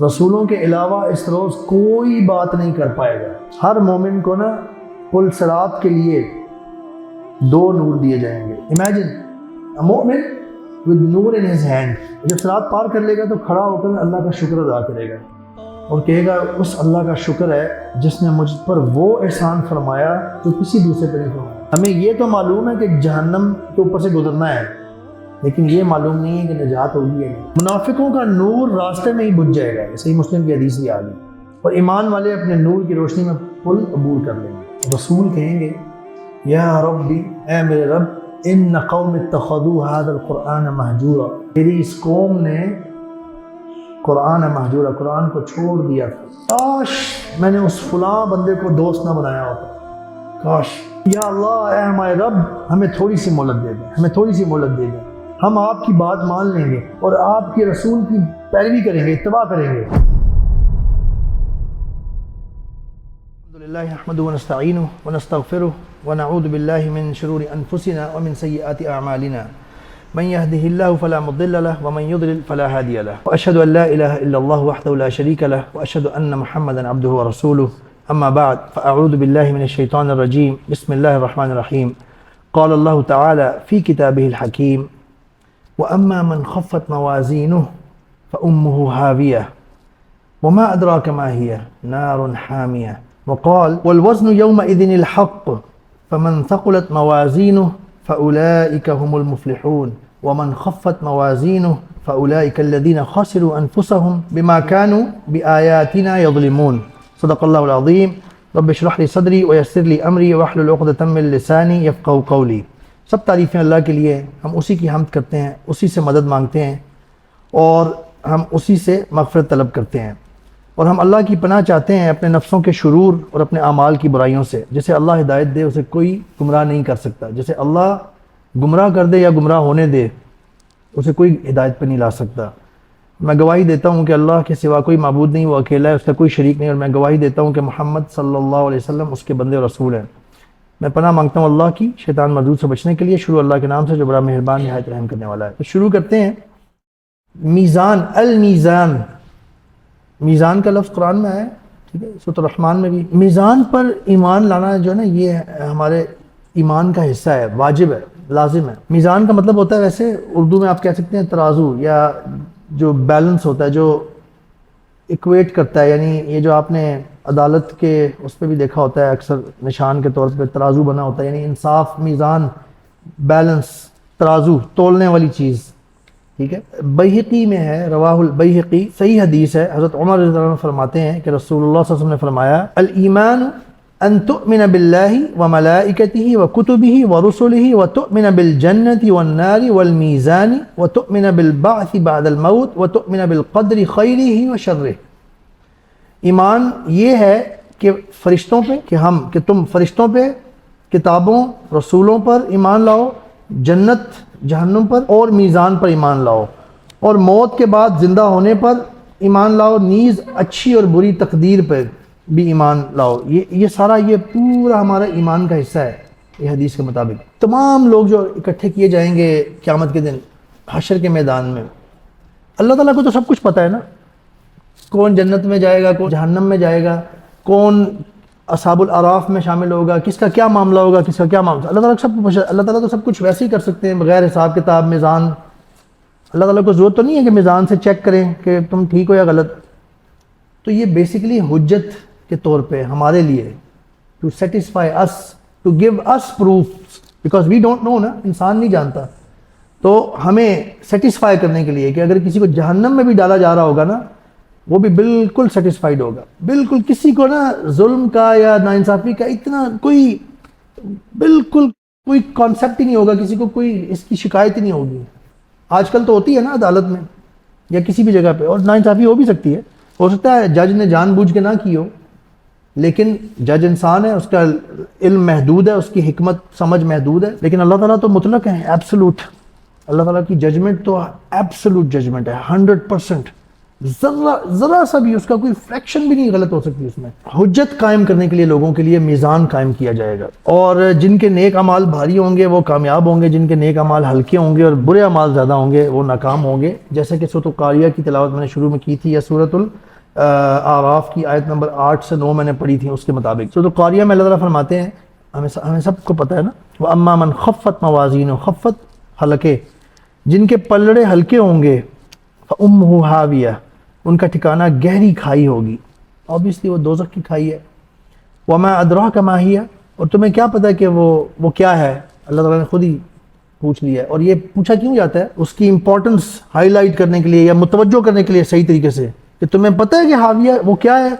رسولوں کے علاوہ اس روز کوئی بات نہیں کر پائے گا۔ ہر مومن کو نا پل صراط کے لیے 2 نور دیے جائیں گے۔ امیجن a مومن with Noor in his hand، جب صراط پار کر لے گا تو کھڑا ہو کر اللہ کا شکر ادا کرے گا اور کہے گا اس اللہ کا شکر ہے جس نے مجھ پر وہ احسان فرمایا جو کسی دوسرے پہ نہیں فرمایا۔ ہمیں یہ تو معلوم ہے کہ جہنم کے اوپر سے گزرنا ہے، لیکن یہ معلوم نہیں ہے کہ نجات ہوگی یا نہیں۔ منافقوں کا نور راستے میں ہی بجھ جائے گا، صحیح مسلم کی حدیث بھی آ گئی، اور ایمان والے اپنے نور کی روشنی میں پل عبور کر لیں گے۔ رسول کہیں گے یا ربی، اے میرے رب، ان قوم اتخذوا هذا القرآن مہجورا، میری اس قوم نے قرآن مہجورا، قرآن کو چھوڑ دیا تھا، کاش میں نے اس فلاں بندے کو دوست نہ بنایا ہوتا، کاش۔ یا اللہ، اے ہمارے رب، ہمیں تھوڑی سی مہلت دے دیں، ہمیں تھوڑی سی مہلت دے دیں، ہم آپ کی بات مان لیں گے اور آپ کے رسول کی پیروی کریں گے، اتباع کریں گے۔ الحمدللہ نحمدہ ونستعینہ ونستغفرہ ونعوذ باللہ من شرور انفسنا ومن سیئات اعمالنا، من يهده الله فلا مضل له ومن يضلل فلا هادي له، واشهد ان لا اله الا الله وحده لا شريك له، واشهد ان محمدا عبده ورسوله، اما بعد فاعوذ بالله من الشيطان الرجيم، بسم الله الرحمن الرحيم، قال الله تعالى في كتابه الحكيم، واما من خفت موازينه فامه هاويه وما ادراك ما هي نار حاميه، وقال والوزن يومئذ الحق فمن ثقلت موازينه فأولئك هم المفلحون ومن خفت موازينه فأولئك الذين خسروا أنفسهم بما كانوا بآياتنا يظلمون۔ صدق الله العظيم۔ رب اشرح لي صدري ويسر لي أمري واحلل عقدة من لساني يفقهوا قولي۔ سب تعریفیں اللہ کے لیے، ہم اسی کی حمد کرتے ہیں، اسی سے مدد مانگتے ہیں اور ہم اسی سے مغفرت طلب کرتے ہیں، اور ہم اللہ کی پناہ چاہتے ہیں اپنے نفسوں کے شرور اور اپنے اعمال کی برائیوں سے۔ جسے اللہ ہدایت دے اسے کوئی گمراہ نہیں کر سکتا، جسے اللہ گمراہ کر دے یا گمراہ ہونے دے اسے کوئی ہدایت پہ نہیں لا سکتا۔ میں گواہی دیتا ہوں کہ اللہ کے سوا کوئی معبود نہیں، وہ اکیلا ہے، اس کا کوئی شریک نہیں، اور میں گواہی دیتا ہوں کہ محمد صلی اللہ علیہ وسلم اس کے بندے اور رسول ہیں۔ میں پناہ مانگتا ہوں اللہ کی شیطان مردود سے بچنے کے لیے۔ شروع اللہ کے نام سے جو بڑا مہربان نہایت رحم کرنے والا ہے۔ تو شروع کرتے ہیں۔ میزان، المیزان، میزان کا لفظ قرآن میں آیا ہے، ٹھیک ہے، سورۃ الرحمن میں بھی۔ میزان پر ایمان لانا جو ہے نا، یہ ہمارے ایمان کا حصہ ہے، واجب ہے، لازم ہے۔ میزان کا مطلب ہوتا ہے، ویسے اردو میں آپ کہہ سکتے ہیں ترازو، یا جو بیلنس ہوتا ہے، جو ایکویٹ کرتا ہے، یعنی یہ جو آپ نے عدالت کے اس پہ بھی دیکھا ہوتا ہے اکثر نشان کے طور پہ ترازو بنا ہوتا ہے، یعنی انصاف، میزان، بیلنس، ترازو، تولنے والی چیز، ٹھیک ہے۔ بیہقی میں ہے، رواہ البیہقی، صحیح حدیث ہے، حضرت عمر رضی اللہ عنہ فرماتے ہیں کہ رسول اللہ صلی اللہ علیہ وسلم نے فرمایا الایمان ان تؤمن باللہ وملائکتہ وکتبہ ورسلہ وتؤمن بالجنۃ والنار والمیزان وتؤمن بالبعث بعد الموت وتؤمن بالقدر خیرہ وشرہ۔ ایمان یہ ہے کہ فرشتوں پہ، کہ تم فرشتوں پہ، کتابوں، رسولوں پر ایمان لاؤ، جنت جہنم پر اور میزان پر ایمان لاؤ، اور موت کے بعد زندہ ہونے پر ایمان لاؤ، نیز اچھی اور بری تقدیر پر بھی ایمان لاؤ۔ یہ سارا، یہ پورا ہمارا ایمان کا حصہ ہے۔ یہ حدیث کے مطابق تمام لوگ جو اکٹھے کیے جائیں گے قیامت کے دن حشر کے میدان میں، اللہ تعالیٰ کو تو سب کچھ پتہ ہے نا، کون جنت میں جائے گا، کون جہنم میں جائے گا، کون اصحاب الاعراف میں شامل ہوگا، کس کا کیا معاملہ ہوگا، کس کا کیا معاملہ۔ اللہ تعالیٰ تو سب کچھ ویسے ہی کر سکتے ہیں بغیر حساب کتاب، میزان۔ اللہ تعالیٰ کو ضرورت تو نہیں ہے کہ میزان سے چیک کریں کہ تم ٹھیک ہو یا غلط۔ تو یہ بیسیکلی حجت کے طور پہ ہمارے لیے، to satisfy us, to give us proofs, because we don't know نا، انسان نہیں جانتا، تو ہمیں سیٹسفائی کرنے کے لیے کہ اگر کسی کو جہنم میں بھی ڈالا جا رہا ہوگا نا، وہ بھی بالکل سیٹسفائیڈ ہوگا، بالکل کسی کو نا ظلم کا یا ناانصافی کا اتنا بالکل کوئی کانسیپٹ ہی نہیں ہوگا، کسی کو کوئی اس کی شکایت ہی نہیں ہوگی۔ آج کل تو ہوتی ہے نا عدالت میں یا کسی بھی جگہ پہ، اور ناانصافی ہو بھی سکتی ہے، ہو سکتا ہے جج نے جان بوجھ کے نہ کی ہو، لیکن جج انسان ہے، اس کا علم محدود ہے، اس کی حکمت سمجھ محدود ہے، لیکن اللہ تعالیٰ تو مطلق ہے، ایبسولوٹ۔ اللہ تعالیٰ کی ججمنٹ تو ایبسولوٹ ججمنٹ ہے، 100%، ذرا سا بھی اس کا کوئی فریکشن بھی نہیں غلط ہو سکتی اس میں۔ حجت قائم کرنے کے لیے لوگوں کے لیے میزان قائم کیا جائے گا، اور جن کے نیک اعمال بھاری ہوں گے وہ کامیاب ہوں گے، جن کے نیک اعمال ہلکے ہوں گے اور برے اعمال زیادہ ہوں گے وہ ناکام ہوں گے۔ جیسا کہ سورۃ القاریہ کی تلاوت میں نے شروع میں کی تھی، یا سورۃ آراف کی آیت نمبر 8 سے 9 میں نے پڑھی تھی اس کے مطابق. سورۃ القاریہ میں اللہ تعالیٰ فرماتے ہیں، ہمیں سب کو پتہ ہے نا، وَأَمَّا مَنْ خَفَّتْ مَوَازِينُهُ، خفت ہلکے، جن کے پلڑے ہلکے ہوں گے، فَأُمُّهُ ہاویہ، ان کا ٹھکانہ گہری کھائی ہوگی. اوبیسلی وہ دوزخ کی کھائی ہے. وَمَا أَدْرَاكَ مَا هِيَ، اور تمہیں کیا پتہ کہ وہ کیا ہے. اللہ تعالیٰ نے خود ہی پوچھ لیا ہے. اور یہ پوچھا کیوں جاتا ہے؟ اس کی امپورٹنس ہائی لائٹ کرنے کے لیے یا متوجہ کرنے کے لیے صحیح طریقے سے، کہ تمہیں پتہ ہے کہ حاویہ وہ کیا ہے.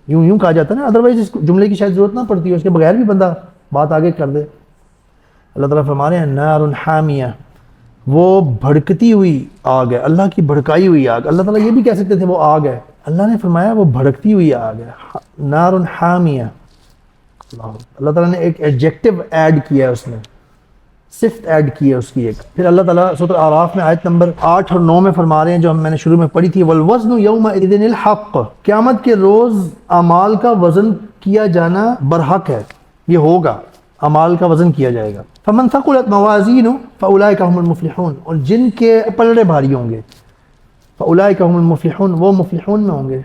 یوں کہا جاتا ہے نا، ادروائز اس جملے کی شاید ضرورت نہ پڑتی ہے، اس کے بغیر بھی بندہ بات آگے کر دے. اللہ تعالیٰ فرما رہے ہیں نار حامیہ، وہ بھڑکتی ہوئی آگ ہے، اللہ کی بھڑکائی ہوئی آگ. اللہ تعالیٰ یہ بھی کہہ سکتے تھے وہ آگ ہے، اللہ نے فرمایا وہ بھڑکتی ہوئی آگ ہے. نار حامیہ، اللہ تعالیٰ نے ایک ایڈجیکٹو ایڈ کیا ہے، اس میں صفت ایڈ کی ہے اس کی ایک. پھر اللہ تعالیٰ سورۃ الاعراف میں آیت نمبر 8 اور 9 میں فرما رہے ہیں، جو میں نے شروع میں پڑھی تھی، والوزن یومئذ الحق، قیامت کے روز اعمال کا وزن کیا جانا برحق ہے، یہ ہوگا، اعمال کا وزن کیا جائے گا. فمن ثقلت موازینہ فاولئک هم المفلحون، اور جن کے پلڑے بھاری ہوں گے، فاولئک هم المفلحون، وہ مفلحون میں ہوں گے،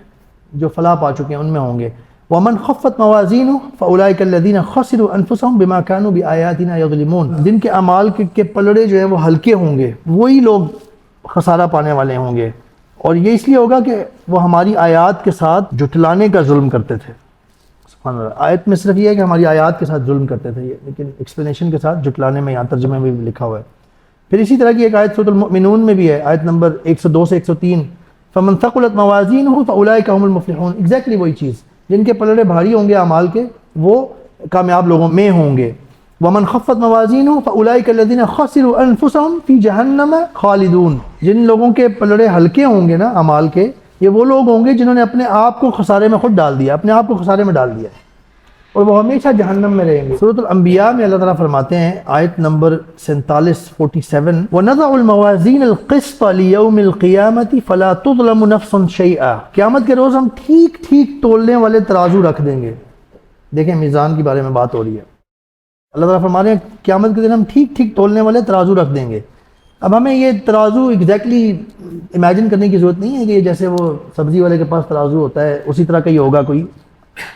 جو فلاح پا چکے ہیں ان میں ہوں گے. ومن خفت موازینہ فاولئک الذین خسروا انفسهم بما كانوا بآیاتنا یظلمون، جن کے اعمال کے پلڑے جو ہیں وہ ہلکے ہوں گے، وہی لوگ خسارہ پانے والے ہوں گے. اور یہ اس لیے ہوگا کہ وہ ہماری آیات کے ساتھ جھٹلانے کا ظلم کرتے تھے. سبحان اللہ، آیت میں صرف یہ ہے کہ ہماری آیات کے ساتھ ظلم کرتے تھے، لیکن ایکسپلینیشن کے ساتھ جھٹلانے میں یہاں ترجمے میں بھی لکھا ہوا ہے. پھر اسی طرح کی ایک آیت سورۃ المؤمنون میں بھی ہے، آیت نمبر 102 سے 103، فمن ثقلت موازینہ فاولئک هم المفلحون، ایگزیکٹلی وہی چیز، جن کے پلڑے بھاری ہوں گے اعمال کے، وہ کامیاب لوگوں میں ہوں گے. ومن خفت موازینہ فاولئک الذین خسروا انفسهم فی جہنم خالدون، جن لوگوں کے پلڑے ہلکے ہوں گے نا اعمال کے، یہ وہ لوگ ہوں گے جنہوں نے اپنے آپ کو خسارے میں خود ڈال دیا، اپنے آپ کو خسارے میں ڈال دیا، اور وہ ہمیشہ جہنم میں رہیں گے. سورۃ الانبیاء میں اللہ تعالیٰ فرماتے ہیں آیت نمبر 47 وَنَضَعُ الْمَوَازِينَ الْقِسْطَ لِيَوْمِ الْقِيَامَةِ فَلَا تُظْلَمُ نَفْسٌ شَيْئًا، قیامت کے روز ہم ٹھیک ٹھیک تولنے والے ترازو رکھ دیں گے. دیکھیں میزان کے بارے میں بات ہو رہی ہے. اللہ تعالیٰ فرما رہے ہیں قیامت کے دن ہم ٹھیک ٹھیک تولنے والے ترازو رکھ دیں گے. اب ہمیں یہ ترازو ایگزیکٹلی امیجن کرنے کی ضرورت نہیں ہے کہ یہ جیسے وہ سبزی والے کے پاس ترازو ہوتا ہے اسی طرح کا ہی ہوگا کوئی.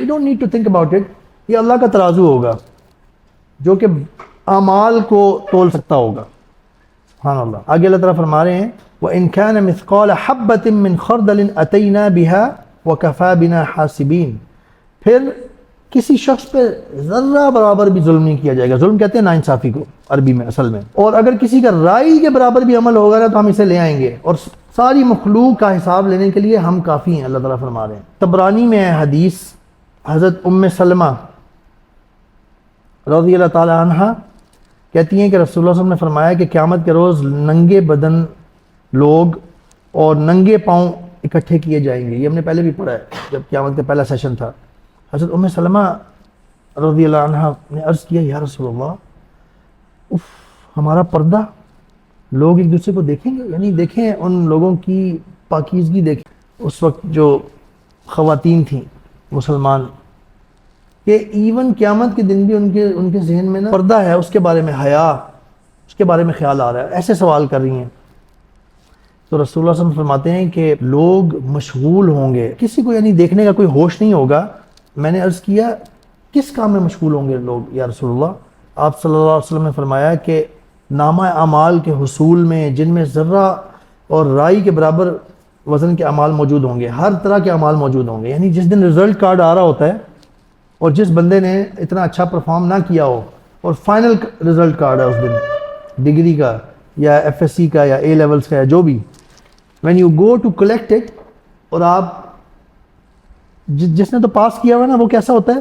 You don't need to think about it. یہ اللہ کا ترازو ہوگا جو کہ اعمال کو تول سکتا ہوگا. سبحان اللہ. آگے اللہ تعالیٰ فرما رہے ہیں وَإِن كَانَ مِثْقَالَ حَبَّةٍ مِّنْ خَرْدَلٍ أَتَيْنَا بِهَا وَكَفَى بِنَا حَاسِبِينَ، پھر کسی شخص پہ ذرہ برابر بھی ظلم نہیں کیا جائے گا. ظلم کہتے ہیں ناانصافی کو عربی میں اصل میں. اور اگر کسی کا رائی کے برابر بھی عمل ہوگا نا تو ہم اسے لے آئیں گے، اور ساری مخلوق کا حساب لینے کے لیے ہم کافی ہیں. اللہ تعالیٰ فرما رہے ہیں. طبرانی میں ہے حدیث، حضرت سلمہ رضی اللہ تعالی عنہ کہتی ہیں کہ رسول اللہ صلی اللہ علیہ وسلم نے فرمایا کہ قیامت کے روز ننگے بدن لوگ اور ننگے پاؤں اکٹھے کیے جائیں گے. یہ ہم نے پہلے بھی پڑھا ہے جب قیامت کا پہلا سیشن تھا. حضرت سلمہ رضی اللہ عنہ نے عرض کیا یا رسول اللہ، ہمارا پردہ لوگ ایک دوسرے کو دیکھیں گے؟ یعنی دیکھیں ان لوگوں کی پاکیزگی، دیکھیں اس وقت جو خواتین تھیں مسلمان، کہ ایون قیامت کے دن بھی ان کے ذہن میں نا پردہ ہے، اس کے بارے میں حیا، اس کے بارے میں خیال آ رہا ہے، ایسے سوال کر رہی ہیں. تو رسول اللہ صلی اللہ علیہ وسلم فرماتے ہیں کہ لوگ مشغول ہوں گے، کسی کو یعنی دیکھنے کا کوئی ہوش نہیں ہوگا. میں نے عرض کیا کس کام میں مشغول ہوں گے لوگ یا رسول اللہ؟ آپ صلی اللہ علیہ وسلم نے فرمایا کہ نامہ اعمال کے حصول میں، جن میں ذرہ اور رائی کے برابر وزن کے اعمال موجود ہوں گے، ہر طرح کے اعمال موجود ہوں گے. یعنی جس دن رزلٹ کارڈ آ رہا ہوتا ہے اور جس بندے نے اتنا اچھا پرفارم نہ کیا ہو اور فائنل رزلٹ کارڈ ہے اس دن، ڈگری کا یا ایف ایس سی کا یا اے لیولز کا یا جو بھی، when you go to collect it, اور آپ جس نے تو پاس کیا ہوا نا وہ کیسا ہوتا ہے؟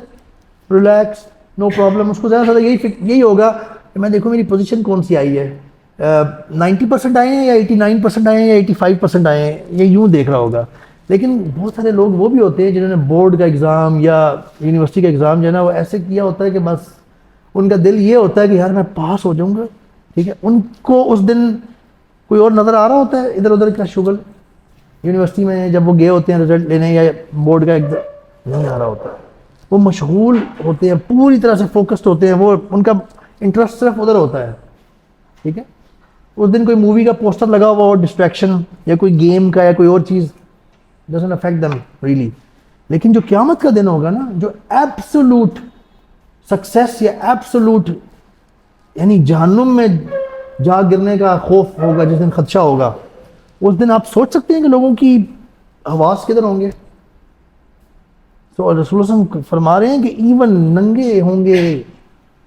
Relax, no problem. اس کو زیادہ سے زیادہ یہی ہوگا کہ میں دیکھوں میری پوزیشن کون سی آئی ہے، 90% آئے ہیں یا 89% آئے ہیں یا 85% آئے ہیں، یہ یوں دیکھ رہا ہوگا. لیکن بہت سارے لوگ وہ بھی ہوتے ہیں جنہوں نے بورڈ کا ایگزام یا یونیورسٹی کا ایگزام جو ہے نا وہ ایسے کیا ہوتا ہے کہ بس ان کا دل یہ ہوتا ہے کہ یار میں پاس ہو جاؤں گا. ٹھیک ہے، ان کو اس دن کوئی اور نظر آ رہا ہوتا ہے ادھر ادھر کا شغل. یونیورسٹی میں جب وہ گئے ہوتے ہیں رزلٹ لینے یا بورڈ کا ایگزام، نہیں آ رہا ہوتا. وہ مشغول ہوتے ہیں، پوری طرح سے فوکسڈ ہوتے ہیں، وہ ان کا انٹرسٹ صرف ادھر ہوتا ہے. ٹھیک ہے، اس دن کوئی مووی کا پوسٹر لگا ہوا ہو، ڈسٹریکشن، یا کوئی گیم کا یا کوئی اور چیز، doesn't affect them really. لیکن جو قیامت کا دن ہوگا نا، جو ایبسولوٹ سکسیس یا ایبسولوٹ یعنی جہنم میں جا گرنے کا خوف ہوگا، جس دن خدشہ ہوگا، اس دن آپ سوچ سکتے ہیں کہ لوگوں کی حواس کدھر ہوں گے. تو رسول اللہ صلی اللہ علیہ وسلم فرما رہے ہیں کہ ایون ننگے ہوں گے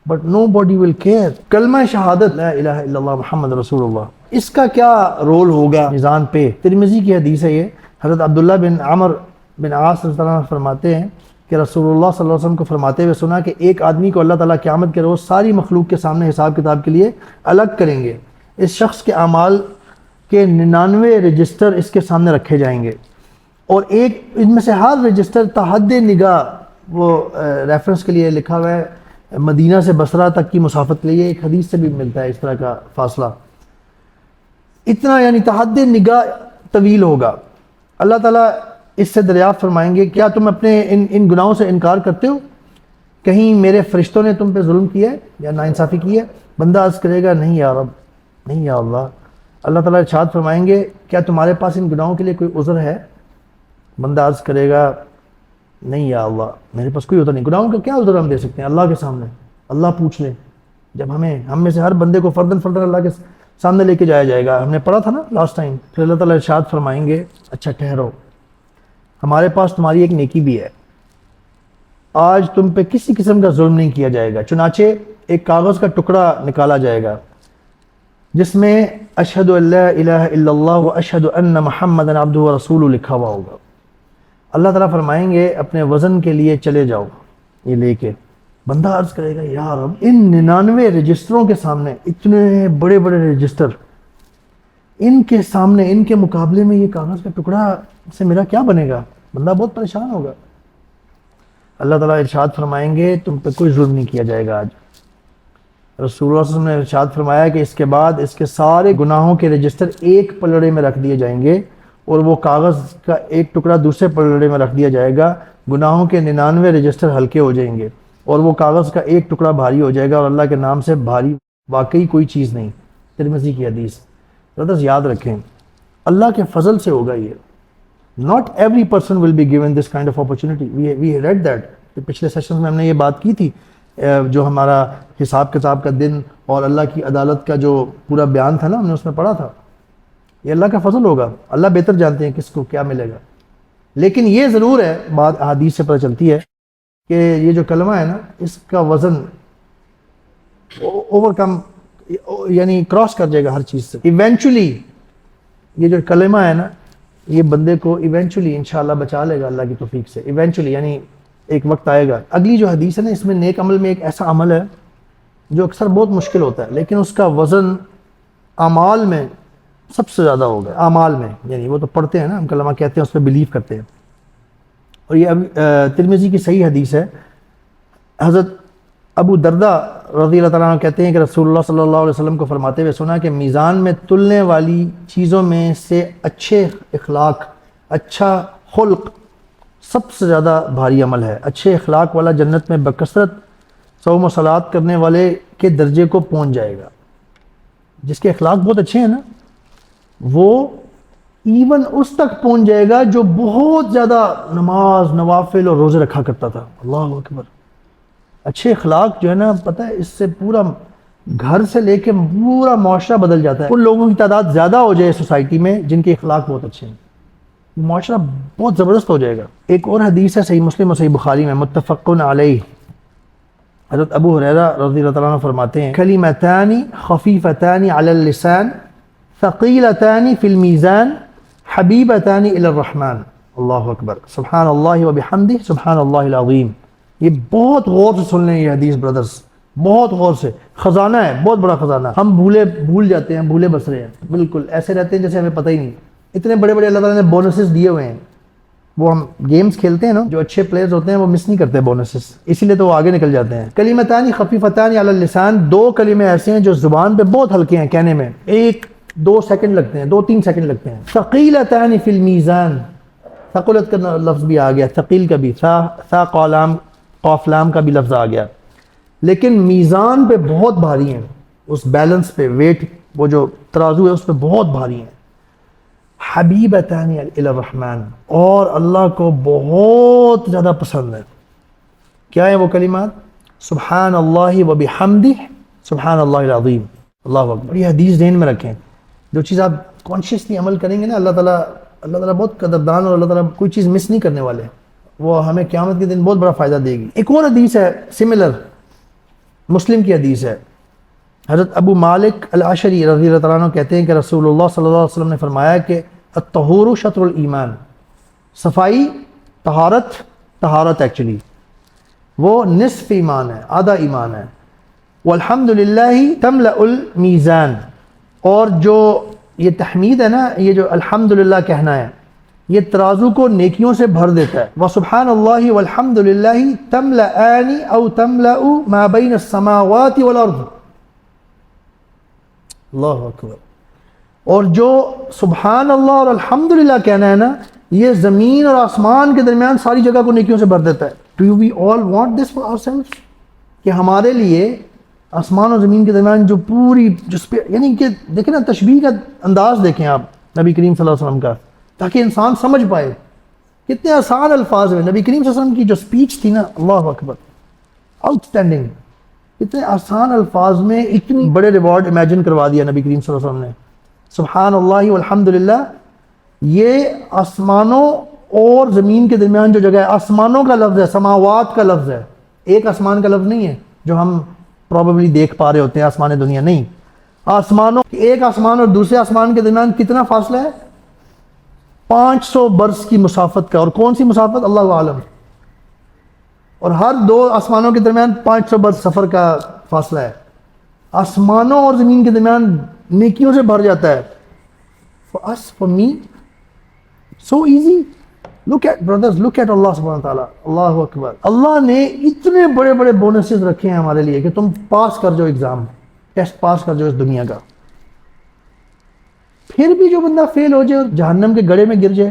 but no body will care. کلمہ شہادت لا الہ الا اللہ محمد رسول اللہ، اس کا کیا رول ہوگا میزان پہ؟ ترمذی کی حدیث ہے یہ. حضرت عبداللہ بن عمر بن عاص رضی اللہ عنہ فرماتے ہیں کہ رسول اللہ صلی اللہ علیہ وسلم کو فرماتے ہوئے سنا کہ ایک آدمی کو اللہ تعالیٰ قیامت کے روز ساری مخلوق کے سامنے حساب کتاب کے لیے الگ کریں گے. اس شخص کے اعمال کے 99 رجسٹر اس کے سامنے رکھے جائیں گے، اور ایک ان میں سے ہر رجسٹر تحد نگاہ، وہ ریفرنس کے لیے لکھا ہوا ہے مدینہ سے بصرہ تک کی مسافت کے لیے، ایک حدیث سے بھی ملتا ہے اس طرح کا فاصلہ، اتنا یعنی تحد نگاہ طویل ہوگا. اللہ تعالیٰ اس سے دریافت فرمائیں گے کیا تم اپنے ان گناہوں سے انکار کرتے ہو؟ کہیں میرے فرشتوں نے تم پہ ظلم کیا ہے یا ناانصافی کی ہے؟ بندہ عرض کرے گا نہیں یا رب، نہیں یا اللہ. اللہ تعالیٰ ارشاد فرمائیں گے کیا تمہارے پاس ان گناہوں کے لیے کوئی عذر ہے؟ بندہ عرض کرے گا نہیں یا اللہ، میرے پاس کوئی عذر نہیں. گناہوں کا کیا عذر ہم دے سکتے ہیں اللہ کے سامنے؟ اللہ پوچھ لے جب ہم میں سے ہر بندے کو فردن فردن اللہ کے سامنے لے کے جایا جائے گا. ہم نے پڑھا تھا نا لاسٹ ٹائم. پھر اللہ تعالیٰ ارشاد فرمائیں گے اچھا ٹھہرو، ہمارے پاس تمہاری ایک نیکی بھی ہے، آج تم پہ کسی قسم کا ظلم نہیں کیا جائے گا. چنانچہ ایک کاغذ کا ٹکڑا نکالا جائے گا جس میں اشہد ان لا الہ الا اللہ و اشہد ان محمد عبدہ و رسولہ لکھا ہوا ہوگا. اللہ تعالیٰ فرمائیں گے اپنے وزن کے لیے چلے جاؤ یہ لے کے. بندہ عرض کرے گا یا رب ان 99 رجسٹروں کے سامنے، اتنے بڑے بڑے رجسٹر، ان کے سامنے، ان کے مقابلے میں یہ کاغذ کا ٹکڑا سے میرا کیا بنے گا؟ بندہ بہت پریشان ہوگا. اللہ تعالیٰ ارشاد فرمائیں گے تم پہ کوئی ظلم نہیں کیا جائے گا آج. رسول اللہ صلی اللہ علیہ وسلم نے ارشاد فرمایا کہ اس کے بعد اس کے سارے گناہوں کے رجسٹر ایک پلڑے میں رکھ دیے جائیں گے، اور وہ کاغذ کا ایک ٹکڑا دوسرے پلڑے میں رکھ دیا جائے گا. گناہوں کے 99 رجسٹر ہلکے ہو جائیں گے اور وہ کاغذ کا ایک ٹکڑا بھاری ہو جائے گا، اور اللہ کے نام سے بھاری واقعی کوئی چیز نہیں. ترمذی کی حدیث. brothers یاد رکھیں اللہ کے فضل سے ہوگا یہ. not every person will be given this kind of opportunity. we read that. پچھلے سیشن میں ہم نے یہ بات کی تھی، جو ہمارا حساب کتاب کا دن اور اللہ کی عدالت کا جو پورا بیان تھا نا، ہم نے اس میں پڑھا تھا یہ اللہ کا فضل ہوگا. اللہ بہتر جانتے ہیں کس کو کیا ملے گا. لیکن یہ ضرور ہے، بات احادیث سے پتہ چلتی ہے کہ یہ جو کلمہ ہے نا، اس کا وزن اوور کم یعنی کراس کر جائے گا ہر چیز سے. ایونچولی یہ جو کلمہ ہے نا، یہ بندے کو ایونچولی انشاءاللہ بچا لے گا اللہ کی توفیق سے. ایونچولی یعنی ایک وقت آئے گا. اگلی جو حدیث ہے نا، اس میں نیک عمل میں ایک ایسا عمل ہے جو اکثر بہت مشکل ہوتا ہے، لیکن اس کا وزن اعمال میں سب سے زیادہ ہوگا. اعمال میں یعنی وہ تو پڑھتے ہیں نا، ہم کلمہ کہتے ہیں، اس پہ بلیو کرتے ہیں. اور یہ ترمذی کی صحیح حدیث ہے. حضرت ابو دردہ رضی اللہ تعالیٰ عنہ کہتے ہیں کہ رسول اللہ صلی اللہ علیہ وسلم کو فرماتے ہوئے سنا کہ میزان میں تلنے والی چیزوں میں سے اچھے اخلاق، اچھا خلق سب سے زیادہ بھاری عمل ہے. اچھے اخلاق والا جنت میں بکثرت صوم و صلات کرنے والے کے درجے کو پہنچ جائے گا. جس کے اخلاق بہت اچھے ہیں نا، وہ ایون اس تک پہنچ جائے گا جو بہت زیادہ نماز، نوافل اور روزے رکھا کرتا تھا. اللہ اکبر. اچھے اخلاق جو ہے نا، پتہ ہے اس سے پورا گھر سے لے کے پورا معاشرہ بدل جاتا ہے. ان لوگوں کی تعداد زیادہ ہو جائے سوسائٹی میں جن کے اخلاق بہت اچھے ہیں، معاشرہ بہت زبردست ہو جائے گا. ایک اور حدیث ہے صحیح مسلم اور صحیح بخاری میں، متفق علیہ. حضرت ابو ہریرہ رضی اللہ تعالیٰ عنہ فرماتے ہیں کلمتان خفیفتان علی اللسان ثقیلتان فی المیزان حبیبتان الی الرحمن. اللہ اکبر. سبحان اللہ وبحمدہ سبحان اللہ العظیم. یہ بہت غور سے سن لیں یہ حدیث برادرز، بہت غور سے. خزانہ ہے، بہت بڑا خزانہ. ہم بھول جاتے ہیں، بھولے بسرے ہیں، بالکل ایسے رہتے ہیں جیسے ہمیں پتہ ہی نہیں. اتنے بڑے بڑے اللہ تعالیٰ نے بونسز دیے ہوئے ہیں. وہ ہم گیمز کھیلتے ہیں نا، جو اچھے پلیئرز ہوتے ہیں وہ مس نہیں کرتے بونسز، اسی لیے تو وہ آگے نکل جاتے ہیں. کلمتان خفیفتان علی اللسان، دو کلمے ایسے ہیں جو زبان پہ بہت ہلکے ہیں کہنے میں، 1-2 سیکنڈ لگتے ہیں، 2-3 سیکنڈ لگتے ہیں. ثقیلتان فی المیزان، ثقلت کا لفظ بھی آ گیا، ثقیل کا بھی، ثا قاف لام کا بھی لفظ آ گیا، لیکن میزان پہ بہت بھاری ہیں. اس بیلنس پہ، ویٹ، وہ جو ترازو ہے اس پہ بہت بھاری ہیں. حبیبتان الی الرحمن، اور اللہ کو بہت زیادہ پسند ہے۔ کیا ہیں وہ کلمات؟ سبحان اللہ و بحمدہ سبحان اللہ العظیم، اللہ اکبر۔ یہ حدیث ذہن میں رکھیں، جو چیز آپ کانشیسلی عمل کریں گے نا، اللہ تعالیٰ بہت قدردان، اور اللہ تعالیٰ کوئی چیز مس نہیں کرنے والے، وہ ہمیں قیامت کے دن بہت بڑا فائدہ دے گی۔ ایک اور حدیث ہے سملر، مسلم کی حدیث ہے۔ حضرت ابو مالک الاشعری رضی اللہ تعالیٰ عنہ کہتے ہیں کہ رسول اللہ صلی اللہ علیہ وسلم نے فرمایا کہ الطہور شطر الایمان، صفائی، طہارت ایکچولی وہ نصف ایمان ہے، آدھا ایمان ہے۔ والحمدللہ تملأ المیزان، اور جو یہ تحمید ہے نا، یہ جو الحمدللہ کہنا ہے، یہ ترازو کو نیکیوں سے بھر دیتا ہے۔ وسبحان اللہ والحمدللہ تملأان او تملأ ما بین السماوات والارض، اللہ اکبر۔ اور جو سبحان اللہ اور الحمدللہ کہنا ہے نا، یہ زمین اور آسمان کے درمیان ساری جگہ کو نیکیوں سے بھر دیتا ہے۔ Do we all want this for ourselves؟ کہ ہمارے لیے آسمان اور زمین کے درمیان جو پوری یعنی کہ دیکھیں نا، تشبیہ کا انداز دیکھیں آپ نبی کریم صلی اللہ علیہ وسلم کا، تاکہ انسان سمجھ پائے کتنے آسان الفاظ میں نبی کریم صلی اللہ علیہ وسلم کی جو سپیچ تھی نا، اللہ اکبر، آؤٹ اسٹینڈنگ، اتنے آسان الفاظ میں اتنی بڑے ریوارڈ امیجن کروا دیا نبی کریم صلی اللہ علیہ وسلم نے۔ سبحان اللہ والحمدللہ، یہ آسمانوں اور زمین کے درمیان جو جگہ ہے، آسمانوں کا لفظ ہے، سماوات کا لفظ ہے، ایک آسمان کا لفظ نہیں ہے جو ہم پروبیبلی دیکھ پا رہے ہوتے ہیں، آسمان دنیا نہیں، آسمانوں، ایک آسمان اور دوسرے آسمان کے درمیان کتنا فاصلہ ہے؟ 500 برس کی مسافت کا، اور کون سی مسافت؟ اللہ عالم۔ اور ہر دو آسمانوں کے درمیان 500 برس سفر کا فاصلہ ہے۔ آسمانوں اور زمین کے درمیان نیکیوں سے بھر جاتا ہے۔ For us, for me, so easy. Look at brothers, look at Allah subhanahu wa ta'ala. اللہ اکبر۔ اللہ نے اتنے بڑے بڑے بونسز رکھے ہیں ہمارے لیے کہ تم پاس کر جاؤ ایگزام، ٹیسٹ پاس کر جاؤ اس دنیا کا، پھر بھی جو بندہ فیل ہو جائے اور جہنم کے گڑھے میں گر جائے،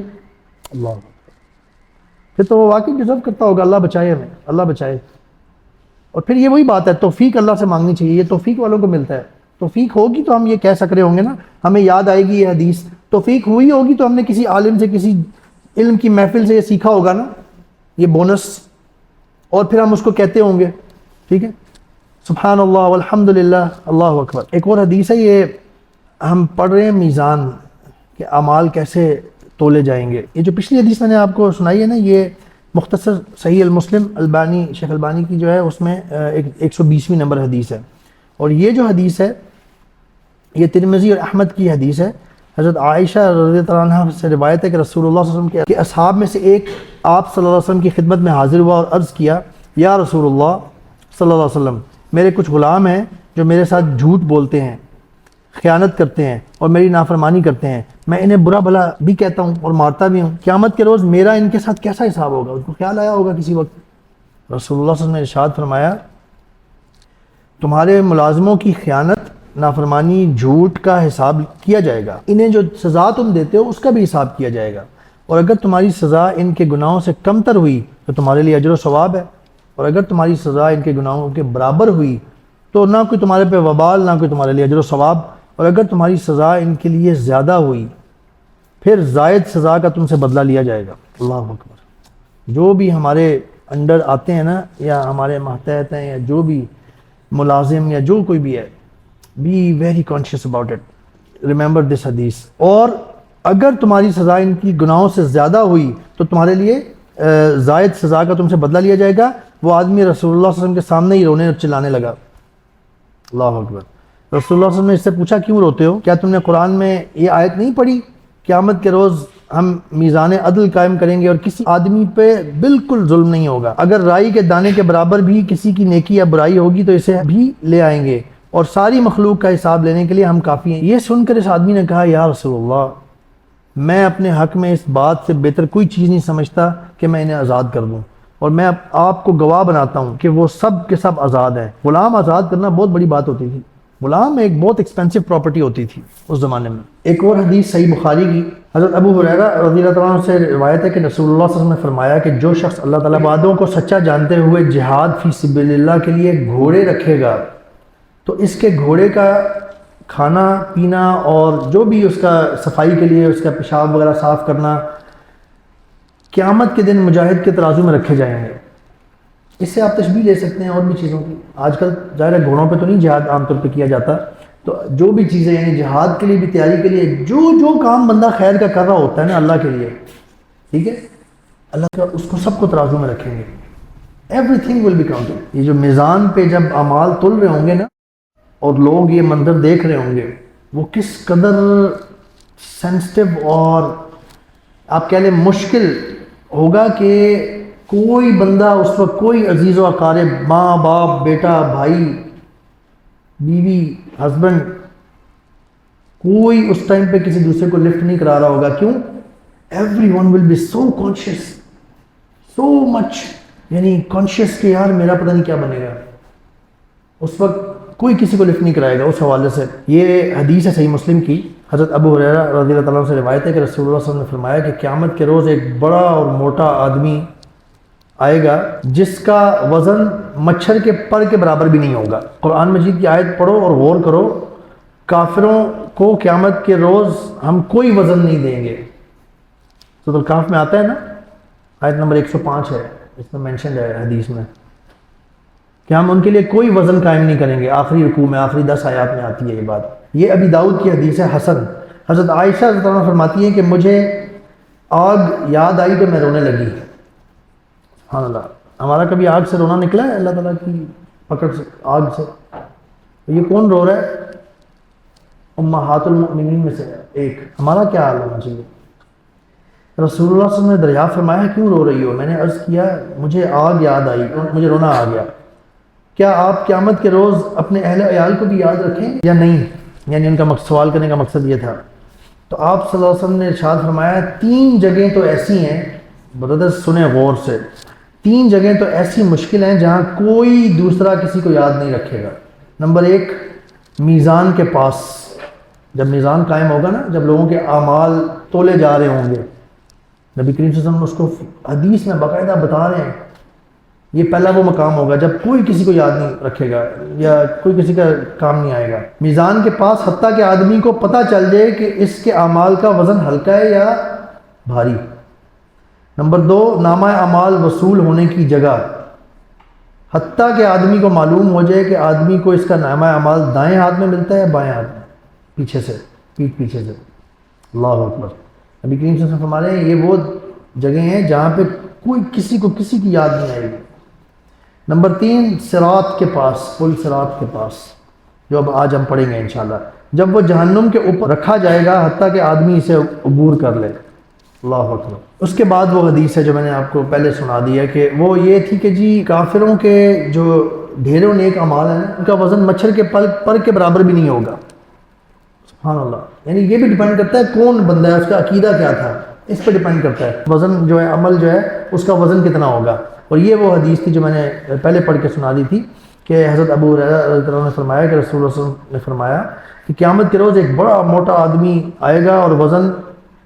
اللہ اکبر، پھر تو وہ واقعی ڈیزرو کرتا ہوگا، اللہ بچائے ہمیں، اللہ بچائے۔ اور پھر یہ وہی بات ہے، توفیق اللہ سے مانگنی چاہیے، یہ توفیق والوں کو ملتا ہے۔ توفیق ہوگی تو ہم یہ کہہ سک رہے ہوں گے نا، ہمیں یاد آئے گی یہ حدیث، توفیق ہوئی ہوگی تو ہم نے کسی عالم سے، کسی علم کی محفل سے یہ سیکھا ہوگا نا، یہ بونس، اور پھر ہم اس کو کہتے ہوں گے، ٹھیک ہے۔ سبحان اللہ والحمدللہ، اللہ اکبر۔ ایک اور حدیث ہے، یہ ہم پڑھ رہے ہیں میزان کہ اعمال کیسے تولے جائیں گے۔ یہ جو پچھلی حدیث میں نے آپ کو سنائی ہے نا، یہ مختصر صحیح المسلم البانی، شیخ البانی کی جو ہے اس میں 120ویں نمبر حدیث ہے، اور یہ جو حدیث ہے یہ ترمذی اور احمد کی حدیث ہے۔ حضرت عائشہ رضی اللہ عنہا سے روایت ہے کہ رسول اللہ صلی اللہ علیہ وسلم کے اصحاب میں سے ایک آپ صلی اللہ علیہ وسلم کی خدمت میں حاضر ہوا اور عرض کیا، یا رسول اللہ صلی اللہ علیہ وسلم، میرے کچھ غلام ہیں جو میرے ساتھ جھوٹ بولتے ہیں، خیانت کرتے ہیں اور میری نافرمانی کرتے ہیں، میں انہیں برا بھلا بھی کہتا ہوں اور مارتا بھی ہوں، قیامت کے روز میرا ان کے ساتھ کیسا حساب ہوگا؟ ان کو خیال آیا ہوگا کسی وقت۔ رسول اللہ صلی اللہ علیہ وسلم نے ارشاد فرمایا، تمہارے ملازموں کی خیانت، نافرمانی، جھوٹ کا حساب کیا جائے گا، انہیں جو سزا تم دیتے ہو اس کا بھی حساب کیا جائے گا، اور اگر تمہاری سزا ان کے گناہوں سے کم تر ہوئی تو تمہارے لیے اجر و ثواب ہے، اور اگر تمہاری سزا ان کے گناہوں کے برابر ہوئی تو نہ کوئی تمہارے پہ وبال، نہ کوئی تمہارے لیے اجر و ثواب، اور اگر تمہاری سزا ان کے لیے زیادہ ہوئی پھر زائد سزا کا تم سے بدلہ لیا جائے گا۔ اللہ اکبر۔ جو بھی ہمارے انڈر آتے ہیں نا، یا ہمارے ماتحت ہیں، یا جو بھی ملازم یا جو کوئی بھی ہے، be very conscious about it, remember this حدیث۔ اور اگر تمہاری سزا ان کی گناہوں سے زیادہ ہوئی تو تمہارے لیے زائد سزا کا تم سے بدلہ لیا جائے گا۔ وہ آدمی رسول اللہ صلی اللہ علیہ وسلم کے سامنے ہی رونے اور چلانے لگا، اللہ اکبر۔ رسول اللہ صلی اللہ علیہ وسلم نے اس سے پوچھا، کیوں روتے ہو؟ کیا تم نے قرآن میں یہ آیت نہیں پڑھی، قیامت کے روز ہم میزان عدل قائم کریں گے اور کسی آدمی پہ بالکل ظلم نہیں ہوگا، اگر رائی کے دانے کے برابر بھی کسی کی نیکی یا برائی ہوگی تو اسے بھی لے آئیں گے، اور ساری مخلوق کا حساب لینے کے لیے ہم کافی ہیں۔ یہ سن کر اس آدمی نے کہا، یا رسول اللہ، میں اپنے حق میں اس بات سے بہتر کوئی چیز نہیں سمجھتا کہ میں انہیں آزاد کر دوں، اور میں آپ کو گواہ بناتا ہوں کہ وہ سب کے سب آزاد ہیں۔ غلام آزاد کرنا بہت بڑی بات ہوتی تھی، غلام ایک بہت ایکسپینسو پراپرٹی ہوتی تھی اس زمانے میں۔ ایک اور حدیث صحیح بخاری کی، حضرت ابو ہریرہ رضی اللہ تعالیٰ عنہ سے روایت ہے کہ رسول اللہ صلی اللہ علیہ وسلم نے فرمایا کہ جو شخص اللہ تعالیٰ وعدوں کو سچا جانتے ہوئے جہاد فی سبیل اللہ کے لیے گھوڑے رکھے گا تو اس کے گھوڑے کا کھانا پینا اور جو بھی اس کا صفائی کے لیے اس کا پیشاب وغیرہ صاف کرنا قیامت کے دن مجاہد کے ترازو میں رکھے جائیں گے۔ اس سے آپ تشبیہ لے سکتے ہیں اور بھی چیزوں کی۔ آج کل ظاہر ہے گھوڑوں پہ تو نہیں جہاد عام طور پہ کیا جاتا، تو جو بھی چیزیں یعنی جہاد کے لیے بھی تیاری کے لیے جو کام بندہ خیر کا کر رہا ہوتا ہے نا اللہ کے لیے، ٹھیک ہے، اللہ کا اس کو سب کو ترازو میں رکھیں گے۔ Everything will be counted. یہ جو میزان پہ جب اعمال تل رہے ہوں گے نا اور لوگ یہ منظر دیکھ رہے ہوں گے، وہ کس قدر سینسٹیو اور آپ کہہ لیں مشکل ہوگا کہ کوئی بندہ اس وقت، کوئی عزیز و اقارب، ماں باپ، بیٹا، بھائی، بیوی، ہسبینڈ، کوئی اس ٹائم پہ کسی دوسرے کو لفٹ نہیں کرا رہا ہوگا۔ کیوں؟ Everyone will be so conscious, so much یعنی کانشیس کہ یار میرا پتہ نہیں کیا بنے گا۔ اس وقت کوئی کسی کو لفٹ نہیں کرائے گا۔ اس حوالے سے یہ حدیث ہے صحیح مسلم کی، حضرت ابو ہریرہ رضی اللہ تعالیٰ عنہ سے روایت ہے کہ رسول اللہ صلی اللہ علیہ وسلم نے فرمایا کہ قیامت کے روز ایک بڑا اور موٹا آدمی آئے گا جس کا وزن مچھر کے پر کے برابر بھی نہیں ہوگا۔ قرآن مجید کی آیت پڑھو اور غور کرو، کافروں کو قیامت کے روز ہم کوئی وزن نہیں دیں گے۔ سورۃ الکہف میں آتا ہے نا، آیت نمبر 105 ہے، اس میں مینشنڈ ہے حدیث میں کہ ہم ان کے لیے کوئی وزن قائم نہیں کریں گے۔ آخری رکوع میں، آخری 10 آیات میں آتی ہے یہ بات۔ یہ ابی داؤد کی حدیث ہے حسن۔ حضرت عائشہ رضی اللہ عنہا فرماتی ہیں کہ مجھے آگ یاد آئی تو میں رونے لگی۔ سبحان اللہ، ہمارا کبھی آگ سے رونا نکلا ہے اللہ تعالیٰ کی پکڑ سے، آگ سے؟ یہ کون رو رہا ہے؟ امہات المؤمنین میں سے ایک۔ ہمارا کیا حال ہونا چاہیے؟ رسول اللہ صلی اللہ علیہ وسلم نے دریافت فرمایا کیوں رو رہی ہو؟ میں نے عرض کیا مجھے آگ یاد آئی، مجھے رونا آ گیا۔ کیا آپ قیامت کے روز اپنے اہل عیال کو بھی یاد رکھیں یا نہیں؟ یعنی ان کا سوال کرنے کا مقصد یہ تھا۔ تو آپ صلی اللہ علیہ وسلم نے ارشاد فرمایا 3 جگہیں تو ایسی ہیں، برادرز سنیں غور سے، 3 جگہیں تو ایسی مشکل ہیں جہاں کوئی دوسرا کسی کو یاد نہیں رکھے گا۔ نمبر 1، میزان کے پاس، جب میزان قائم ہوگا نا، جب لوگوں کے اعمال تولے جا رہے ہوں گے، نبی کریم صلی اللہ علیہ وسلم اس کو حدیث میں باقاعدہ بتا رہے ہیں، یہ پہلا وہ مقام ہوگا جب کوئی کسی کو یاد نہیں رکھے گا یا کوئی کسی کا کام نہیں آئے گا۔ میزان کے پاس حتیٰ کہ آدمی کو پتہ چل جائے کہ اس کے اعمال کا وزن ہلکا ہے یا بھاری۔ نمبر 2، نامہ اعمال وصول ہونے کی جگہ، حتیٰ کہ آدمی کو معلوم ہو جائے کہ آدمی کو اس کا نامہ اعمال دائیں ہاتھ میں ملتا ہے یا بائیں ہاتھ میں، پیچھے سے، پیٹھ پیچھے سے۔ اللہ اکبر۔ نبی کریم صلی اللہ علیہ وسلم فرما رہے ہیں یہ وہ جگہیں ہیں جہاں پہ کوئی کسی کو کسی کی یاد نہیں آئے گی۔ نمبر 3، صراط کے پاس، پل صراط کے پاس، جو اب آج ہم پڑھیں گے انشاءاللہ، جب وہ جہنم کے اوپر رکھا جائے گا حتیٰ کہ آدمی اسے عبور کر لے۔ اللہ اکبر۔ اس کے بعد وہ حدیث ہے جو میں نے آپ کو پہلے سنا دی ہے کہ وہ یہ تھی کہ جی کافروں کے جو ڈھیروں نیک اعمال ہیں ان کا وزن مچھر کے پر کے برابر بھی نہیں ہوگا۔ سبحان اللہ۔ یعنی یہ بھی ڈیپینڈ کرتا ہے کون بندہ ہے، اس کا عقیدہ کیا تھا، اس پہ ڈیپینڈ کرتا ہے وزن جو ہے، عمل جو ہے اس کا وزن کتنا ہوگا۔ اور یہ وہ حدیث تھی جو میں نے پہلے پڑھ کے سنا دی تھی کہ حضرت ابو ہریرہ رضی اللہ عنہ نے فرمایا کہ رسول اللہ صلی اللہ علیہ وسلم نے فرمایا کہ قیامت کے روز ایک بڑا موٹا آدمی آئے گا اور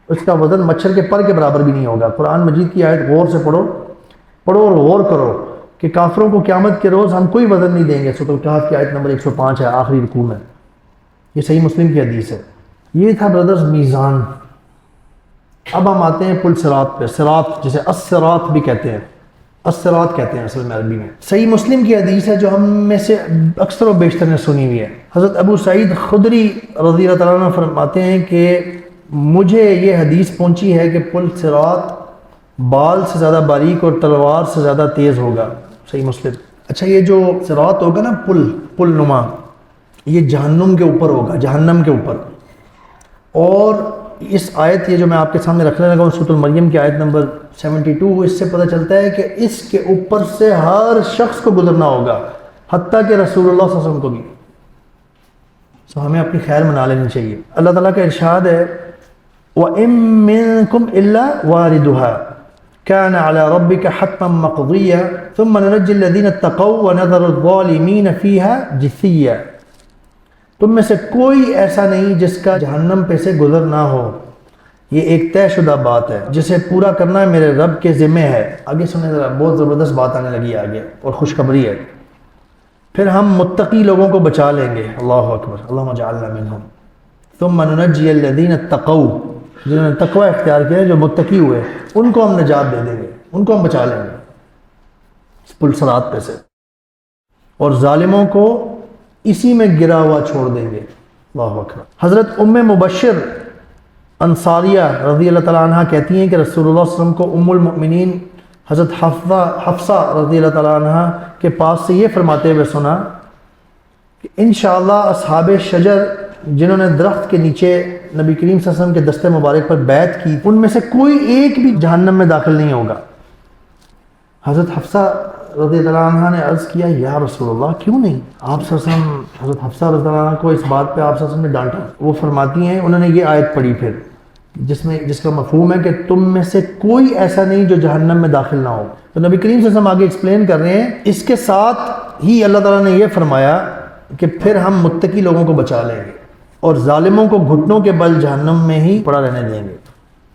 اس کا وزن مچھر کے پر کے برابر بھی نہیں ہوگا۔ قرآن مجید کی آیت غور سے پڑھو اور غور کرو کہ کافروں کو قیامت کے روز ہم کوئی وزن نہیں دیں گے۔ سورۃ الکہف کی آیت نمبر 105 ہے، آخری رکوع میں، یہ صحیح مسلم کی حدیث ہے۔ یہ تھا برادرز میزان۔ اب ہم آتے ہیں پل صراط پہ، صراط جسے الصراط بھی کہتے ہیں، الصراط کہتے ہیں اصل میں عربی میں۔ صحیح مسلم کی حدیث ہے جو ہم میں سے اکثر و بیشتر نے سنی ہوئی ہے۔ حضرت ابو سعید خدری رضی اللہ تعالیٰ عنہ فرماتے ہیں کہ مجھے یہ حدیث پہنچی ہے کہ پل صراط بال سے زیادہ باریک اور تلوار سے زیادہ تیز ہوگا۔ صحیح مسلم۔ اچھا، یہ جو صراط ہوگا نا، پل نما، یہ جہنم کے اوپر ہوگا، جہنم کے اوپر۔ اور اس آیت یہ جو میں آپ کے سامنے رکھنے لگا ہوں، سورۃ المریم کی آیت نمبر 72، اس سے پتہ چلتا ہے کہ اس کے اوپر سے ہر شخص کو گزرنا ہوگا، حتیٰ کہ رسول اللہ صلی اللہ علیہ وسلم کو بھی۔ سو ہمیں اپنی خیر منا لینی چاہیے۔ اللہ تعالیٰ کا ارشاد ہے وَإِن مِّنكُمْ إِلَّا وَارِدُهَا كَانَ عَلَى رَبِّكَ حَتْمًا مَّقْضِيًّا ثُمَّ نُنَجِّي الَّذِينَ اتَّقَوْا وَنَذَرُ الظَّالِمِينَ فِيهَا جِثِيًّا۔ تم میں سے کوئی ایسا نہیں جس کا جہنم پہ سے گزر نہ ہو، یہ ایک طے شدہ بات ہے جسے پورا کرنا میرے رب کے ذمہ ہے۔ آگے سنیں ذرا، بہت زبردست بات آنے لگی ہے آگے، اور خوشخبری ہے۔ پھر ہم متقی لوگوں کو بچا لیں گے. اللہ اکبر. اللہم اجعلنا منہم. ثم ننجی الذین اتقوا، جنہوں نے تقوی اختیار کیا ہے، جو متقی ہوئے، ان کو ہم نجات دے دیں گے، ان کو ہم بچا لیں گے پل صراط پہ سے، اور ظالموں کو اسی میں گرا ہوا چھوڑ دیں گے. اللہ اکبر. حضرت ام مبشر انصاریہ رضی اللہ تعالیٰ عنہ کہتی ہیں کہ رسول اللہ صلی اللہ علیہ وسلم کو ام المؤمنین حضرت حفصہ رضی اللہ تعالیٰ عنہ کے پاس سے یہ فرماتے ہوئے سنا کہ انشاءاللہ اصحاب شجر، جنہوں نے درخت کے نیچے نبی کریم صلی اللہ علیہ وسلم کے دستے مبارک پر بیعت کی، ان میں سے کوئی ایک بھی جہنم میں داخل نہیں ہوگا. حضرت حفصہ رضی اللہ عنہ نے عرض کیا یا رسول اللہ کیوں نہیں؟ آپ صلی اللہ علیہ وسلم، حضرت حفصہ رضی اللہ عنہ کو اس بات پہ آپ صلی اللہ علیہ وسلم نے ڈانٹا. وہ فرماتی ہیں، انہوں نے یہ آیت پڑھی پھر جس کا مفہوم ہے کہ تم میں سے کوئی ایسا نہیں جو جہنم میں داخل نہ ہو. تو نبی کریم صلی اللہ علیہ وسلم آگے ایکسپلین کر رہے ہیں، اس کے ساتھ ہی اللہ تعالیٰ نے یہ فرمایا کہ پھر ہم متقی لوگوں کو بچا لیں گے اور ظالموں کو گھٹنوں کے بل جہنم میں ہی پڑا رہنے دیں گے.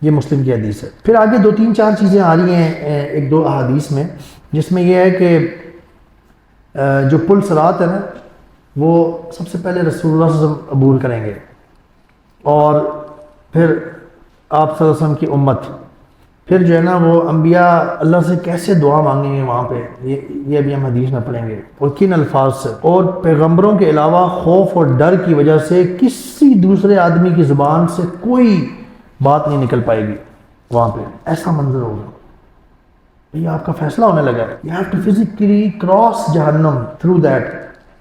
یہ مسلم کی حدیث ہے. پھر آگے 2-3-4 چیزیں آ رہی ہیں ایک دو احادیث میں، جس میں یہ ہے کہ جو پل صراط ہے نا، وہ سب سے پہلے رسول اللہ صلی اللہ علیہ وسلم عبور کریں گے، اور پھر آپ صلی اللہ علیہ وسلم کی امت، پھر جو ہے نا وہ انبیاء اللہ سے کیسے دعا مانگیں گے وہاں پہ، یہ ابھی ہم حدیث میں پڑھیں گے، اور کن الفاظ سے، اور پیغمبروں کے علاوہ خوف اور ڈر کی وجہ سے کسی دوسرے آدمی کی زبان سے کوئی بات نہیں نکل پائے گی وہاں پہ. ایسا منظر ہوگا. یہ آپ کا فیصلہ ہونے لگا ہے. You have to physically cross جہنم through that.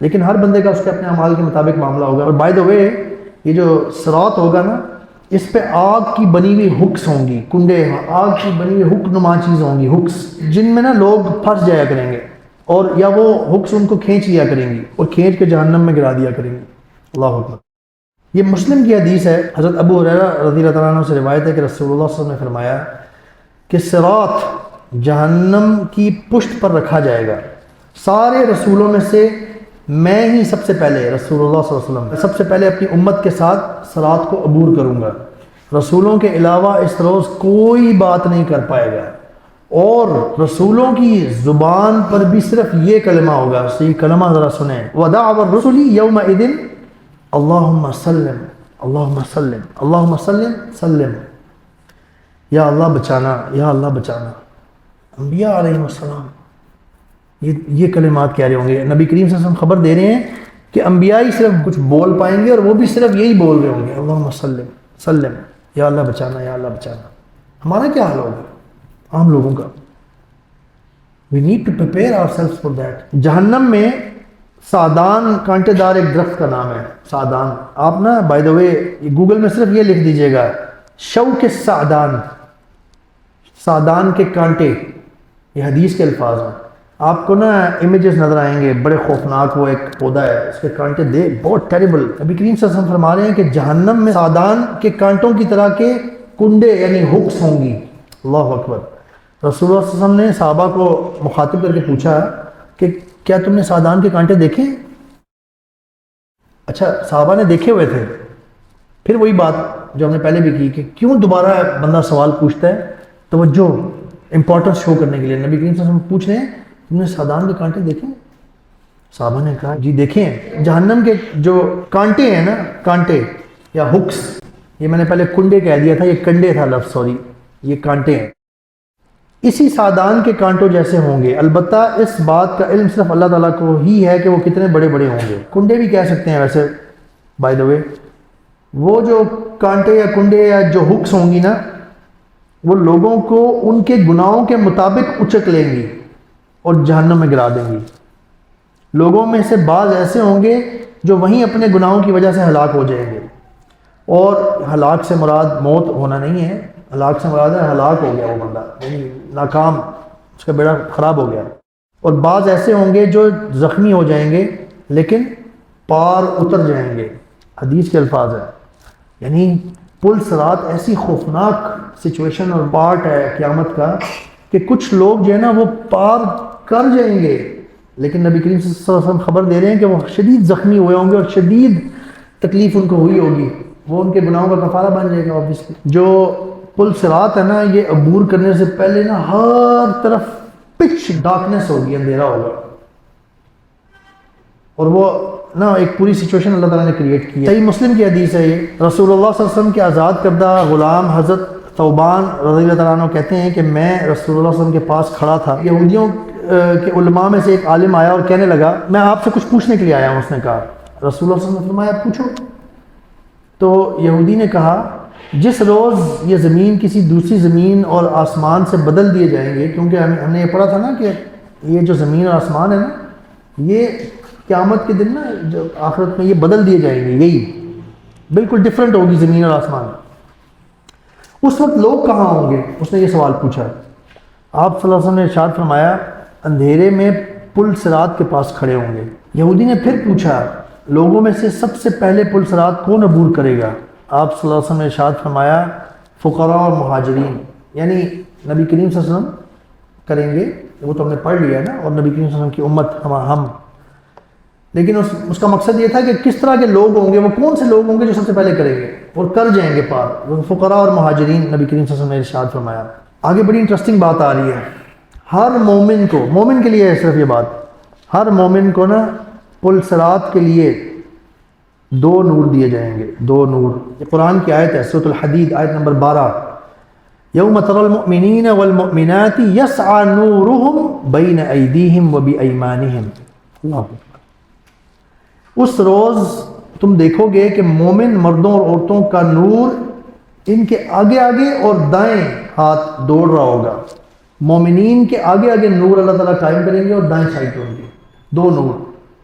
لیکن ہر بندے کا اس کے اپنے اعمال کے مطابق معاملہ ہوگا. اور بائی دا وے، یہ جو صراط ہوگا نا، اس پہ آگ کی بنی ہوئی ہکس ہوں گی، کنڈے، آگ کی بنی ہوئی ہک نما چیز ہوں گی، ہکس، جن میں نا لوگ پھنس جایا کریں گے، اور یا وہ ہکس ان کو کھینچ لیا کریں گی اور کھینچ کے جہنم میں گرا دیا کریں گے. اللہ اکبر. یہ مسلم کی حدیث ہے. حضرت ابو ہریرہ رضی اللہ تعالیٰ عنہ سے روایت ہے کہ رسول اللہ صلی اللہ علیہ وسلم نے فرمایا کہ صراط جہنم کی پشت پر رکھا جائے گا. سارے رسولوں میں سے میں ہی سب سے پہلے، رسول اللہ صلی اللہ علیہ وسلم سب سے پہلے اپنی امت کے ساتھ صراط کو عبور کروں گا. رسولوں کے علاوہ اس روز کوئی بات نہیں کر پائے گا، اور رسولوں کی زبان پر بھی صرف یہ کلمہ ہوگا. یہ کلمہ ذرا سنیں، وَدَعْوَ الرُّسُلِ يَوْمَئِذٍ اللہم سلم، اللہم سلم، اللہم سلم سلم. یا اللہ بچانا، یا اللہ بچانا. انبیاء علیہ السلام یہ کلمات کہہ رہے ہوں گے. نبی کریم صلی اللہ علیہ وسلم خبر دے رہے ہیں کہ انبیاء ہی صرف کچھ بول پائیں گے، اور وہ بھی صرف یہی بول رہے ہوں گے، اللہم سلم سلم، یا اللہ بچانا، یا اللہ بچانا. ہمارا کیا حال ہوگا عام لوگوں کا؟ We need to prepare ourselves for that. جہنم میں سعدان کانٹے دار ایک درخت کا نام ہے، سعدان. آپ نا بائی دا وے گوگل میں صرف یہ لکھ دیجئے گا، شوک سعدان، سعدان کے کانٹے. یہ حدیث کے الفاظ ہیں. آپ کو نا امیجز نظر آئیں گے، بڑے خوفناک. وہ ایک پودا ہے، اس کے کانٹے بہت ٹیریبل. نبی کریم صلی اللہ علیہ وسلم فرما رہے ہیں کہ جہنم میں سعدان کے کانٹوں کی طرح کے کنڈے یعنی ہکس ہوں گی. اللہ اکبر. رسول اللہ صلی اللہ علیہ وسلم نے صحابہ کو مخاطب کر کے پوچھا کہ کیا تم نے سعدان کے کانٹے دیکھے؟ اچھا، صحابہ نے دیکھے ہوئے تھے. پھر وہی بات جو ہم نے پہلے بھی کی کہ کیوں دوبارہ بندہ سوال پوچھتا ہے؟ توجہ، امپورٹنس شو کرنے کے لیے. نبی کریم صلی اللہ علیہ وسلم پوچھ رہے ہیں تم نے سعدان کے کانٹے دیکھے؟ صحابہ نے کہا جی دیکھے ہیں. جہنم کے جو کانٹے ہیں نا، کانٹے یا ہکس، یہ میں نے پہلے کنڈے کہہ دیا تھا، یہ کنڈے تھا لفظ، سوری، یہ کانٹے ہیں. اسی سعدان کے کانٹوں جیسے ہوں گے. البتہ اس بات کا علم صرف اللہ تعالیٰ کو ہی ہے کہ وہ کتنے بڑے بڑے ہوں گے. کنڈے بھی کہہ سکتے ہیں ویسے بائی دا وے. وہ جو کانٹے یا کنڈے یا جو ہکس ہوں گی نا، وہ لوگوں کو ان کے گناہوں کے مطابق اچک لیں گی اور جہنم میں گرا دیں گی. لوگوں میں سے بعض ایسے ہوں گے جو وہیں اپنے گناہوں کی وجہ سے ہلاک ہو جائیں گے. اور ہلاک سے مراد موت ہونا نہیں ہے، ہلاک سے مراد ہے ہلاک ہو گیا وہ بندہ، یعنی ناکام، اس کا بیڑا خراب ہو گیا. اور بعض ایسے ہوں گے جو زخمی ہو جائیں گے لیکن پار اتر جائیں گے. حدیث کے الفاظ ہیں. یعنی پل صراط ایسی خوفناک سچویشن اور پارٹ ہے قیامت کا کہ کچھ لوگ جو ہے نا وہ پار کر جائیں گے، لیکن نبی کریم صلی اللہ علیہ وسلم خبر دے رہے ہیں کہ وہ شدید زخمی ہوئے ہوں گے اور شدید تکلیف ان کو ہوئی ہوگی. وہ ان کے گناہوں کا کفارہ بن جائے گا. اوبیسلی جو پل صراط ہے نا، یہ عبور کرنے سے پہلے نا ہر طرف پچ ڈارکنیس ہوگی، اندھیرا ہوگا. اور وہ نا ایک پوری سچویشن اللہ تعالیٰ نے کریٹ کی ہے۔ صحیح مسلم کی حدیث ہے یہ، رسول اللہ صلی اللہ علیہ وسلم کے آزاد کردہ غلام حضرت ثوبان رضی اللہ تعالیٰ عنہ کہتے ہیں کہ میں رسول اللہ صلی اللہ علیہ وسلم کے پاس کھڑا تھا، یہودیوں کے علماء میں سے ایک عالم آیا اور کہنے لگا میں آپ سے کچھ پوچھنے کے لیے آیا ہوں۔ اس نے کہا، رسول اللہ صلی اللہ علیہ وسلم نے فرمایا پوچھو۔ تو یہودی نے کہا جس روز یہ زمین کسی دوسری زمین اور آسمان سے بدل دیے جائیں گے، کیونکہ ہم نے یہ پڑھا تھا نا کہ یہ جو زمین اور آسمان ہے نا، یہ قیامت کے دن نا جو آخرت میں یہ بدل دیے جائیں گے، یہی بالکل ڈفرینٹ ہوگی زمین اور آسمان۔ اس وقت لوگ کہاں ہوں گے؟ اس نے یہ سوال پوچھا۔ آپ صلی اللہ علیہ وسلم نے ارشاد فرمایا اندھیرے میں پل صراط کے پاس کھڑے ہوں گے۔ یہودی نے پھر پوچھا لوگوں میں سے سب سے پہلے پل صراط کون عبور کرے گا؟ آپ صلی اللہ علیہ وسلم نے ارشاد فرمایا فقراء اور مہاجرین، یعنی نبی کریم صلی اللہ علیہ وسلم کریں گے، وہ تو ہم نے پڑھ لیا نا، اور نبی کریم صلی اللہ علیہ وسلم کی امت ہم، لیکن اس کا مقصد یہ تھا کہ کس طرح کے لوگ ہوں گے، وہ کون سے لوگ ہوں گے جو سب سے پہلے کریں گے اور کر جائیں گے پار، فقراء اور مہاجرین نبی کریم صلی اللہ علیہ وسلم نے ارشاد فرمایا۔ آگے بڑی انٹرسٹنگ بات آ رہی ہے، ہر مومن کو، مومن کے لیے ہے صرف یہ بات، ہر مومن کو نا پل صراط کے لیے 2 نور دیے جائیں گے، 2 نور۔ یہ قرآن کی آیت ہے، سورۃ الحدید آیت نمبر 12، یوم تری المؤمنین والمؤمنات یسعی نورہم بین ایدیہم وبایمانہم۔ اللہ اکبر۔ اس روز تم دیکھو گے کہ مومن مردوں اور عورتوں کا نور ان کے آگے آگے اور دائیں ہاتھ دوڑ رہا ہوگا۔ مومنین کے آگے آگے نور اللہ تعالیٰ قائم کریں گے اور دائیں سائڈ پہ ہوں گے 2 نور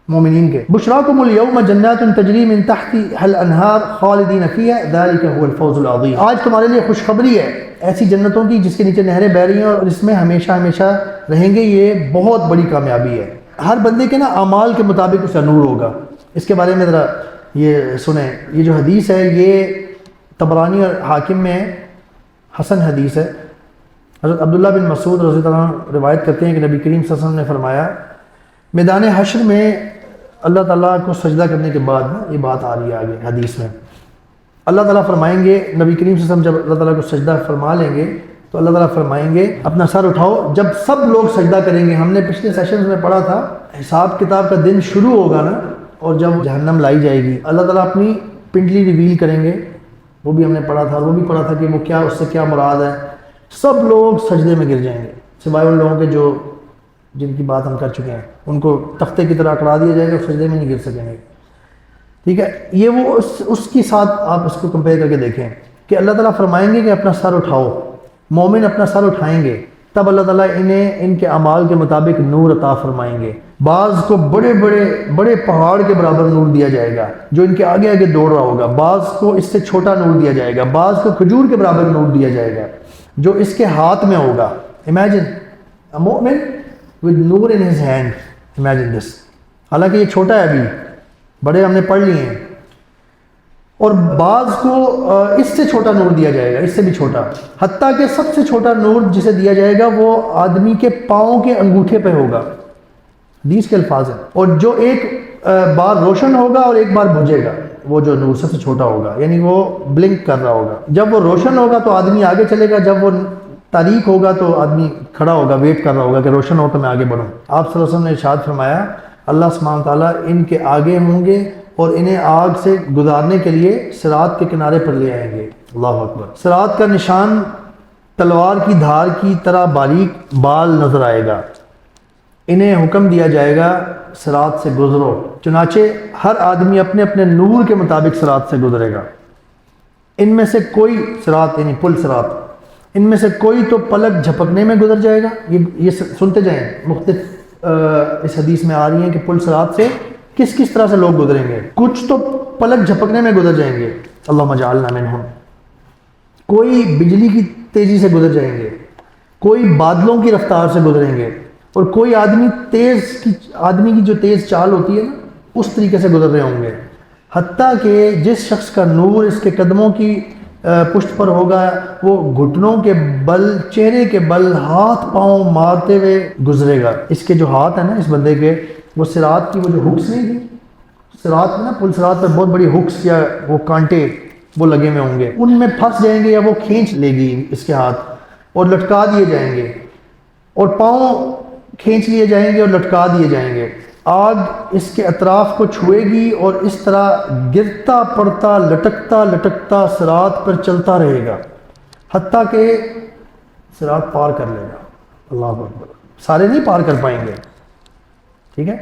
مومنین کے۔ بشراکم الیوم جنات تجری من تحتها الانہار خالدین فیہا ذلک هو الفوز العظیم۔ آج تمہارے لیے خوشخبری ہے ایسی جنتوں کی جس کے نیچے نہریں بہہ رہی ہیں اور اس میں ہمیشہ ہمیشہ رہیں گے، یہ بہت بڑی کامیابی ہے۔ ہر بندے کے نا اعمال کے مطابق اس کا نور ہوگا۔ اس کے بارے میں ذرا یہ سنیں، یہ جو حدیث ہے یہ طبرانی اور حاکم میں حسن حدیث ہے۔ حضرت عبداللہ بن مسعود رضی اللہ عنہ روایت کرتے ہیں کہ نبی کریم صلی اللہ علیہ وسلم نے فرمایا میدان حشر میں اللہ تعالیٰ کو سجدہ کرنے کے بعد نا، یہ بات آ رہی ہے آگے حدیث میں، اللہ تعالیٰ فرمائیں گے، نبی کریم صلی اللہ علیہ وسلم جب اللہ تعالیٰ کو سجدہ فرما لیں گے تو اللہ تعالیٰ فرمائیں گے اپنا سر اٹھاؤ۔ جب سب لوگ سجدہ کریں گے، ہم نے پچھلے سیشنز میں پڑھا تھا حساب کتاب کا دن شروع ہوگا نا، اور جب جہنم لائی جائے گی اللہ تعالیٰ اپنی پنڈلی ریویل کریں گے، وہ بھی ہم نے پڑھا تھا، اور وہ بھی پڑھا تھا کہ وہ کیا، اس سے کیا مراد ہے۔ سب لوگ سجدے میں گر جائیں گے سوائے ان لوگوں کے جو جن کی بات ہم کر چکے ہیں، ان کو تختے کی طرح اکڑا دیا جائے گا اور سجدے میں نہیں گر سکیں گے۔ ٹھیک ہے، یہ وہ اس کے ساتھ آپ اس کو کمپیئر کر کے دیکھیں کہ اللہ تعالیٰ فرمائیں گے کہ اپنا سر اٹھاؤ، مومن اپنا سر اٹھائیں گے، تب اللہ تعالیٰ انہیں ان کے اعمال کے مطابق نور عطا فرمائیں گے۔ بعض کو بڑے پہاڑ کے برابر نور دیا جائے گا جو ان کے آگے آگے دوڑ رہا ہوگا، بعض کو اس سے چھوٹا نور دیا جائے گا، بعض کو کھجور کے برابر نور دیا جائے گا جو اس کے ہاتھ میں ہوگا۔ Imagine a mu'min with Noor in his hand، imagine this۔ حالانکہ یہ چھوٹا ہے ابھی، بڑے ہم نے پڑھ لیے ہیں۔ اور بعض کو اس سے چھوٹا نور دیا جائے گا، اس سے بھی چھوٹا، حتیٰ کہ سب سے چھوٹا نور جسے دیا جائے گا وہ آدمی کے پاؤں کے انگوٹھے پہ ہوگا، حدیث کے الفاظ ہیں، اور جو ایک بار روشن ہوگا اور ایک بار بجھے گا، وہ جو نور سب سے چھوٹا ہوگا، یعنی وہ بلنک کر رہا ہوگا۔ جب وہ روشن ہوگا تو آدمی آگے چلے گا، جب وہ تاریک ہوگا تو آدمی کھڑا ہوگا، ویٹ کر رہا ہوگا کہ روشن ہو تو میں آگے بڑھوں۔ آپ صلی اللہ علیہ وسلم نے ارشاد فرمایا اللہ سبحانہ تعالیٰ ان کے آگے ہوں گے اور انہیں آگ سے گزارنے کے لیے صراط کے کنارے پر لے آئیں گے۔ اللہ اکبر۔ صراط کا نشان تلوار کی دھار کی طرح باریک بال نظر آئے گا، انہیں حکم دیا جائے گا صراط سے گزرو، چنانچہ ہر آدمی اپنے اپنے نور کے مطابق صراط سے گزرے گا۔ ان میں سے کوئی صراط یعنی پل صراط، ان میں سے کوئی تو پلک جھپکنے میں گزر جائے گا، یہ سنتے جائیں، مختلف اس حدیث میں آ رہی ہیں کہ پل صراط سے کس کس طرح سے لوگ گزریں گے۔ کچھ تو پلک جھپکنے میں گزر جائیں گے، اللہم اجعلنا منہم، کوئی بجلی کی تیزی سے گزر جائیں گے، کوئی بادلوں کی رفتار سے گزریں گے، اور کوئی آدمی کی جو تیز چال ہوتی ہے نا اس طریقے سے گزر رہے ہوں گے، حتیٰ کہ جس شخص کا نور اس کے قدموں کی پشت پر ہوگا وہ گھٹنوں کے بل، چہرے کے بل، ہاتھ پاؤں مارتے ہوئے گزرے گا۔ اس کے جو ہاتھ ہیں نا اس بندے کے، وہ صراط کی وہ جو ہکس نہیں تھی، صراط میں نا پل صراط پر بہت بڑی ہکس یا وہ کانٹے وہ لگے ہوئے ہوں گے، ان میں پھنس جائیں گے یا وہ کھینچ لے گی اس کے ہاتھ اور لٹکا دیے جائیں گے، اور پاؤں کھینچ لیے جائیں گے اور لٹکا دیے جائیں گے۔ آگ اس کے اطراف کو چھوئے گی اور اس طرح گرتا پڑتا لٹکتا صراط پر چلتا رہے گا حتیٰ کہ صراط پار کر لے گا۔ اللہ اکبر، سارے نہیں پار کر پائیں گے، ٹھیک ہے۔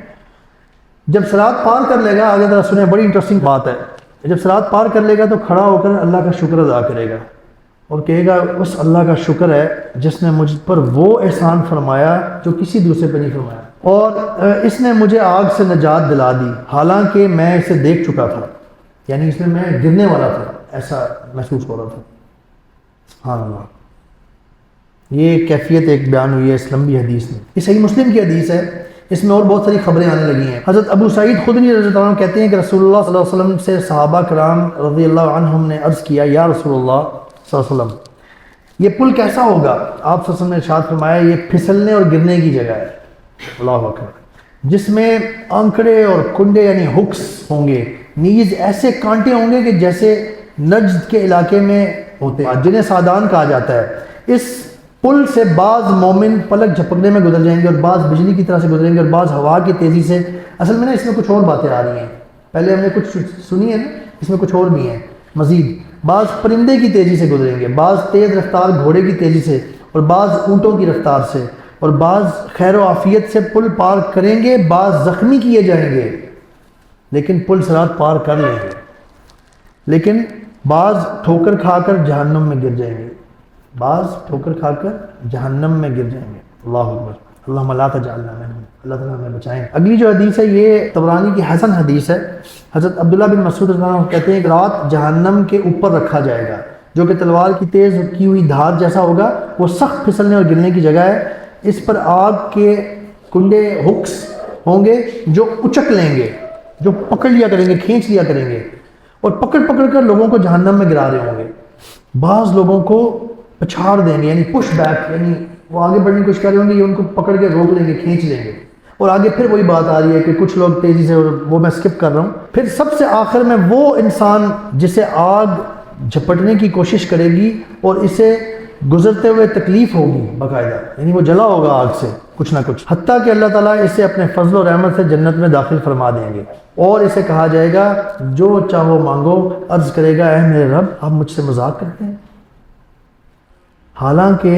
جب صراط پار کر لے گا، آگے ذرا سنیں، بڑی انٹرسٹنگ بات ہے، جب صراط پار کر لے گا تو کھڑا ہو کر اللہ کا شکر ادا کرے گا اور کہے گا اس اللہ کا شکر ہے جس نے مجھ پر وہ احسان فرمایا جو کسی دوسرے پہ نہیں فرمایا، اور اس نے مجھے آگ سے نجات دلا دی حالانکہ میں اسے دیکھ چکا تھا، یعنی اس میں گرنے والا تھا، ایسا محسوس ہو رہا تھا۔ سبحان اللہ، یہ کیفیت ایک بیان ہوئی ہے اس لمبی حدیث میں، یہ صحیح مسلم کی حدیث ہے، اس میں اور بہت ساری خبریں آنے لگی ہیں۔ حضرت ابو سعید خدری رضی اللہ عنہ کہتے ہیں کہ رسول اللہ صلی اللہ علیہ وسلم سے صحابہ کرام رضی اللہ عنہم نے عرض کیا، یا رسول اللہ صلی اللہ علیہ وسلم یہ پل کیسا ہوگا؟ آپ صلی اللہ علیہ وسلم نے ارشاد فرمایا یہ پھسلنے اور گرنے کی جگہ ہے، اللہ اکبر، جس میں آنکڑے اور کنڈے یعنی ہکس ہوں گے، نیز ایسے کانٹے ہوں گے کہ جیسے نجد کے علاقے میں ہوتے ہیں جنہیں سادان کہا جاتا ہے۔ اس پل سے بعض مومن پلک جھپکنے میں گزر جائیں گے اور بعض بجلی کی طرح سے گزریں گے اور بعض ہوا کی تیزی سے۔ اصل میں اس میں کچھ اور باتیں آ رہی ہیں، پہلے ہم نے کچھ سنی ہے نا، اس میں کچھ اور بھی ہیں مزید۔ بعض پرندے کی تیزی سے گزریں گے، بعض تیز رفتار گھوڑے کی تیزی سے اور بعض اونٹوں کی رفتار سے، اور بعض خیر و عافیت سے پل پار کریں گے، بعض زخمی کیے جائیں گے لیکن پل صراط پار کر لیں گے، لیکن بعض ٹھوکر کھا کر جہنم میں گر جائیں گے، بعض ٹھوکر کھا کر جہنم میں گر جائیں گے۔ اللہ اکبر، اللہم لا تجعلنا منہم، اللہ تعالیٰ ہمیں بچائیں۔ اگلی جو حدیث ہے یہ طبرانی کی حسن حدیث ہے۔ حضرت عبداللہ بن مسعود رضی اللہ عنہ کہتے ہیں کہ رات جہنم کے اوپر رکھا جائے گا جو کہ تلوار کی تیز کی ہوئی دھار جیسا ہوگا، وہ سخت پھسلنے اور گرنے کی جگہ ہے، اس پر آگ کے کنڈے ہکس ہوں گے جو اچک لیں گے، جو پکڑ لیا کریں گے، کھینچ لیا کریں گے اور پکڑ کر لوگوں کو جہنم میں گرا رہے ہوں گے۔ بعض لوگوں کو پچھاڑ دیں گے، یعنی پش بیک، یعنی وہ آگے بڑھنے کی کوشش کر رہے ہوں گے، یہ ان کو پکڑ کے روک لیں گے، کھینچ لیں گے، اور آگے پھر وہی بات آ رہی ہے کہ کچھ لوگ تیزی سے، اور وہ میں سکپ کر رہا ہوں۔ پھر سب سے آخر میں وہ انسان جسے آگ جھپٹنے کی کوشش کرے گی اور اسے گزرتے ہوئے تکلیف ہوگی باقاعدہ، یعنی وہ جلا ہوگا آگ سے کچھ نہ کچھ، حتیٰ کہ اللہ تعالیٰ اسے اپنے فضل و رحمت سے جنت میں داخل فرما دیں گے، اور اسے کہا جائے گا جو چاہو مانگو، عرض کرے گا اے میرے رب آپ مجھ سے مذاق کرتے ہیں، حالانکہ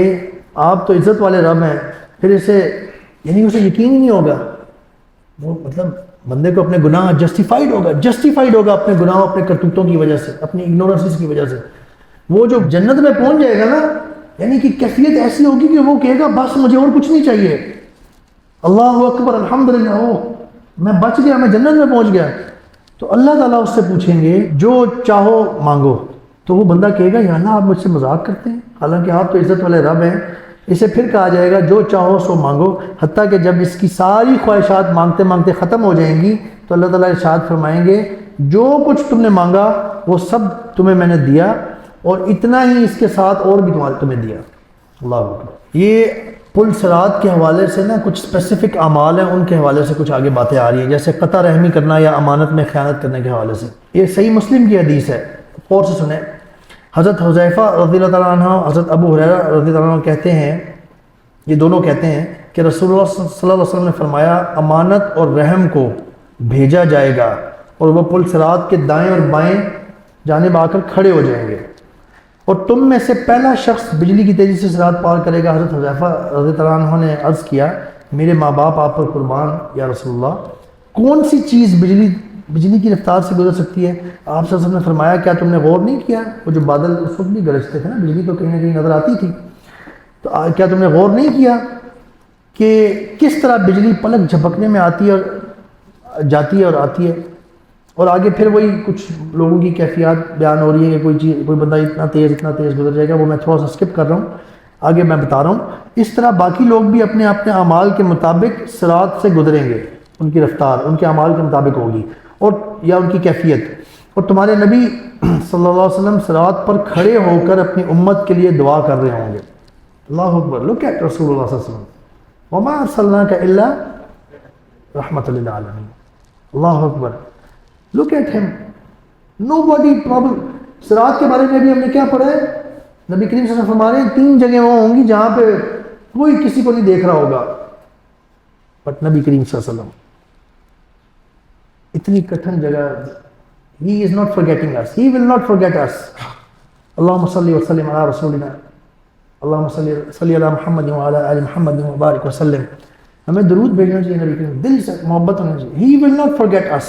آپ تو عزت والے رب ہیں، پھر اسے یعنی اسے یقین ہی نہیں ہوگا، وہ مطلب بندے کو اپنے گناہ جسٹیفائیڈ ہوگا اپنے گناہوں، اپنے کرتوتوں کی وجہ سے، اپنی اگنورنس کی وجہ سے، وہ جو جنت میں پہنچ جائے گا نا، یعنی کہ کیفیت ایسی ہوگی کہ وہ کہے گا بس مجھے اور کچھ نہیں چاہیے، اللہ اکبر، الحمدللہ، میں بچ گیا، میں جنت میں پہنچ گیا۔ تو اللہ تعالیٰ اس سے پوچھیں گے جو چاہو مانگو، تو وہ بندہ کہے گا یا اللہ آپ مجھ سے مذاق کرتے ہیں، حالانکہ آپ تو عزت والے رب ہیں۔ اسے پھر کہا جائے گا جو چاہو سو مانگو، حتیٰ کہ جب اس کی ساری خواہشات مانگتے مانگتے ختم ہو جائیں گی تو اللہ تعالیٰ ارشاد فرمائیں گے جو کچھ تم نے مانگا وہ سب تمہیں میں نے دیا، اور اتنا ہی اس کے ساتھ اور بھی تمہیں دیا۔ اللہ اکبر۔ یہ پل صراط کے حوالے سے نا کچھ اسپیسیفک اعمال ہیں، ان کے حوالے سے کچھ آگے باتیں آ رہی ہیں، جیسے قطع رحمی کرنا یا امانت میں خیانت کرنے کے حوالے سے۔ یہ صحیح مسلم کی حدیث ہے، اور سے سنیں۔ حضرت حذیفہ رضی اللہ تعالیٰ عنہ، حضرت ابو ہریرہ رضی اللہ عنہ کہتے ہیں، یہ دونوں کہتے ہیں کہ رسول اللہ صلی اللہ علیہ وسلم نے فرمایا امانت اور رحم کو بھیجا جائے گا اور وہ پل صراط کے دائیں اور بائیں جانب آ کر کھڑے ہو جائیں گے، اور تم میں سے پہلا شخص بجلی کی تیزی سے صراط پار کرے گا۔ حضرت حذیفہ رضی اللہ عنہ نے عرض کیا میرے ماں باپ آپ پر قربان یا رسول اللہ، کون سی چیز بجلی کی رفتار سے گزر سکتی ہے؟ آپ صلی اللہ علیہ وسلم نے فرمایا کیا تم نے غور نہیں کیا، وہ جو بادل اس وقت بھی گرجتے تھے نا، بجلی تو کہیں نہ کہیں نظر آتی تھی، تو کیا تم نے غور نہیں کیا کہ کس طرح بجلی پلک جھپکنے میں آتی ہے اور جاتی ہے اور آتی ہے؟ اور آگے پھر وہی کچھ لوگوں کی کیفیات بیان ہو رہی ہے کہ کوئی بندہ اتنا تیز گزر جائے گا، وہ میں تھوڑا سا سکپ کر رہا ہوں، آگے میں بتا رہا ہوں۔ اس طرح باقی لوگ بھی اپنے اعمال کے مطابق صراط سے گزریں گے، ان کی رفتار ان کے اعمال کے مطابق ہوگی، اور یا ان کی کیفیت، اور تمہارے نبی صلی اللہ علیہ وسلم صراط پر کھڑے ہو کر اپنی امت کے لیے دعا کر رہے ہوں گے۔ اللہ اکبر، لک ایٹ رسول اللہ صلی اللہ علیہ وسلم، وما ارسلناک الا رحمۃ للعالمین۔ اللہ اکبر، لک ایٹ ہم، نو باڈی پرابلم۔ صراط کے بارے میں بھی ہم نے کیا پڑھا ہے؟ نبی کریم صلی اللہ علیہ وسلم فرما رہے ہیں 3 جگہیں وہ ہوں گی جہاں پہ کوئی کسی کو نہیں دیکھ رہا ہوگا، بٹ نبی کریم صلی اللہ علیہ وسلم اتنی کٹھن جگہ. He is not forgetting us. He will not forget us. اللہم صلی وسلم علی رسولنا. اللہم صلی علی محمد وعلی آل محمد وبارک وسلم. ہمیں درود بھیجنا چاہیے نبی کریم، دل سے محبت ہونا چاہیے. He will not forget us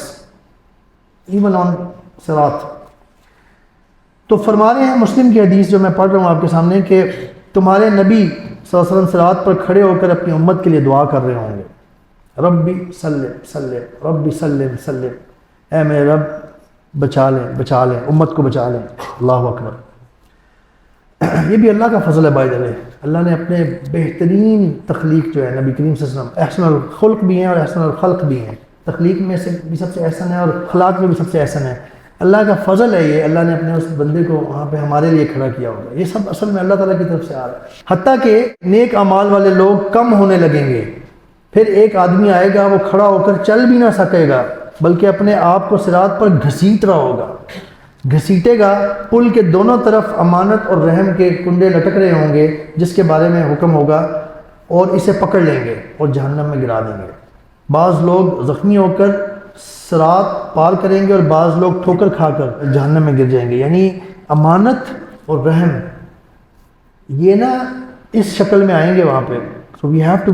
even on صراط. تو فرما رہے ہیں مسلم کی حدیث جو میں پڑھ رہا ہوں آپ کے سامنے کہ تمہارے نبی صلی اللہ علیہ وسلم صراط پر کھڑے ہو کر اپنی امت کے لیے دعا کر رہے ہوں گے. ربی سلم سلم، ربی سلم سلم، اے میرے رب بچا لیں امت کو بچا لیں. اللہ اکبر. یہ بھی اللہ کا فضل ہے بائی دا وے. اللہ نے اپنے بہترین تخلیق جو ہے نبی کریم صلی اللہ علیہ وسلم، احسن الخلق بھی ہیں اور احسن الخلق بھی ہیں. تخلیق میں سے بھی سب سے احسن ہے اور اخلاق میں بھی سب سے احسن ہے. اللہ کا فضل ہے یہ. اللہ نے اپنے اس بندے کو وہاں پہ ہمارے لیے کھڑا کیا ہوگا. یہ سب اصل میں اللہ تعالیٰ کی طرف سے آ رہا ہے. حتیٰ کہ نیک اعمال والے لوگ کم ہونے لگیں گے. پھر ایک آدمی آئے گا وہ کھڑا ہو کر چل بھی نہ سکے گا بلکہ اپنے آپ کو صراط پر گھسیٹ رہا ہوگا. گھسیٹے گا. پل کے دونوں طرف امانت اور رحم کے کنڈے لٹک رہے ہوں گے جس کے بارے میں حکم ہوگا اور اسے پکڑ لیں گے اور جہنم میں گرا دیں گے. بعض لوگ زخمی ہو کر صراط پار کریں گے اور بعض لوگ ٹھوکر کھا کر جہنم میں گر جائیں گے. یعنی امانت اور رحم یہ نا اس شکل میں آئیں گے وہاں پہ. So we have to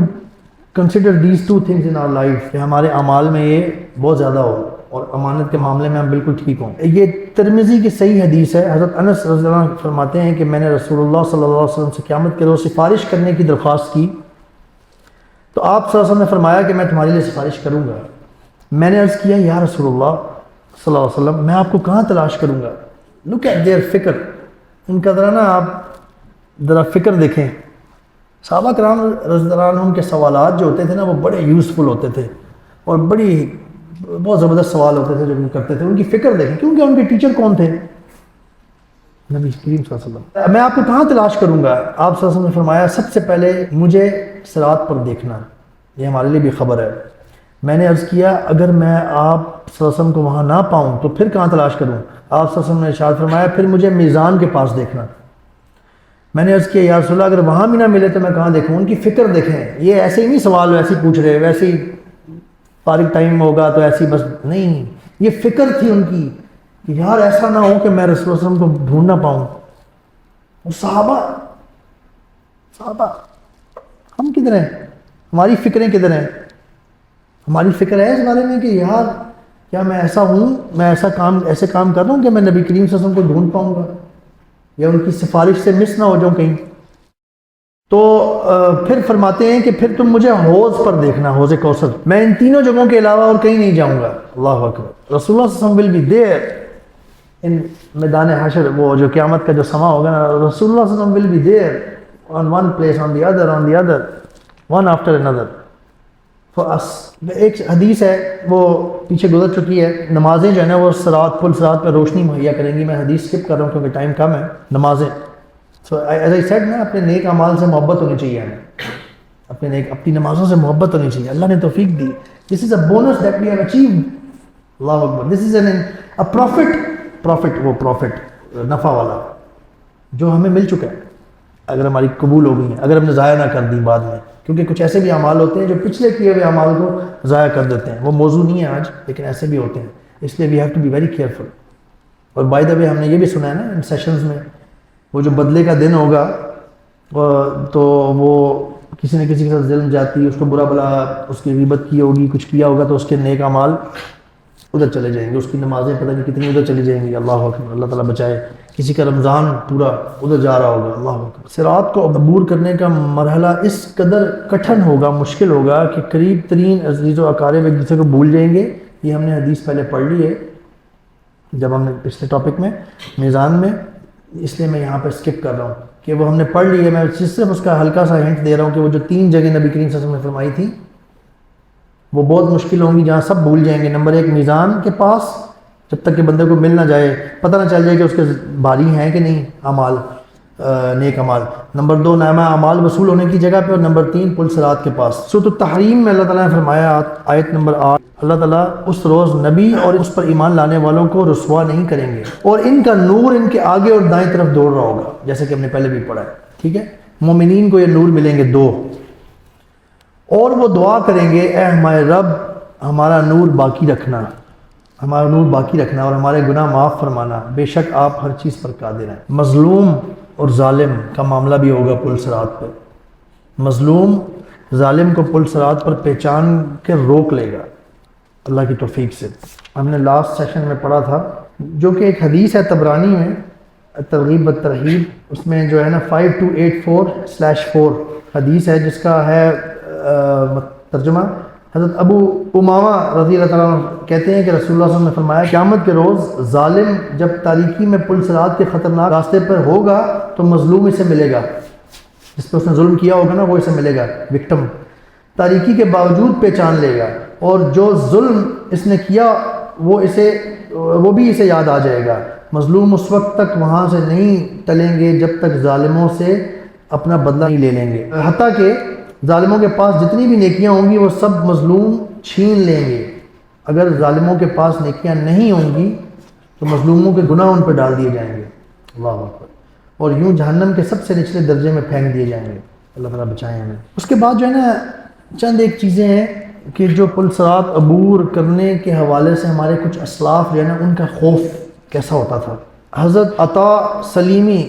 consider these two things in our life کہ ہمارے اعمال میں یہ بہت زیادہ ہو اور امانت کے معاملے میں ہم بالکل ٹھیک ہوں. یہ ترمذی کی صحیح حدیث ہے. حضرت انس رضی اللہ عنہ فرماتے ہیں کہ میں نے رسول اللہ صلی اللہ علیہ وسلم سے قیامت کے روز سفارش کرنے کی درخواست کی تو آپ صلی اللہ علیہ وسلم نے فرمایا کہ میں تمہارے لیے سفارش کروں گا. میں نے عرض کیا یا رسول اللہ صلی اللہ علیہ وسلم میں آپ کو کہاں تلاش کروں گا. لک ایٹ دیئر فکر. ان کا ذرا نا آپ ذرا فکر دیکھیں. صحابہ کرام رضی اللہ عنہم کے سوالات جو ہوتے تھے نا وہ بڑے یوزفل ہوتے تھے اور بہت زبردست سوال ہوتے تھے جو وہ کرتے تھے. ان کی فکر دیکھیں کیونکہ ان کے ٹیچر کون تھے؟ نبی کریم صلی اللہ علیہ وسلم. میں آپ کو کہاں تلاش کروں گا؟ آپ صلی اللہ علیہ وسلم نے فرمایا سب سے پہلے مجھے صراط پر دیکھنا. یہ ہمارے لیے بھی خبر ہے. میں نے عرض کیا اگر میں آپ صلی اللہ علیہ وسلم کو وہاں نہ پاؤں تو پھر کہاں تلاش کروں؟ آپ صلی اللہ علیہ وسلم نے ارشاد فرمایا پھر مجھے میزان کے پاس دیکھنا. میں نے عرض کیا یا رسول اللہ اگر وہاں بھی نہ ملے تو میں کہاں دیکھوں؟ ان کی فکر دیکھیں. یہ ایسے ہی نہیں سوال ویسے ہی پوچھ رہے ویسے ہی فارغ ٹائم ہوگا تو ایسی بس نہیں. یہ فکر تھی ان کی کہ یار ایسا نہ ہو کہ میں رسول اللہ علیہ وسلم کو ڈھونڈ نہ پاؤں. اور صحابہ ہم کدھر ہیں؟ ہماری فکریں کدھر ہیں؟ ہماری فکر ہے اس بارے میں کہ یار کیا میں ایسا ہوں، میں ایسے کام کر رہا ہوں کہ میں نبی کریم صلی اللہ علیہ وسلم کو ڈھونڈ پاؤں گا یا ان کی سفارش سے مس نہ ہو جاؤں کہیں. تو پھر فرماتے ہیں کہ پھر تم مجھے حوض پر دیکھنا، حوض کوثر. میں ان تینوں جگہوں کے علاوہ اور کہیں نہیں جاؤں گا. اللہ اکبر. رسول اللہ صلی اللہ علیہ وسلم will be there ان میدان حشر. وہ جو قیامت کا جو سما ہوگا نا رسول اللہ صلی اللہ علیہ وسلم will be there on one place on the other one after another for us. ایک حدیث ہے وہ پیچھے گزر چکی ہے. نمازیں جو ہے نا وہ پل صراط پہ روشنی مہیا کریں گی. میں حدیث اسکپ کر رہا ہوں کیونکہ ٹائم کم ہے. نمازیں سو ایز آئی سیڈ نا اپنے نیک اعمال سے محبت ہونی چاہیے ہمیں. اپنی نمازوں سے محبت ہونی چاہیے. اللہ نے توفیق دی. This is a bonus that we have achieved. اللہ اکبر. دس از اے پروفٹ نفع والا جو ہمیں مل چکا ہے اگر ہماری قبول ہو گئی ہیں، اگر ہم نے ضائع نہ کر دی بعد میں. کیونکہ کچھ ایسے بھی اعمال ہوتے ہیں جو پچھلے کیے ہوئے اعمال کو ضائع کر دیتے ہیں. وہ موضوع نہیں ہے آج لیکن ایسے بھی ہوتے ہیں. اس لیے we have to be very careful. اور بائی دا وے ہم نے یہ بھی سنا ہے نا ان سیشنز میں وہ جو بدلے کا دن ہوگا تو وہ کسی نہ کسی کے ساتھ ظلم جاتی، اس کو برا بلا اس کی غیبت کی ہوگی، کچھ کیا ہوگا تو اس کے نیک اعمال ادھر چلے جائیں گے. اس کی نمازیں پتہ نہیں کتنی ادھر چلی جائیں گی. اللہ اکبر. اللہ تعالیٰ بچائے. کسی کا رمضان پورا ادھر جا رہا ہوگا. اللہ اکبر. صراط کو عبور کرنے کا مرحلہ اس قدر کٹھن ہوگا، مشکل ہوگا کہ قریب ترین عزیز و اقارب ایک دوسرے کو بھول جائیں گے. یہ ہم نے حدیث پہلے پڑھ لی ہے جب ہم نے پچھلے ٹاپک میں میزان میں، اس لیے میں یہاں پہ اسکپ کر رہا ہوں کہ وہ ہم نے پڑھ لی ہے. میں صرف اس کا ہلکا سا ہنٹ دے رہا ہوں کہ وہ جو 3 جگہ نبی کریم صلی اللہ علیہ وسلم نے فرمائی تھی وہ بہت مشکل ہوں گی جہاں سب بھول جائیں گے. نمبر 1 میزان کے پاس جب تک کہ بندے کو مل نہ جائے، پتہ نہ چل جائے کہ اس کے بھاری ہیں کہ نہیں اعمال، نیک اعمال. نمبر 2 نامہ اعمال وصول ہونے کی جگہ پہ. اور نمبر 3 پل صراط کے پاس. سورۃ التحریم میں اللہ تعالیٰ نے فرمایا آیت نمبر 8 اللہ تعالیٰ اس روز نبی اور اس پر ایمان لانے والوں کو رسوا نہیں کریں گے اور ان کا نور ان کے آگے اور دائیں طرف دوڑ رہا ہوگا، جیسے کہ ہم نے پہلے بھی پڑھا ہے. ٹھیک ہے. مومنین کو یہ نور ملیں گے 2 اور وہ دعا کریں گے اے ہمارے رب ہمارا نور باقی رکھنا. ہمارا نور باقی رکھنا اور ہمارے گناہ معاف فرمانا، بے شک آپ ہر چیز پر قادر ہیں۔ مظلوم اور ظالم کا معاملہ بھی ہوگا پل صراط پر۔ مظلوم ظالم کو پل صراط پر پہچان کے روک لے گا اللہ کی توفیق سے۔ ہم نے لاسٹ سیشن میں پڑھا تھا جو کہ ایک حدیث ہے طبرانی میں، ترغیب و ترہیب، اس میں جو ہے نا 5284/4 حدیث ہے جس کا ہے ترجمہ۔ حضرت ابو امامہ رضی اللہ تعالیٰ عنہ کہتے ہیں کہ رسول اللہ صلی اللہ علیہ وسلم نے فرمایا قیامت کے روز ظالم جب تاریکی میں پل صراط کے خطرناک راستے پر ہوگا تو مظلوم اسے ملے گا، جس پہ اس نے ظلم کیا ہوگا نا وہ اسے ملے گا، وکٹم تاریکی کے باوجود پہچان لے گا، اور جو ظلم اس نے کیا وہ بھی اسے یاد آ جائے گا۔ مظلوم اس وقت تک وہاں سے نہیں ٹلیں گے جب تک ظالموں سے اپنا بدلہ نہیں لے لیں گے، حتیٰ کہ ظالموں کے پاس جتنی بھی نیکیاں ہوں گی وہ سب مظلوم چھین لیں گے۔ اگر ظالموں کے پاس نیکیاں نہیں ہوں گی تو مظلوموں کے گناہ ان پر ڈال دیے جائیں گے، اللہ اکبر، اور یوں جہنم کے سب سے نچلے درجے میں پھینک دیے جائیں گے، اللہ تعالیٰ بچائیں ہمیں۔ اس کے بعد جو ہے نا چند ایک چیزیں ہیں کہ جو پل صراط عبور کرنے کے حوالے سے ہمارے کچھ اسلاف جو ہے نا ان کا خوف کیسا ہوتا تھا۔ حضرت عطا سلیمی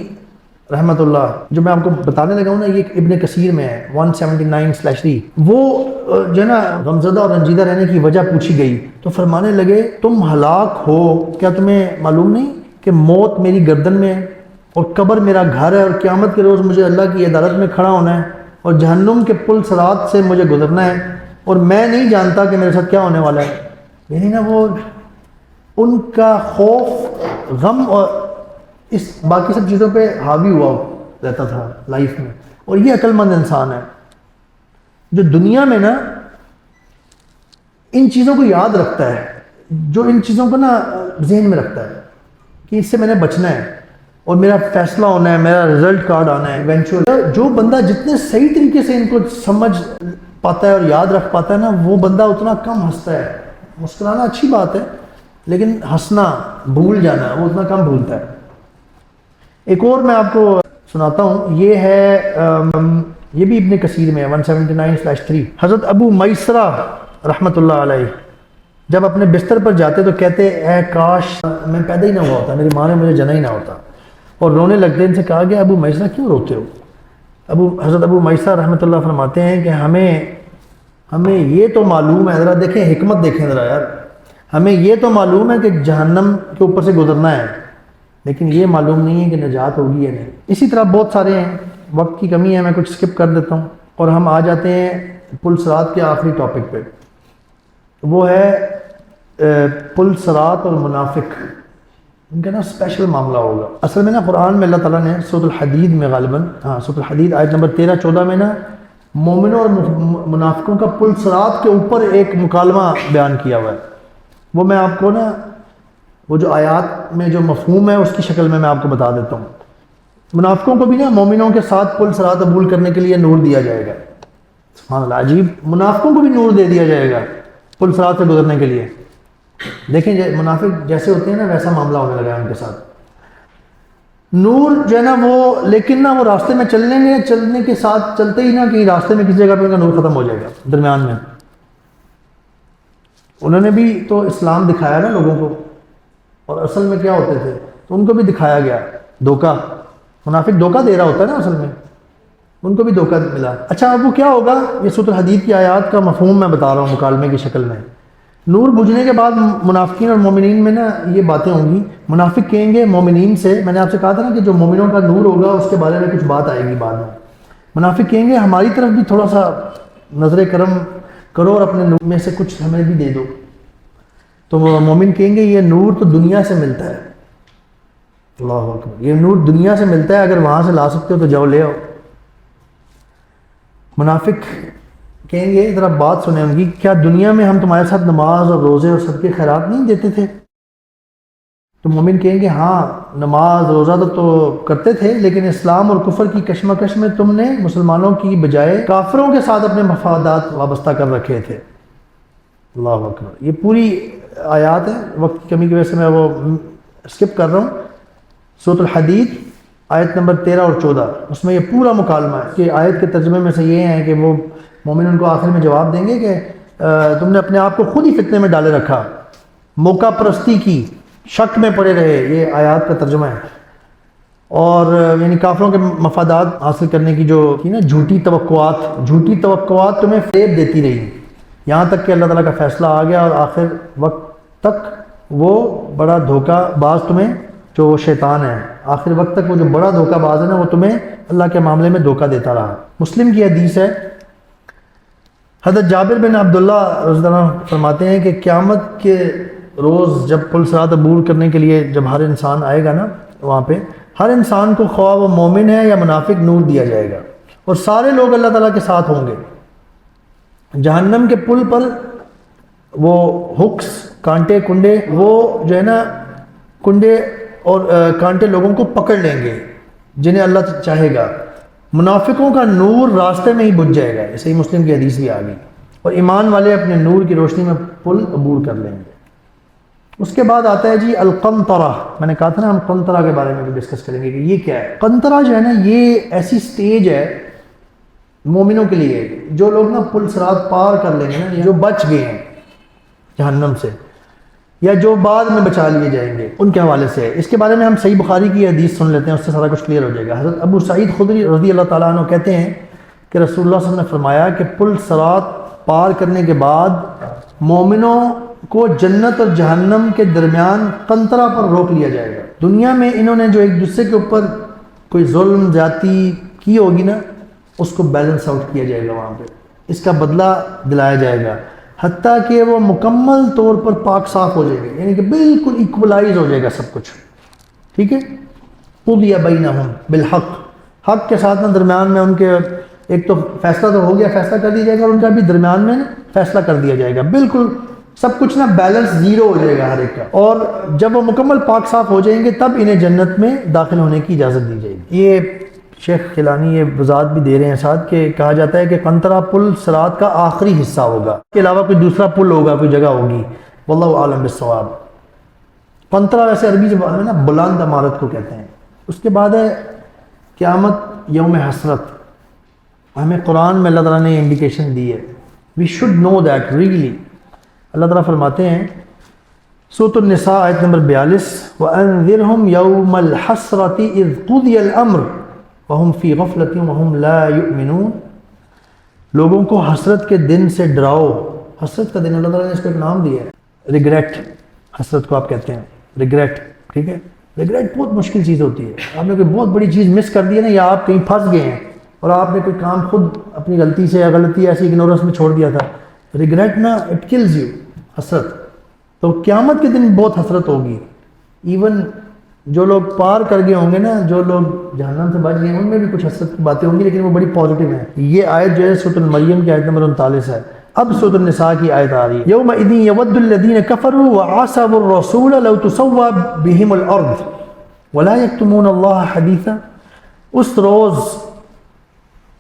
رحمۃ اللہ، جو میں آپ کو بتانے لگا ہوں نا، یہ ابن کثیر میں ہے 179/3، وہ جو ہے نا غمزدہ اور رنجیدہ رہنے کی وجہ پوچھی گئی تو فرمانے لگے تم ہلاک ہو، کیا تمہیں معلوم نہیں کہ موت میری گردن میں ہے اور قبر میرا گھر ہے، اور قیامت کے روز مجھے اللہ کی عدالت میں کھڑا ہونا ہے اور جہنم کے پل صراط سے مجھے گزرنا ہے، اور میں نہیں جانتا کہ میرے ساتھ کیا ہونے والا ہے۔ یعنی نا وہ ان کا خوف، غم اور اس باقی سب چیزوں پہ حاوی ہوا رہتا تھا لائف میں، اور یہ عقل مند انسان ہے جو دنیا میں نا ان چیزوں کو یاد رکھتا ہے، جو ان چیزوں کو نا ذہن میں رکھتا ہے کہ اس سے میں نے بچنا ہے اور میرا فیصلہ ہونا ہے، میرا رزلٹ کارڈ آنا ہے ایونچوئل۔ جو بندہ جتنے صحیح طریقے سے ان کو سمجھ پاتا ہے اور یاد رکھ پاتا ہے نا، وہ بندہ اتنا کم ہنستا ہے۔ مسکرانا اچھی بات ہے لیکن ہنسنا، بھول جانا، وہ اتنا کم بھولتا ہے۔ ایک اور میں آپ کو سناتا ہوں، یہ ہے یہ بھی ابن کثیر میں ہے 179/3۔ حضرت ابو میسرہ رحمۃ اللہ علیہ جب اپنے بستر پر جاتے تو کہتے اے کاش میں پیدا ہی نہ ہوا ہوتا، میری ماں نے مجھے جنا ہی نہ ہوتا، اور رونے لگتے۔ ان سے کہا گیا ابو میسرہ کیوں روتے ہو؟ حضرت ابو میسرہ رحمۃ اللہ فرماتے ہیں کہ ہمیں یہ تو معلوم ہے، ذرا دیکھیں حکمت دیکھیں ذرا یار، ہمیں یہ تو معلوم ہے کہ جہنم کے اوپر سے گزرنا ہے، لیکن یہ معلوم نہیں ہے کہ نجات ہوگی یا نہیں۔ اسی طرح بہت سارے ہیں، وقت کی کمی ہے میں کچھ سکپ کر دیتا ہوں، اور ہم آ جاتے ہیں پل صراط کے آخری ٹاپک پہ، وہ ہے پل صراط اور منافق، ان کا نا اسپیشل معاملہ ہوگا۔ اصل میں نا قرآن میں اللہ تعالیٰ نے سورۃ الحدید میں غالباً سورۃ الحدید آیت نمبر 13-14 میں نا مومنوں اور منافقوں کا پل صراط کے اوپر ایک مکالمہ بیان کیا ہوا ہے۔ وہ میں آپ کو نا وہ جو آیات میں جو مفہوم ہے اس کی شکل میں آپ کو بتا دیتا ہوں۔ منافقوں کو بھی نا مومنوں کے ساتھ پل صراط عبور کرنے کے لیے نور دیا جائے گا، سبحان اللہ، عجیب، منافقوں کو بھی نور دے دیا جائے گا پل صراط سے گزرنے کے لیے۔ دیکھیں منافق جیسے ہوتے ہیں نا ویسا معاملہ ہونے لگا ہے ان کے ساتھ۔ نور جو ہے نا وہ، لیکن نا وہ راستے میں چلنے کے ساتھ چلتے ہی نا کہ راستے میں کسی جگہ پہ ان کا نور ختم ہو جائے گا درمیان میں۔ انہوں نے بھی تو اسلام دکھایا نا لوگوں کو، اور اصل میں کیا ہوتے تھے تو ان کو بھی دکھایا گیا دھوکہ۔ منافق دھوکہ دے رہا ہوتا ہے نا اصل میں، ان کو بھی دھوکہ ملا۔ اچھا اب وہ کیا ہوگا، یہ سورۃ الحدید کی آیات کا مفہوم میں بتا رہا ہوں مکالمے کی شکل میں۔ نور بجھنے کے بعد منافقین اور مومنین میں نا یہ باتیں ہوں گی۔ منافق کہیں گے مومنین سے، میں نے آپ سے کہا تھا نا کہ جو مومنوں کا نور ہوگا اس کے بارے میں کچھ بات آئے گی بعد میں۔ منافق کہیں گے ہماری طرف بھی تھوڑا سا نظر کرم کرو اور اپنے نور میں سے کچھ ہمیں بھی دے دو۔ تو مومن کہیں گے یہ نور تو دنیا سے ملتا ہے، اللہ اکبر، یہ نور دنیا سے ملتا ہے، اگر وہاں سے لا سکتے ہو تو جاؤ لے آؤ۔ منافق کہیں گے ذرا بات سنیں ان کی، کیا دنیا میں ہم تمہارے ساتھ نماز اور روزے اور صدقے خیرات نہیں دیتے تھے؟ تو مومن کہیں گے ہاں نماز روزہ تو کرتے تھے، لیکن اسلام اور کفر کی کشمکش میں تم نے مسلمانوں کی بجائے کافروں کے ساتھ اپنے مفادات وابستہ کر رکھے تھے، اللہ اکبر۔ یہ پوری آیات ہے، وقت کی کمی کی وجہ سے میں وہ اسکپ کر رہا ہوں۔ سورۃ الحدید آیت نمبر 13 اور 14، اس میں یہ پورا مکالمہ ہے کہ آیت کے ترجمے میں سے یہ ہے کہ وہ مومن ان کو آخر میں جواب دیں گے کہ تم نے اپنے آپ کو خود ہی فتنے میں ڈالے رکھا، موقع پرستی کی، شک میں پڑے رہے، یہ آیات کا ترجمہ ہے. اور یعنی کافروں کے مفادات حاصل کرنے کی جو تھی نا جھوٹی توقعات تمہیں فریب دیتی رہی، یہاں تک کہ اللہ تعالیٰ کا فیصلہ آ گیا، اور آخر وقت تک وہ بڑا دھوکہ باز تمہیں، جو وہ شیطان ہے، آخر وقت تک وہ جو بڑا دھوکہ باز ہے نا، وہ تمہیں اللہ کے معاملے میں دھوکہ دیتا رہا. مسلم کی حدیث ہے، حضرت جابر بن عبداللہ رضی اللہ عنہ فرماتے ہیں کہ قیامت کے روز جب پل صراط عبور کرنے کے لیے جب ہر انسان آئے گا نا، وہاں پہ ہر انسان کو خواہ وہ مومن ہے یا منافق نور دیا جائے گا، اور سارے لوگ اللہ تعالیٰ کے ساتھ ہوں گے. جہنم کے پل پر وہ ہکس، کانٹے کنڈے، وہ جو ہے نا کنڈے اور کانٹے لوگوں کو پکڑ لیں گے جنہیں اللہ چاہے گا. منافقوں کا نور راستے میں ہی بجھ جائے گا، صحیح مسلم کی حدیث بھی آ گئی، اور ایمان والے اپنے نور کی روشنی میں پل عبور کر لیں گے. اس کے بعد آتا ہے جی القنطرہ. میں نے کہا تھا نا ہم قنطرہ کے بارے میں بھی ڈسکس کریں گے کہ یہ کیا ہے. قنطرہ جو ہے نا یہ ایسی سٹیج ہے مومنوں کے لیے، جو لوگ نا پل صراط پار کر لیں گے نا، جو بچ گئے ہیں جہنم سے یا جو بعد میں بچا لیے جائیں گے، ان کے حوالے سے. اس کے بارے میں ہم صحیح بخاری کی حدیث سن لیتے ہیں، اس سے سارا کچھ کلیئر ہو جائے گا. حضرت ابو سعید خدری رضی اللہ تعالیٰ عنہ کہتے ہیں کہ رسول اللہ صلی اللہ علیہ وسلم نے فرمایا کہ پل صراط پار کرنے کے بعد مومنوں کو جنت اور جہنم کے درمیان قنطرہ پر روک لیا جائے گا. دنیا میں انہوں نے جو ایک دوسرے کے اوپر کوئی ظلم زیادتی کی ہوگی نا، اس کو بیلنس آؤٹ کیا جائے گا وہاں پہ، اس کا بدلہ دلایا جائے گا، حتیٰ کہ وہ مکمل طور پر پاک صاف ہو جائے گا، یعنی کہ بالکل ایکولائز ہو جائے گا سب کچھ. ٹھیک ہے. قضی بینہم بالحق، حق کے ساتھ نا درمیان میں ان کے ایک تو فیصلہ تو ہو گیا، فیصلہ کر دیا جائے گا، اور ان کا بھی درمیان میں فیصلہ کر دیا جائے گا، بالکل سب کچھ نا بیلنس زیرو ہو جائے گا ہر ایک کا. اور جب وہ مکمل پاک صاف ہو جائیں گے تب انہیں جنت میں داخل ہونے کی اجازت دی جائے گی. یہ شیخ کیلانی یہ وضاحت بھی دے رہے ہیں ساتھ کہ کہا جاتا ہے کہ قنطرہ پل صراط کا آخری حصہ ہوگا، اس کے علاوہ کوئی دوسرا پل ہوگا، کوئی جگہ ہوگی، واللہ عالم بالصواب. قنطرہ ویسے عربی زبان میں نا بلند عمارت کو کہتے ہیں. اس کے بعد ہے قیامت یوم حسرت. ہمیں قرآن میں اللہ تعالیٰ نے انڈیکیشن دی ہے، we should know that really. اللہ تعالیٰ فرماتے ہیں سورۃ النساء آیت نمبر 42 وَأَنذِرْهُمْ يَوْمَ الْحَسْرَةِ إِذْ قُضِيَ الْأَمْرُ وَهُمْ فِي غَفْلَةٍ وَهُمْ لَا يُؤْمِنُونَ. لوگوں کو حسرت کے دن سے ڈراؤ. حسرت کا دن اللہ تعالیٰ نے اس کو ایک نام دیا ہے، ریگریٹ. حسرت کو آپ کہتے ہیں ریگریٹ. ٹھیک ہے. ریگریٹ بہت مشکل چیز ہوتی ہے. آپ نے کوئی بہت بڑی چیز مس کر دی ہے نا، یا آپ کہیں پھنس گئے ہیں اور آپ نے کوئی کام خود اپنی غلطی سے یا غلطی ایسی اگنورنس میں چھوڑ دیا تھا، ریگریٹ نا اٹ کلز یو. حسرت تو قیامت کے دن بہت حسرت ہوگی. ایون جو لوگ پار کر گئے ہوں گے نا، جو لوگ جہنم سے بچ گئے ہیں، ان میں بھی کچھ حسرت کی باتیں ہوں گی، لیکن وہ بڑی پازیٹیو ہیں. یہ آیت جو ہے سورۃ المریم کی آیت نمبر 39 ہے. اب سورۃ النساء کی آیت آ رہی ہے یومئذ یود الذین کفروا وعصوا الرسول لو تسوی بہم الارض ولا یکتمون اللہ حدیثا. اس روز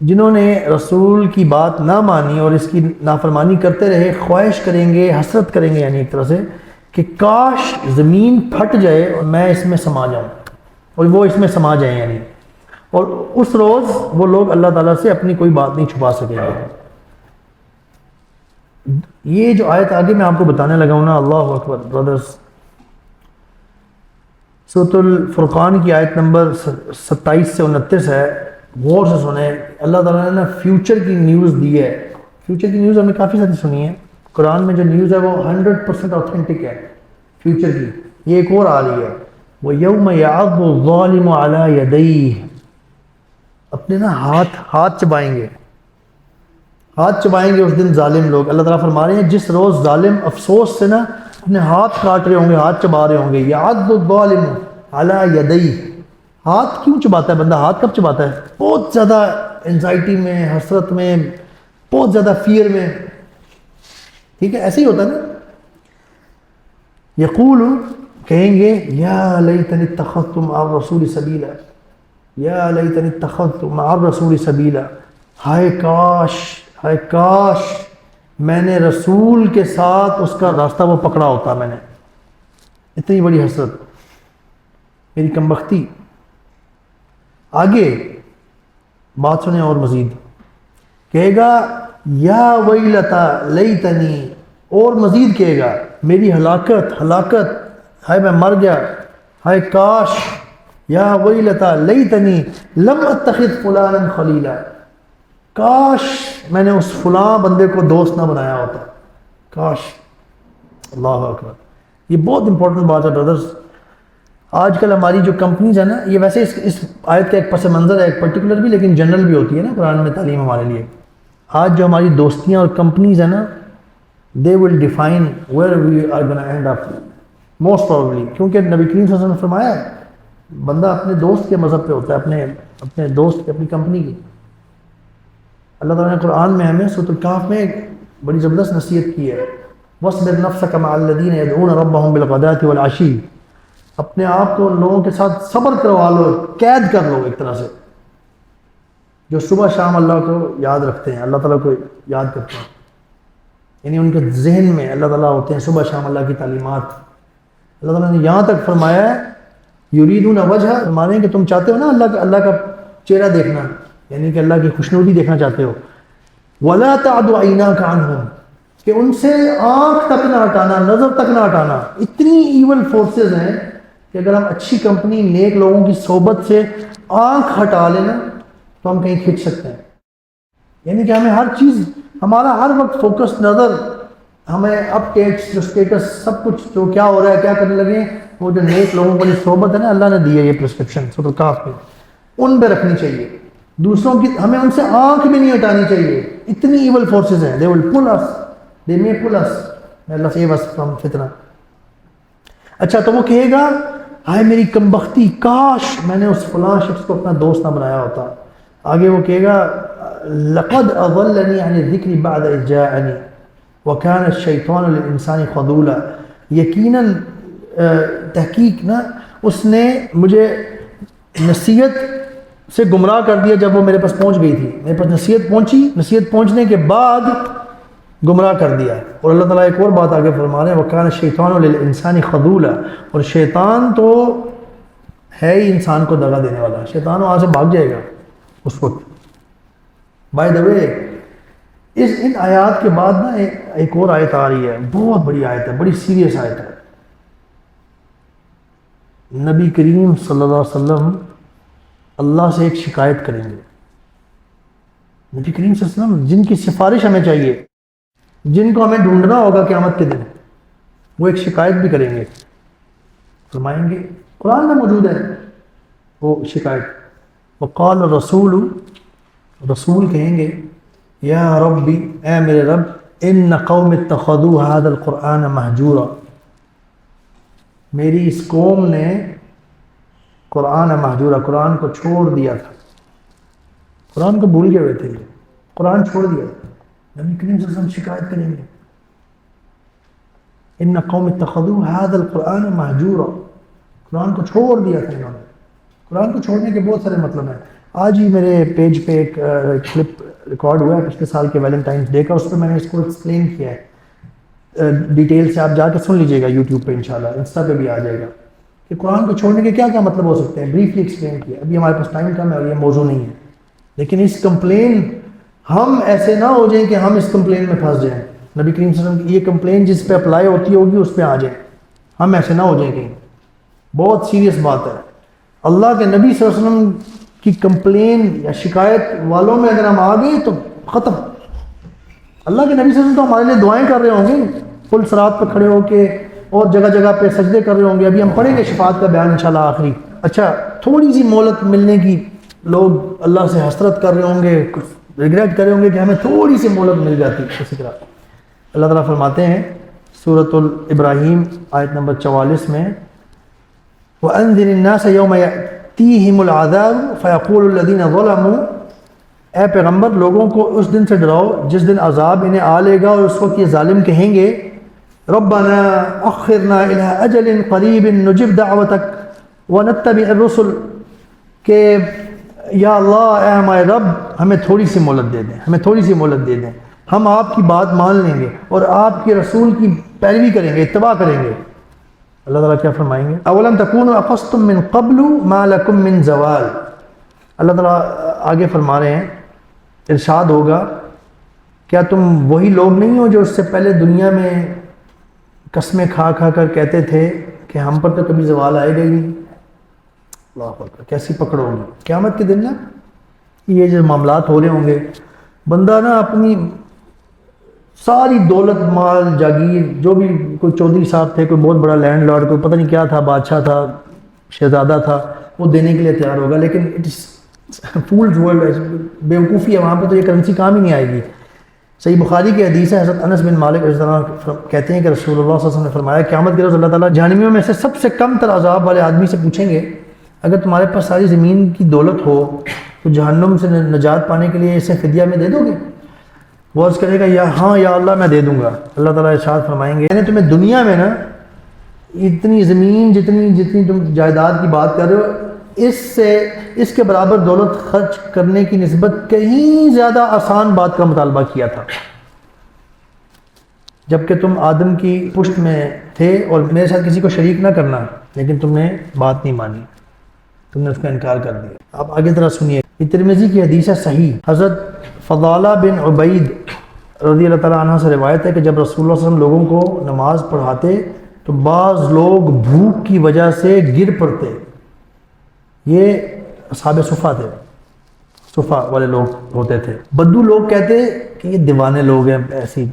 جنہوں نے رسول کی بات نہ مانی اور اس کی نافرمانی کرتے رہے، خواہش کریں گے، حسرت کریں گے، یعنی ایک طرح سے کہ کاش زمین پھٹ جائے اور میں اس میں سما جاؤں اور وہ اس میں سما جائیں، یعنی اور اس روز وہ لوگ اللہ تعالیٰ سے اپنی کوئی بات نہیں چھپا سکیں گے. یہ جو آیت آگے میں آپ کو بتانے لگا ہوں نا، اللہ اکبر برادرز، سورۃ الفرقان کی آیت نمبر 27 سے 29 ہے. غور سے سنیں. اللہ تعالیٰ نے نا فیوچر کی نیوز دی ہے. فیوچر کی نیوز ہم نے کافی ساری سنی ہے. قرآن میں جو نیوز ہے وہ 100% اوتھینٹک ہے فیوچر کی. یہ ایک اور آ رہی ہے، وَيَوْمَ يَعَضُّ الظَّالِمُ عَلَى يَدَيْهِ. اپنے نا ہاتھ چبائیں گے، ہاتھ چبائیں گے اس دن ظالم لوگ. اللہ تعالیٰ فرما رہے ہیں جس روز ظالم افسوس سے نا اپنے ہاتھ کاٹ رہے ہوں گے، ہاتھ چبا رہے ہوں گے. يَعَضُّ الظَّالِمُ عَلَى يَدَيْهِ. ہاتھ کیوں چباتا ہے بندہ؟ ہاتھ کب چباتا ہے؟ بہت زیادہ انزائٹی میں، حسرت میں، بہت زیادہ فیئر میں. ٹھیک ہے، ایسے ہی ہوتا ہے نا. یقول، کہیں گے یا لیتنی اتخذت مع الرسول سبیلا، یا لیتنی اتخذت مع الرسول سبیلا. ہائے کاش، ہائے کاش میں نے رسول کے ساتھ اس کا راستہ وہ پکڑا ہوتا. میں نے اتنی بڑی حسرت، میری کمبختی. آگے بات سنیں اور مزید. کہے گا یا ویلتا لیتنی اور مزید کہے گا میری ہلاکت ہائے میں مر گیا، ہائے کاش، یا ویلتا لیتنی لم اتخذ فلانا خلیلا، کاش میں نے اس فلاں بندے کو دوست نہ بنایا ہوتا، کاش۔ اللہ اکبر، یہ بہت امپورٹنٹ بات ہے برادرز۔ آج کل ہماری جو کمپنیز ہیں نا، یہ ویسے اس آیت کا ایک پس منظر ہے، ایک پرٹیکولر بھی لیکن جنرل بھی ہوتی ہے نا قرآن میں تعلیم ہمارے لیے۔ آج جو ہماری دوستیاں اور کمپنیز ہیں نا، they will define where we are going to end up most probably، کیونکہ نبی کریم صلی اللہ علیہ وسلم نے فرمایا بندہ اپنے دوست کے مذہب پہ ہوتا ہے، اپنے دوست کی، اپنی کمپنی کی۔ اللہ تعالیٰ نے قرآن میں ہمیں سورۃ الکہف میں ایک بڑی زبردست نصیحت کی ہے، وَاصْبِرْ نَفْسَكَ مَعَ الَّذِينَ يَدْعُونَ رَبَّهُمْ بِالْغَدَاةِ وَالْعَشِيِّ، اپنے آپ کو لوگوں کے ساتھ صبر کروا لو، قید کر لو ایک طرح سے، جو صبح شام اللہ کو یاد رکھتے ہیں، اللہ تعالیٰ کو یاد کرتے ہیں، یعنی ان کے ذہن میں اللہ تعالیٰ ہوتے ہیں، صبح شام اللہ کی تعلیمات۔ اللہ تعالیٰ نے یہاں تک فرمایا ہے یریدون وجہ، فرمانے کہ تم چاہتے ہو نا اللہ کا چہرہ دیکھنا، یعنی کہ اللہ کی خوشنودی دیکھنا چاہتے ہو، وَلَا تَعْدُ عَيْنَاكَ عَنْهُمْ، کہ ان سے آنکھ تک نہ ہٹانا، نظر تک نہ ہٹانا۔ اتنی ایول فورسز ہیں کہ اگر ہم اچھی کمپنی، نیک لوگوں کی صحبت سے آنکھ ہٹا لینا تو ہم کہیں کھنچ سکتے ہیں، یعنی کہ ہمیں ہر چیز، ہمارا ہر وقت فوکس، نظر، ہمیں اپ ڈیٹس، جو اسٹیٹس، سب کچھ جو کیا ہو رہا ہے، کیا کرنے لگے، وہ جو نیک لوگوں والی صحبت ہے نا، اللہ نے دی ہے یہ پرسکرپشن سورۃ الکہف میں، ان پہ رکھنی چاہیے۔ دوسروں کی ہمیں ان سے آنکھ بھی نہیں ہٹانی چاہیے، اتنی ایول فورسز ہیں، they will pull us, they may pull us, may Allah save us from فتنہ۔ اچھا تو وہ کہے گا ہائے میری کمبختی، کاش میں نے اس فلاں شخص کو اپنا دوست نہ بنایا ہوتا۔ آگے وہ کہے گا لقد اضلنی عن الذکر بعد اذ جاءنی وکان الشیطان للانسان خذولا، یقیناً تحقیق نا اس نے مجھے نصیحت سے گمراہ کر دیا جب وہ میرے پاس پہنچ گئی تھی، میرے پاس نصیحت پہنچی، نصیحت پہنچنے کے بعد گمراہ کر دیا۔ اور اللہ تعالیٰ ایک اور بات آگے فرما رہے ہیں وَكَانَ الشَّيْطَانُ لِلْإِنسَانِ خَذُولًا، اور شیطان تو ہے ہی انسان کو دغا دینے والا، شیطان وہاں سے بھاگ جائے گا اس وقت۔ بائی دا وے ان آیات کے بعد نا ایک اور آیت آ رہی ہے، بہت بڑی آیت ہے، بڑی سیریس آیت ہے۔ نبی کریم صلی اللہ علیہ وسلم اللہ سے ایک شکایت کریں گے، نبی کریم صلی اللہ علیہ وسلم جن کی سفارش ہمیں چاہیے، جن کو ہمیں ڈھونڈنا ہوگا قیامت کے دن، وہ ایک شکایت بھی کریں گے، فرمائیں گے، قرآن میں موجود ہے وہ شکایت، وقال الرسول، رسول کہیں گے یا ربی، اے میرے رب، ان قوم اتخذوا هذا القرآن مہجورا، میری اس قوم نے قرآن مہجورا، قرآن کو چھوڑ دیا تھا، قرآن کو بھول گئے ہوئے تھے، قرآن چھوڑ دیا تھا۔ نبی کریم صلی اللہ علیہ وسلم شکایت کریں گے ان قوم اتخذوا هذا القرآن مہجورا، قرآن کو چھوڑ دیا تھا انہوں نے۔ قرآن کو چھوڑنے کے بہت سارے مطلب ہیں۔ آج ہی میرے پیج پہ ایک کلپ ریکارڈ ہوا ہے پچھلے سال کے ویلنٹائنس ڈے کا، اس پہ میں نے اس کو ایکسپلین کیا ہے ڈیٹیل سے، آپ جا کے سن لیجیے گا یوٹیوب پہ، انشاءاللہ انسٹا پہ بھی آ جائے گا، کہ قرآن کو چھوڑنے کے کیا کیا مطلب ہو سکتے ہیں، بریفلی ایکسپلین کیا۔ ابھی ہمارے پاس ٹائم کم ہے اور یہ موضوع نہیں ہے، لیکن اس کمپلین، ہم ایسے نہ ہو جائیں کہ ہم اس کمپلین میں پھنس جائیں۔ نبی کریم صلی اللہ علیہ وسلم کی یہ کمپلین جس پہ اپلائی ہوتی ہوگی اس پہ آ جائیں، ہم ایسے نہ ہو جائیں کہیں، بہت سیریس بات ہے۔ اللہ کے نبی صلی اللہ علیہ وسلم کی کمپلین یا شکایت والوں میں اگر ہم آ گئے تو ختم۔ اللہ کے نبی صلی اللہ علیہ وسلم تو ہمارے لیے دعائیں کر رہے ہوں گے، پل صراط پہ کھڑے ہو کے اور جگہ جگہ پہ سجدے کر رہے ہوں گے۔ ابھی ہم پڑھیں گے شفاعت کا بیان انشاءاللہ آخری۔ اچھا، تھوڑی سی مہلت ملنے کی لوگ اللہ سے حسرت کر رہے ہوں گے، ریگریٹ کر رہے ہوں گے کہ ہمیں تھوڑی سی مہلت مل جاتی اسی طرح۔ اللہ تعالیٰ فرماتے ہیں سورۃ الابراہیم آیت نمبر 44 میں وَأَنذِرِ النَّاسَ يَوْمَ يَأْتِيهِمُ الْعَذَابُ فَيَقُولُ الَّذِينَ ظَلَمُوا، اے پیغمبر لوگوں کو اس دن سے ڈراؤ جس دن عذاب انہیں آ لے گا، اور اس وقت یہ ظالم کہیں گے ربنا اخرنا الى اجل قریب نجب دعوتک ونتبع الرسل، کہ یا اللہ اے ہمارے رب ہمیں تھوڑی سی مہلت دے دیں، ہمیں تھوڑی سی مہلت دے دیں، ہم آپ کی بات مان لیں گے اور آپ کے رسول کی پیروی کریں گے، اتباع کریں گے۔ اللہ تعالیٰ کیا فرمائیں گے اولم تکونوا اقسطتم من قبل ما لکم من زوال، اللہ تعالیٰ آگے فرما رہے ہیں، ارشاد ہوگا کیا تم وہی لوگ نہیں ہو جو اس سے پہلے دنیا میں قسمیں کھا کھا کر کہتے تھے کہ ہم پر تو کبھی زوال آئے گا ہی نہیں؟ اللہ اکبر، کیسی پکڑ ہوگی قیامت کے دن نا یہ جو معاملات ہو رہے ہوں گے، بندہ نا اپنی ساری دولت مال جاگیر، جو بھی کوئی چودھری صاحب تھے، کوئی بہت بڑا لینڈ لارڈ، کوئی پتہ نہیں کیا تھا، بادشاہ تھا، شہزادہ تھا، وہ دینے کے لیے تیار ہوگا، لیکن فولز ورلڈ، بیوقوفی ہے، وہاں پہ تو یہ کرنسی کام ہی نہیں آئے گی۔ صحیح بخاری کی حدیث ہے، حضرت انس بن مالک رضی اللہ عنہ کہتے ہیں کہ رسول اللہ صلی اللہ علیہ وسلم نے فرمایا قیامت کے روز اللہ تعالیٰ جہنمیوں میں سے سب سے کم تر عذاب والے آدمی سے پوچھیں گے اگر تمہارے پاس ساری زمین کی دولت ہو تو جہنم سے نجات پانے کے لیے اسے فدیہ میں دے دو گے؟ وہ عرض کرے گا یا ہاں یا اللہ میں دے دوں گا۔ اللہ تعالیٰ ارشاد فرمائیں گے میں نے تمہیں دنیا میں نا اتنی زمین جتنی تم جائیداد کی بات کر رہے ہو اس کے برابر دولت خرچ کرنے کی نسبت کہیں زیادہ آسان بات کا مطالبہ کیا تھا، جبکہ تم آدم کی پشت میں تھے اور میرے ساتھ کسی کو شریک نہ کرنا، لیکن تم نے بات نہیں مانی، تم نے اس کا انکار کر دیا۔ آپ آگے ذرا سنیے، یہ ترمذی کی حدیث ہے صحیح، حضرت فضالہ بن عبید رضی اللہ تعالیٰ عنہ سے روایت ہے کہ جب رسول اللہ صلی اللہ علیہ وسلم لوگوں کو نماز پڑھاتے تو بعض لوگ بھوک کی وجہ سے گر پڑتے۔ یہ اصحاب صفہ تھے، صفہ والے لوگ ہوتے تھے۔ بدو لوگ کہتے کہ یہ دیوانے لوگ ہیں ایسی۔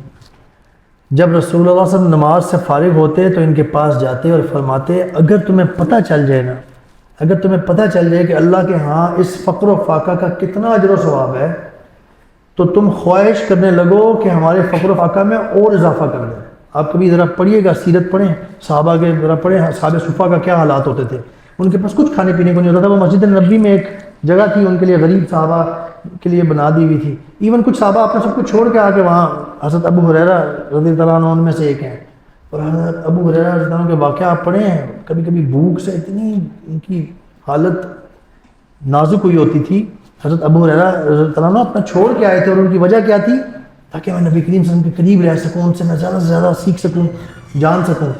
جب رسول اللہ صلی اللہ علیہ وسلم نماز سے فارغ ہوتے تو ان کے پاس جاتے اور فرماتے اگر تمہیں پتہ چل جائے نا، اگر تمہیں پتہ چل جائے کہ اللہ کے ہاں اس فقر و فاقہ کا کتنا اجر و ثواب ہے تو تم خواہش کرنے لگو کہ ہمارے فقر و فاقہ میں اور اضافہ کر دیں۔ آپ کبھی ذرا پڑھیے گا، سیرت پڑھیں، صحابہ کے ذرا پڑھیں، صحابہ صفہ کا کیا حالات ہوتے تھے۔ ان کے پاس کچھ کھانے پینے کو نہیں ہوتا تھا، وہ مسجد نبوی میں ایک جگہ تھی ان کے لیے، غریب صحابہ کے لیے بنا دی ہوئی تھی۔ ایون کچھ صحابہ اپنا سب کچھ چھوڑ کے آ کے وہاں، حضرت ابو ہریرہ رضی اللہ عنہ ان میں سے ایک ہیں، اور حضرت ابو ہریرہ رضی اللہ عنہ کے واقعہ آپ پڑھیں ہیں، کبھی کبھی بھوک سے اتنی ان کی حالت نازک ہوئی ہوتی تھی۔ حضرت ابو ہریرہ رضی اللہ عنہ اپنا چھوڑ کے آئے تھے، اور ان کی وجہ کیا تھی؟ تاکہ میں نبی کریم صلی اللہ علیہ وسلم کے قریب رہ سکوں، ان سے میں زیادہ سے زیادہ سیکھ سکوں، جان سکوں۔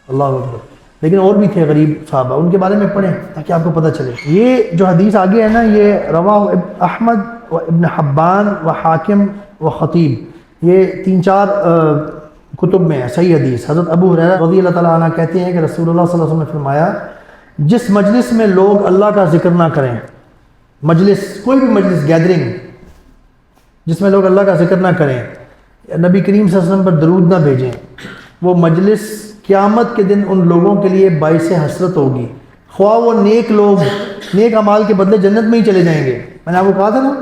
اللہ اکبر۔ لیکن اور بھی تھے غریب صحابہ، ان کے بارے میں پڑھیں تاکہ آپ کو پتہ چلے۔ یہ جو حدیث آگے ہے نا، یہ رواہ احمد و ابن حبان و حاکم و خطیب، یہ 3-4 کتب میں ہے، صحیح حدیث۔ حضرت ابو ہریرہ رضی اللہ تعالیٰ عنہ کہتے ہیں کہ رسول اللہ صلی اللہ علیہ وسلم نے فرمایا جس مجلس میں لوگ اللہ کا ذکر نہ کریں، مجلس کوئی بھی مجلس، گیدرنگ جس میں لوگ اللہ کا ذکر نہ کریں، نبی کریم صلی اللہ علیہ وسلم پر درود نہ بھیجیں، وہ مجلس قیامت کے دن ان لوگوں کے لیے باعث حسرت ہوگی، خواہ وہ نیک لوگ نیک اعمال کے بدلے جنت میں ہی چلے جائیں گے۔ میں نے آپ کو کہا تھا نا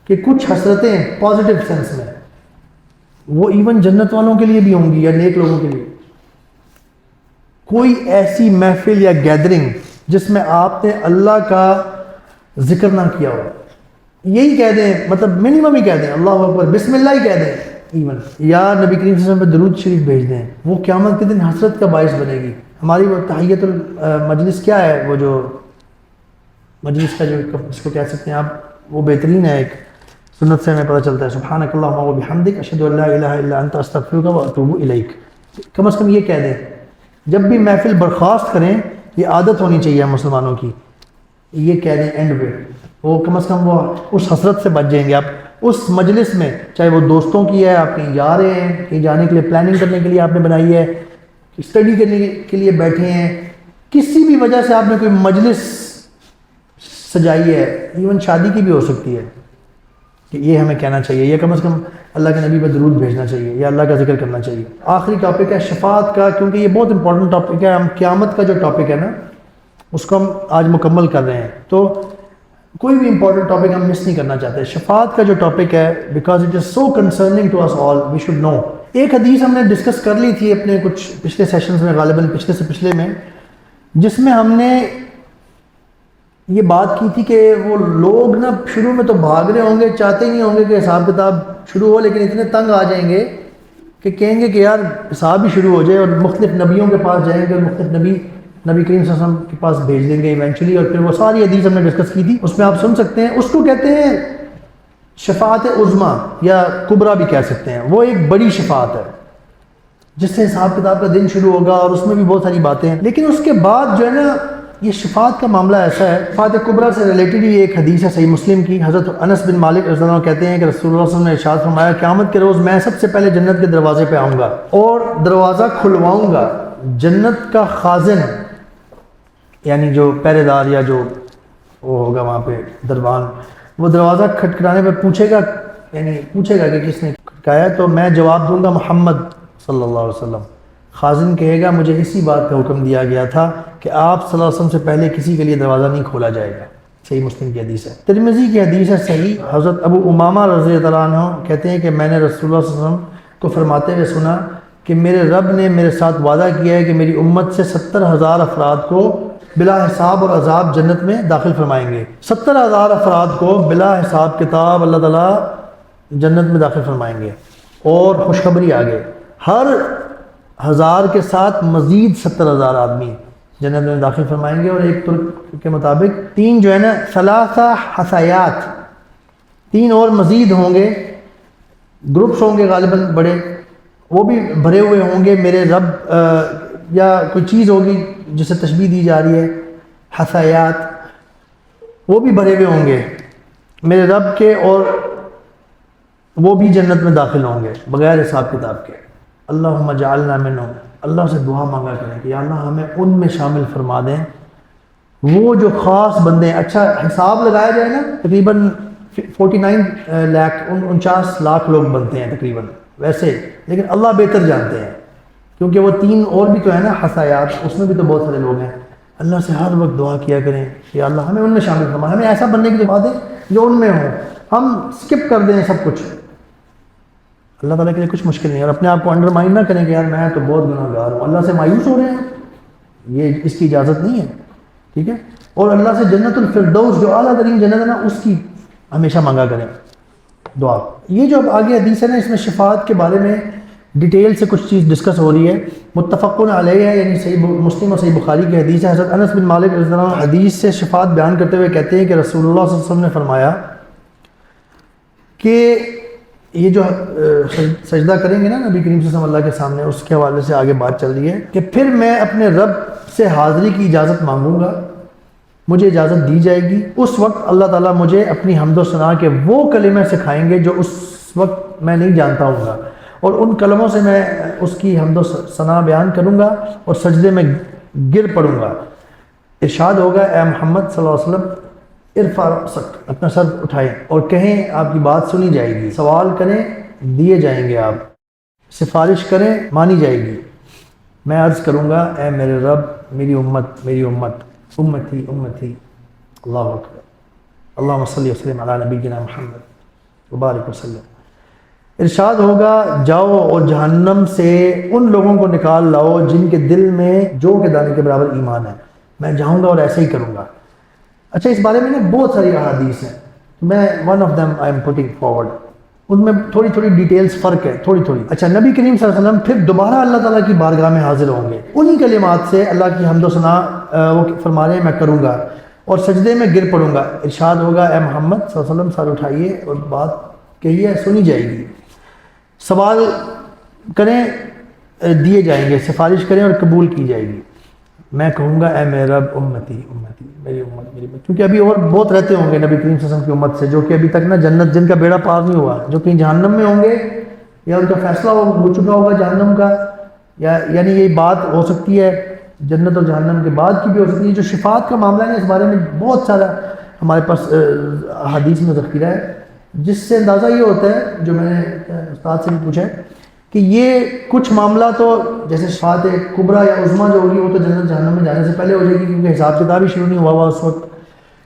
کہ کچھ حسرتیں پازیٹیو سینس میں وہ ایون جنت والوں کے لیے بھی ہوں گی یا نیک لوگوں کے لیے۔ کوئی ایسی محفل یا گیدرنگ جس میں آپ نے اللہ کا ذکر نہ کیا ہو، یہی کہہ دیں، مطلب منیمم ہی کہہ دیں اللہ اکبر، بسم اللہ ہی کہہ دیں ایون، یا نبی کریم صلی اللہ علیہ وسلم پہ درود شریف بھیج دیں، وہ قیامت کے دن حسرت کا باعث بنے گی۔ ہماری وہ تحیت المجلس کیا ہے، وہ جو مجلس کا جو اس کو کہہ سکتے ہیں آپ، وہ بہترین ہے، ایک سنت سے ہمیں پتہ چلتا ہے، سبحانک اللہم و بحمدک اشہد ان لا الہ الا انت استغفرک و اتوب الیک۔ کم از کم یہ کہہ دیں جب بھی محفل برخاست کریں، یہ عادت ہونی چاہیے مسلمانوں کی، یہ کہہ دیں اینڈ پہ، وہ کم از کم وہ اس حسرت سے بچ جائیں گے۔ آپ اس مجلس میں، چاہے وہ دوستوں کی ہے، آپ کہیں جا رہے ہیں، کہیں جانے کے لیے پلاننگ کرنے کے لیے آپ نے بنائی ہے، اسٹڈی کرنے کے لیے بیٹھے ہیں، کسی بھی وجہ سے آپ نے کوئی مجلس سجائی ہے، ایون شادی کی بھی ہو سکتی ہے، کہ یہ ہمیں کہنا چاہیے، یا کم از کم اللہ کے نبی پہ درود بھیجنا چاہیے، یا اللہ کا ذکر کرنا چاہیے۔ آخری ٹاپک ہے شفاعت کا، کیونکہ یہ بہت امپورٹنٹ ٹاپک ہے، ہم قیامت کا جو ٹاپک ہے نا اس کو ہم آج مکمل کر رہے ہیں، تو کوئی بھی امپورٹنٹ ٹاپک ہم مس نہیں کرنا چاہتے۔ شفاعت کا جو ٹاپک ہے، because it is so concerning to us all, we should know. ایک حدیث ہم نے ڈسکس کر لی تھی اپنے کچھ پچھلے سیشنز میں، غالباً پچھلے سے پچھلے میں، جس میں ہم نے یہ بات کی تھی کہ وہ لوگ نا شروع میں تو بھاگ رہے ہوں گے، چاہتے ہی نہیں ہوں گے کہ حساب کتاب شروع ہو، لیکن اتنے تنگ آ جائیں گے کہ کہیں گے کہ یار حساب ہی شروع ہو جائے، اور مختلف نبیوں کے پاس جائیں گے، اور مختلف نبی کریم صلی اللہ علیہ وسلم کے پاس بھیج دیں گے ایونچولی، اور پھر وہ ساری حدیث ہم نے ڈسکس کی تھی، اس میں آپ سن سکتے ہیں۔ اس کو کہتے ہیں شفاعت عظمیٰ یا کبریٰ بھی کہہ سکتے ہیں، وہ ایک بڑی شفاعت ہے جس سے حساب کتاب کا دن شروع ہوگا، اور اس میں بھی بہت ساری باتیں ہیں۔ لیکن اس کے بعد جو ہے نا یہ شفاعت کا معاملہ ایسا ہے، شفاعت کبریٰ سے ریلیٹڈ ہی ایک حدیث ہے صحیح مسلم کی. حضرت انس بن مالک رضی اللہ عنہ کہتے ہیں کہ رسول اللہ صلی اللہ علیہ وسلم نے ارشاد فرمایا قیامت کے روز میں سب سے پہلے جنت کے دروازے پہ آؤں گا اور دروازہ کھلواؤں گا. جنت کا خازن یعنی جو پہرے دار یا جو وہ ہوگا وہاں پہ دربان، وہ دروازہ کھٹکھٹانے پہ پوچھے گا، یعنی پوچھے گا کہ کس نے کھٹکایا، تو میں جواب دوں گا محمد صلی اللہ علیہ وسلم. خازن کہے گا مجھے اسی بات کا حکم دیا گیا تھا کہ آپ صلی اللہ علیہ وسلم سے پہلے کسی کے لیے دروازہ نہیں کھولا جائے گا. صحیح مسلم کی حدیث ہے. ترمذی کی حدیث ہے صحیح. حضرت ابو امامہ رضی اللہ عنہ کہتے ہیں کہ میں نے رسول اللہ صلی اللہ علیہ وسلم کو فرماتے ہوئے سنا کہ میرے رب نے میرے ساتھ وعدہ کیا ہے کہ میری امت سے 70,000 افراد کو بلا حساب اور عذاب جنت میں داخل فرمائیں گے. 70,000 افراد کو بلا حساب کتاب اللہ تعالیٰ جنت میں داخل فرمائیں گے. اور خوشخبری آگے، ہر 1000 کے ساتھ مزید 70,000 آدمی جنت میں داخل فرمائیں گے. اور ایک ترک کے مطابق 3 جو ہے نا ثلاثہ حثیات، 3 اور مزید ہوں گے، گروپس ہوں گے غالباً بڑے، وہ بھی بھرے ہوئے ہوں گے. میرے رب یا کوئی چیز ہوگی جسے تشبیہ دی جا رہی ہے حثیات، وہ بھی بھرے ہوئے ہوں گے میرے رب کے، اور وہ بھی جنت میں داخل ہوں گے بغیر حساب کتاب کے. اللہم جعلنا منہم. اللہ سے دعا مانگا کریں کہ یا اللہ ہمیں ان میں شامل فرما دیں، وہ جو خاص بندے ہیں. اچھا حساب لگایا جائے نا، تقریباً 49 لاکھ لوگ بنتے ہیں تقریباً ویسے، لیکن اللہ بہتر جانتے ہیں کیونکہ وہ 3 اور بھی تو ہے نا حثیات، اس میں بھی تو بہت سارے لوگ ہیں. اللہ سے ہر وقت دعا کیا کریں کہ اللہ ہمیں ان میں شامل فرما، ہمیں ایسا بننے کی دعا دیں جو ان میں ہوں، ہم سکپ کر دیں سب کچھ. اللہ تعالیٰ کے لیے کچھ مشکل نہیں ہے. اور اپنے آپ کو انڈرمائن نہ کریں کہ یار میں تو بہت گناہ گار ہوں، اللہ سے مایوس ہو رہے ہیں، یہ اس کی اجازت نہیں ہے. ٹھیک ہے. اور اللہ سے جنت الفردوس جو اعلیٰ ترین جنت ہے نا، اس کی ہمیشہ مانگا کریں دعا. یہ جو اب آگے حدیث ہے نا، اس میں شفاعت کے بارے میں ڈیٹیل سے کچھ چیز ڈسکس ہو رہی ہے. متفقن علیہ ہے، یعنی صحیح مسلم اور صحیح بخاری کی حدیث ہے. حضرت انس بن مالک رضی اللہ عنہ حدیث سے شفاعت بیان کرتے ہوئے کہتے ہیں کہ رسول اللہ صلی اللہ علیہ وسلم نے فرمایا کہ یہ جو سجدہ کریں گے نا نبی کریم صلی اللہ علیہ وسلم اللہ کے سامنے، اس کے حوالے سے آگے بات چل رہی ہے کہ پھر میں اپنے رب سے حاضری کی اجازت مانگوں گا، مجھے اجازت دی جائے گی. اس وقت اللہ تعالیٰ مجھے اپنی حمد و ثنا کے وہ کلمے سکھائیں گے جو اس وقت میں نہیں جانتا ہوں گا، اور ان کلموں سے میں اس کی حمد و ثنا بیان کروں گا اور سجدے میں گر پڑوں گا. ارشاد ہوگا اے محمد صلی اللہ علیہ وسلم ارفع رأسک، اپنا سر اٹھائیں اور کہیں آپ کی بات سنی جائے گی، سوال کریں دیے جائیں گے، آپ سفارش کریں مانی جائے گی. میں عرض کروں گا اے میرے رب میری امت میری امت، امتی امتی. اللہ اکبر. اللہم صلی وسلم علی نبینا محمد وبارک وسلم. ارشاد ہوگا جاؤ اور جہنم سے ان لوگوں کو نکال لاؤ جن کے دل میں جو کے دانے کے برابر ایمان ہے. میں جاؤں گا اور ایسا ہی کروں گا. اچھا اس بارے میں نا بہت ساری احادیث ہیں، میں one of them I am putting forward, ان میں تھوڑی تھوڑی ڈیٹیلز فرق ہے تھوڑی تھوڑی. اچھا نبی کریم صلی اللہ علیہ وسلم پھر دوبارہ اللہ تعالیٰ کی بارگاہ میں حاضر ہوں گے، انہی کلمات سے اللہ کی حمد و ثنا وہ فرما رہے ہیں میں کروں گا اور سجدے میں گر پڑوں گا. ارشاد ہوگا اے محمد صلی اللہ علیہ وسلم سر اٹھائیے اور بات کہیے سنی جائے گی، سوال کریں دیے جائیں گے، سفارش کریں اور قبول کی جائے گی. میں کہوں گا اے میرے رب امتی امتی، میری امت میری امت. کیونکہ ابھی اور بہت رہتے ہوں گے نبی کریم صلی اللہ علیہ وسلم کی امت سے جو کہ ابھی تک نا جنت جن کا بیڑا پار نہیں ہوا، جو کہیں جہنم میں ہوں گے یا ان کا فیصلہ ہو چکا ہوگا جہنم کا، یعنی یہ بات ہو سکتی ہے جنت اور جہنم کے بعد کی بھی ہو سکتی ہے. جو شفاعت کا معاملہ ہے اس بارے میں بہت سارا ہمارے پاس حدیث میں ذخیرہ ہے، جس سے اندازہ یہ ہوتا ہے جو میں نے استاد سے بھی پوچھا ہے کہ یہ کچھ معاملہ تو جیسے شفاعت کبریٰ یا عظمیٰ جو ہوگی وہ تو جنت جہنم میں جانے سے پہلے ہو جائے گی کیونکہ حساب کتاب ہی شروع نہیں ہوا اس وقت.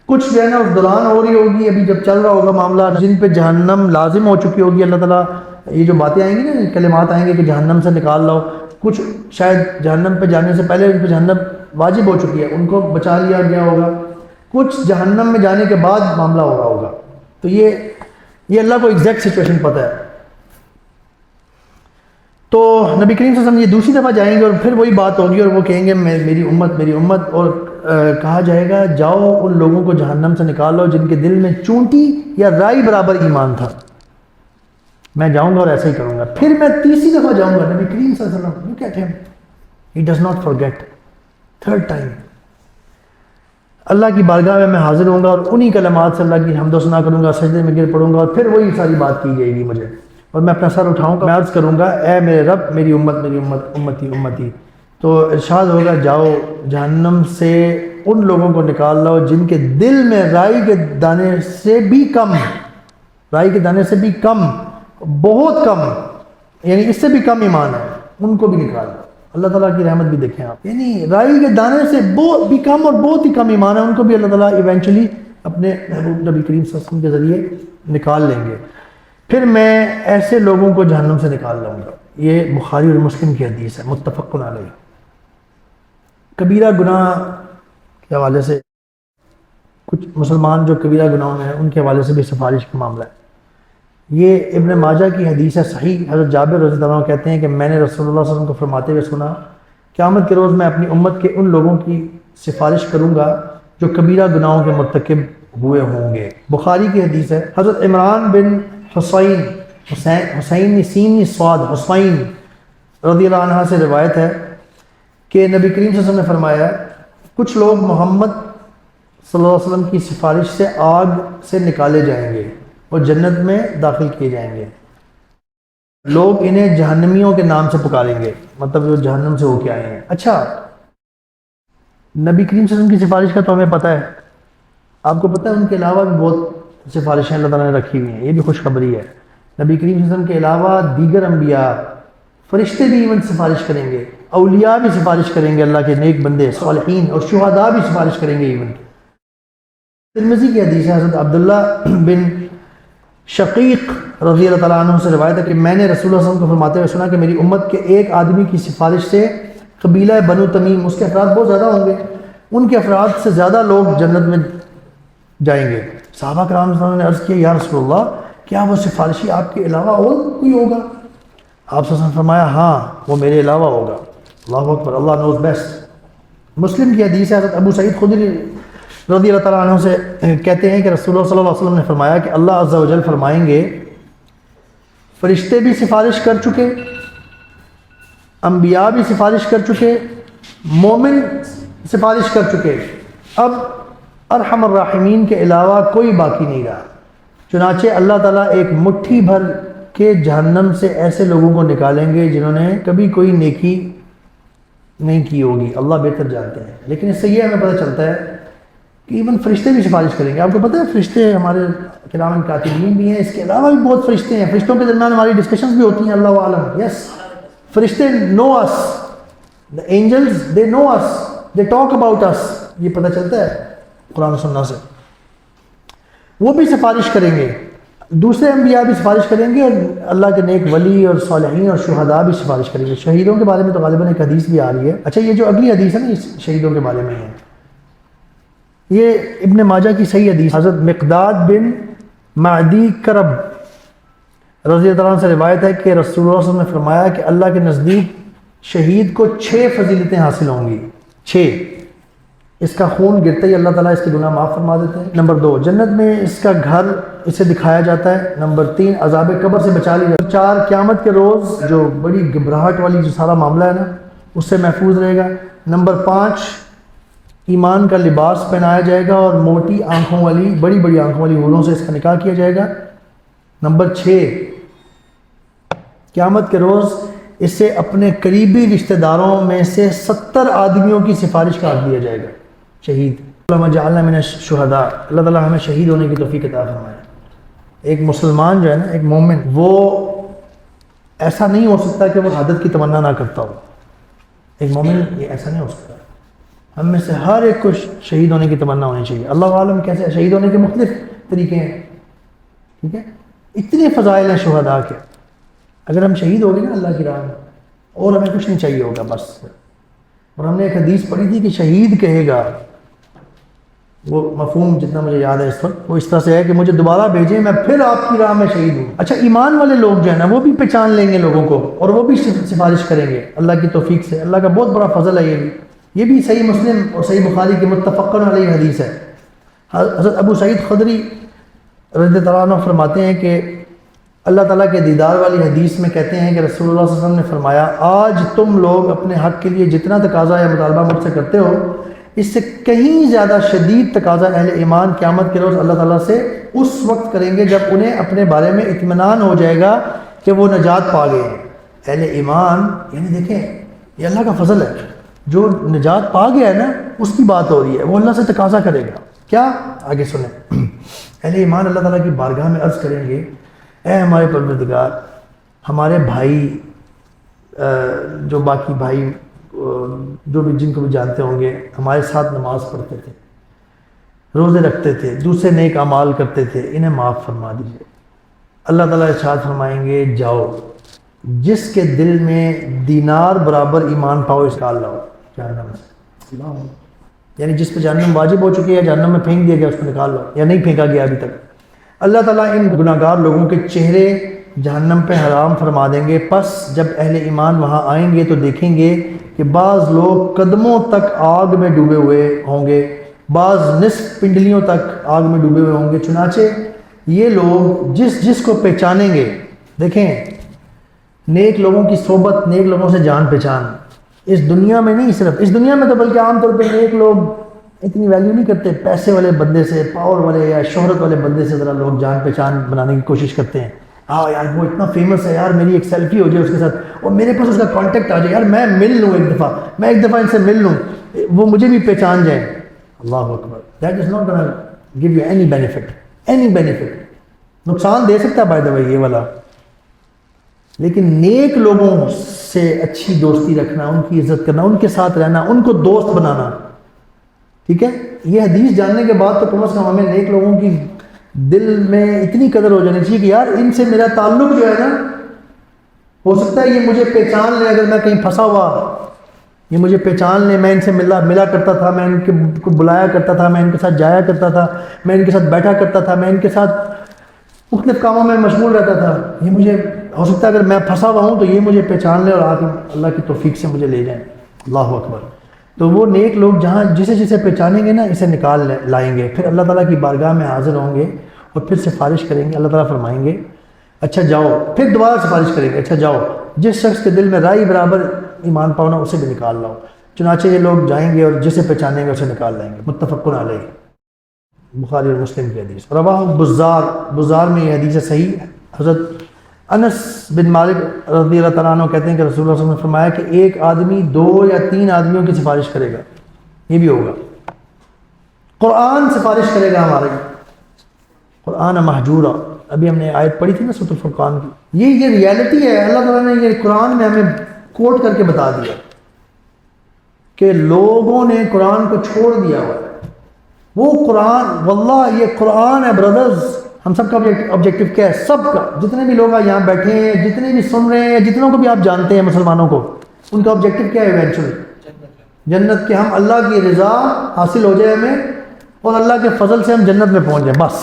کچھ جو ہے نا اس دوران ہو رہی ہوگی، ابھی جب چل رہا ہوگا معاملہ، جن پہ جہنم لازم ہو چکی ہوگی. اللہ تعالیٰ یہ جو باتیں آئیں گی نا کلمات آئیں گے کہ جہنم سے نکال لاؤ، کچھ شاید جہنم پہ جانے سے پہلے ان پہ جہنم واجب ہو چکی ہے ان کو بچا لیا گیا ہوگا، کچھ جہنم میں جانے کے بعد معاملہ ہو رہا ہوگا. تو یہ اللہ کو ایگزیکٹ سچویشن پتہ ہے. تو نبی کریم صلی اللہ علیہ وسلم یہ دوسری دفعہ جائیں گے اور پھر وہی بات ہوگی اور وہ کہیں گے میری امت میری امت، اور کہا جائے گا جاؤ ان لوگوں کو جہنم سے نکال لو جن کے دل میں چونٹی یا رائی برابر ایمان تھا. میں جاؤں گا اور ایسا ہی کروں گا. پھر میں تیسری دفعہ جاؤں گا. نبی کریم صلی اللہ علیہ وسلم look at him, he does not forget. Third time اللہ کی بارگاہ میں حاضر ہوں گا اور انہی کلمات سے اللہ کی حمد و ثنا کروں گا، سجدے میں گر پڑوں گا، اور پھر وہی ساری بات کی جائے گی مجھے، اور میں اپنا سر اٹھاؤں گا، میں عرض کروں گا اے میرے رب میری امت میری امت امتی امتی، تو ارشاد ہوگا جاؤ جہنم سے ان لوگوں کو نکال لاؤ جن کے دل میں رائی کے دانے سے بھی کم، رائی کے دانے سے بھی کم، بہت کم، یعنی اس سے بھی کم ایمان ہے، ان کو بھی نکال لاؤ۔ اللہ تعالیٰ کی رحمت بھی دیکھیں آپ، یعنی رائی کے دانے سے بہت بھی کم اور بہت ہی کم ایمان ہے، ان کو بھی اللہ تعالیٰ ایونچولی اپنے محبوب نبی کریم صلی اللہ علیہ وسلم کے ذریعے نکال لیں گے۔ پھر میں ایسے لوگوں کو جہنم سے نکال لاؤں گا۔ یہ بخاری اور مسلم کی حدیث ہے، متفق علیہ۔ کبیرہ گناہ کے حوالے سے کچھ مسلمان جو کبیرہ گناہوں میں ہیں ان کے حوالے سے بھی سفارش کا معاملہ ہے۔ یہ ابن ماجہ کی حدیث ہے صحیح، حضرت جابر رضی اللہ عنہ کہتے ہیں کہ میں نے رسول اللہ صلی اللہ علیہ وسلم کو فرماتے ہوئے سنا، قیامت کے روز میں اپنی امت کے ان لوگوں کی سفارش کروں گا جو کبیرہ گناہوں کے مرتکب ہوئے ہوں گے۔ بخاری کی حدیث ہے، حضرت عمران بن حسین سین سواد حسین رضی اللہ عنہ سے روایت ہے کہ نبی کریم صلی اللہ علیہ وسلم نے فرمایا کچھ لوگ محمد صلی اللہ علیہ وسلم کی سفارش سے آگ سے نکالے جائیں گے اور جنت میں داخل کیے جائیں گے، لوگ انہیں جہنمیوں کے نام سے پکاریں گے، مطلب جو جہنم سے ہو کے آئے ہیں۔ اچھا، نبی کریم صلی اللہ علیہ وسلم کی سفارش کا تو ہمیں پتہ ہے، آپ کو پتہ ہے ان کے علاوہ بھی بہت سفارشیں اللہ تعالیٰ نے رکھی ہوئی ہیں، یہ بھی خوشخبری ہے۔ نبی کریم صلی اللہ علیہ وسلم کے علاوہ دیگر انبیاء، فرشتے بھی ایون سفارش کریں گے، اولیاء بھی سفارش کریں گے، اللہ کے نیک بندے صالحین، اور شہداء بھی سفارش کریں گے ایون۔ ترمذی کی حدیث ہے، حضرت عبداللہ بن شقیق رضی اللہ تعالیٰ عنہ سے روایت ہے کہ میں نے رسول اللہ صلی اللہ علیہ وسلم کو فرماتے ہوئے سنا کہ میری امت کے ایک آدمی کی سفارش سے قبیلہ بنو تمیم، اس کے افراد بہت زیادہ ہوں گے، ان کے افراد سے زیادہ لوگ جنت میں جائیں گے۔ صحابہ کرام صلی اللہ علیہ وسلم نے عرض کیا یا رسول اللہ کیا وہ سفارشی آپ کے علاوہ اور کوئی ہوگا؟ آپ صلی اللہ علیہ وسلم نے فرمایا ہاں وہ میرے علاوہ ہوگا۔ اللہ اکبر، اللہ نوز بیسٹ۔ مسلم کی حدیث ہے، حضرت ابو سعید خدری رضی اللہ تعالیٰ عنہ سے کہتے ہیں کہ رسول اللہ صلی اللہ علیہ وسلم نے فرمایا کہ اللہ عز و جل فرمائیں گے فرشتے بھی سفارش کر چکے، انبیاء بھی سفارش کر چکے، مومن سفارش کر چکے، اب ارحم الراحمین کے علاوہ کوئی باقی نہیں رہا۔ چنانچہ اللہ تعالیٰ ایک مٹھی بھر کے جہنم سے ایسے لوگوں کو نکالیں گے جنہوں نے کبھی کوئی نیکی نہیں کی ہوگی، اللہ بہتر جانتے ہیں۔ لیکن اس سے یہ ہمیں پتہ چلتا ہے کہ ایون فرشتے بھی سفارش کریں گے۔ آپ کو پتہ ہے فرشتے ہمارے کرام کاتبین بھی ہیں، اس کے علاوہ بھی بہت فرشتے ہیں، فرشتوں کے درمیان ہماری ڈسکشنز بھی ہوتی ہیں، اللہ عالم۔ یس، فرشتے نو اس، the angels they know us, they talk about us، یہ پتہ چلتا ہے قرآن و سنت سے۔ وہ بھی سفارش کریں گے، دوسرے انبیاء بھی سفارش کریں گے، اور اللہ کے نیک ولی اور صالحین اور شہداء بھی سفارش کریں گے۔ شہیدوں کے بارے میں تو غالباً ایک حدیث بھی آ رہی ہے۔ اچھا، یہ جو اگلی حدیث ہے نا اس شہیدوں کے بارے میں ہے، یہ ابن ماجہ کی صحیح حدیث، حضرت مقداد بن معدی کرب رضی اللہ عنہ سے روایت ہے کہ رسول اللہ صلی اللہ علیہ وسلم نے فرمایا کہ اللہ کے نزدیک شہید کو 6 فضیلتیں حاصل ہوں گی، 6۔ اس کا خون گرتے ہی اللہ تعالیٰ اس کے گناہ معاف فرما دیتے ہیں۔ نمبر 2، جنت میں اس کا گھر اسے دکھایا جاتا ہے۔ نمبر 3، عذاب قبر سے بچا لی جاتی ہے۔ 4، قیامت کے روز جو بڑی گھبراہٹ والی جو سارا معاملہ ہے نا اس سے محفوظ رہے گا۔ نمبر 5، ایمان کا لباس پہنایا جائے گا اور موٹی آنکھوں والی بڑی بڑی آنکھوں والی حوروں سے اس کا نکاح کیا جائے گا۔ نمبر 6، قیامت کے روز اسے اپنے قریبی رشتہ داروں میں سے 70 آدمیوں کی سفارش کا حق دیا جائے گا۔ شہید، اللہم اجعلنا من الشہداء، اللہ تعالیٰ ہمیں شہید ہونے کی توفیق عطا فرمائے۔ ایک مسلمان جو ہے نا، ایک مومن، وہ ایسا نہیں ہو سکتا کہ وہ شہادت کی تمنا نہ کرتا ہو۔ ایک مومن یہ ایسا نہیں ہو سکتا۔ ہم میں سے ہر ایک کو شہید ہونے کی تمنا ہونی چاہیے۔ اللہ عالم کیسے شہید ہونے کے مختلف طریقے ہیں، ٹھیک ہے، اتنے فضائل ہیں شہداء کے۔ اگر ہم شہید ہو گئے نا اللہ کی راہ میں، اور ہمیں کچھ نہیں چاہیے ہوگا بس۔ اور ہم نے ایک حدیث پڑھی تھی کہ شہید کہے گا، وہ مفہوم جتنا مجھے یاد ہے اس وقت وہ اس طرح سے ہے کہ مجھے دوبارہ بھیجیں، میں پھر آپ کی راہ میں شہید ہوں۔ اچھا، ایمان والے لوگ جو ہیں نا وہ بھی پہچان لیں گے لوگوں کو، اور وہ بھی سفارش کریں گے اللہ کی توفیق سے۔ اللہ کا بہت بڑا فضل ہے یہ بھی صحیح مسلم اور صحیح بخاری کی متفق علیہ حدیث ہے۔ حضرت ابو سعید خدری رضی اللہ عنہ فرماتے ہیں کہ اللہ تعالیٰ کے دیدار والی حدیث میں کہتے ہیں کہ رسول اللہ صلی اللہ علیہ وسلم نے فرمایا آج تم لوگ اپنے حق کے لیے جتنا تقاضا یا مطالبہ مجھ سے کرتے ہو اس سے کہیں زیادہ شدید تقاضا اہل ایمان قیامت کے روز اللہ تعالیٰ سے اس وقت کریں گے جب انہیں اپنے بارے میں اطمینان ہو جائے گا کہ وہ نجات پا گئے ہیں۔ اہل ایمان یعنی دیکھیں یہ اللہ کا فضل ہے، جو نجات پا گیا ہے نا اس کی بات ہو رہی ہے، وہ اللہ سے تقاضا کرے گا کیا؟ آگے سنیں، اہل ایمان اللہ تعالیٰ کی بارگاہ میں عرض کریں گے اے ہمارے پروردگار، ہمارے بھائی جو باقی بھائی جو بھی جن کو بھی جانتے ہوں گے ہمارے ساتھ نماز پڑھتے تھے، روزے رکھتے تھے، دوسرے نیک اعمال کرتے تھے، انہیں معاف فرما دیجیے۔ اللہ تعالیٰ ارشاد فرمائیں گے جاؤ، جس کے دل میں دینار برابر ایمان پاؤ اس کا لاؤ جہنم سے، یعنی جس پہ جہنم واجب ہو چکی ہے، جہنم میں پھینک دیا گیا، اس کو نکال لو، یا نہیں پھینکا گیا ابھی تک۔ اللہ تعالیٰ ان گناہ گار لوگوں کے چہرے جہنم پہ حرام فرما دیں گے، پس جب اہل ایمان وہاں آئیں گے تو دیکھیں گے کہ بعض لوگ قدموں تک آگ میں ڈوبے ہوئے ہوں گے، بعض نصف پنڈلیوں تک آگ میں ڈوبے ہوئے ہوں گے۔ چنانچہ یہ لوگ جس کو پہچانیں گے، دیکھیں نیک لوگوں کی صحبت، نیک لوگوں سے جان پہچان، اس دنیا میں نہیں، صرف اس دنیا میں تو بلکہ عام طور پہ نیک لوگ اتنی ویلیو نہیں کرتے، پیسے والے بندے سے، پاور والے یا شہرت والے بندے سے ذرا لوگ جان پہچان بنانے کی کوشش کرتے ہیں۔ ہاں یار وہ اتنا فیمس ہے، یار میری ایک سیلفی ہو جائے اس کے ساتھ اور میرے پاس اس کا کانٹیکٹ آ جائے، یار میں مل لوں ایک دفعہ ان سے مل لوں، وہ مجھے بھی پہچان جائیں۔ اللہ اکبر، that is not gonna give you any benefit, نقصان دے سکتا ہے بائی دا وے یہ والا، لیکن نیک لوگوں سے اچھی دوستی رکھنا، ان کی عزت کرنا، ان کے ساتھ رہنا، ان کو دوست بنانا، ٹھیک ہے؟ یہ حدیث جاننے کے بعد تو کم از کم ہمیں نیک لوگوں کی دل میں اتنی قدر ہو جانی چاہیے کہ یار ان سے میرا تعلق جو ہے نا، ہو سکتا ہے یہ مجھے پہچان لیں، اگر میں کہیں پھنسا ہوا یہ مجھے پہچان لیں، میں ان سے ملا کرتا تھا، میں ان کو بلایا کرتا تھا، میں ان کے ساتھ جایا کرتا تھا، میں ان کے ساتھ بیٹھا کرتا تھا، میں ان کے ساتھ مختلف کاموں میں مشغول رہتا تھا، یہ مجھے ہو سکتا ہے اگر میں پھنسا ہوا ہوں تو یہ مجھے پہچان لیں اور آ کے اللہ کی توفیق سے مجھے لے جائیں۔ اللہ اکبر۔ تو وہ نیک لوگ جہاں جسے پہچانیں گے نا، اسے نکال لائیں گے، پھر اللہ تعالیٰ کی بارگاہ میں حاضر ہوں گے اور پھر سفارش کریں گے۔ اللہ تعالیٰ فرمائیں گے اچھا جاؤ، پھر دوبارہ سفارش کریں گے اچھا جاؤ، جس شخص کے دل میں رائی برابر ایمان پاؤنا اسے بھی نکال لاؤ۔ چنانچہ یہ لوگ جائیں گے اور جسے پہچانیں گے اسے نکال لائیں گے۔ متفق علیہ، بخاری اور مسلم کی حدیث۔ رواہ بزار میں یہ حدیث صحیح ہے۔ حضرت انس بن مالک رضی اللہ تعالیٰ عنہ کہتے ہیں کہ رسول اللہ صلی اللہ علیہ وسلم نے فرمایا کہ ایک آدمی 2 یا 3 آدمیوں کی سفارش کرے گا، یہ بھی ہوگا۔ قرآن سفارش کرے گا ہمارے، قرآن محجورا، ابھی ہم نے آیت پڑھی تھی نا سورۃ الفرقان کی، یہ ریالٹی ہے۔ اللہ تعالیٰ نے یہ قرآن میں ہمیں کوٹ کر کے بتا دیا کہ لوگوں نے قرآن کو چھوڑ دیا ہوا ہے۔ وہ قرآن، واللہ یہ قرآن ہے برادرز، ہم سب کا آبجیکٹو کیا ہے؟ سب کا، جتنے بھی لوگ یہاں بیٹھے ہیں، جتنے بھی سن رہے ہیں، جتنوں کو بھی آپ جانتے ہیں مسلمانوں کو، ان کا آبجیکٹو کیا ہے؟ ایونچولی جنت، کہ ہم اللہ کی رضا حاصل ہو جائے ہمیں اور اللہ کے فضل سے ہم جنت میں پہنچ جائیں، بس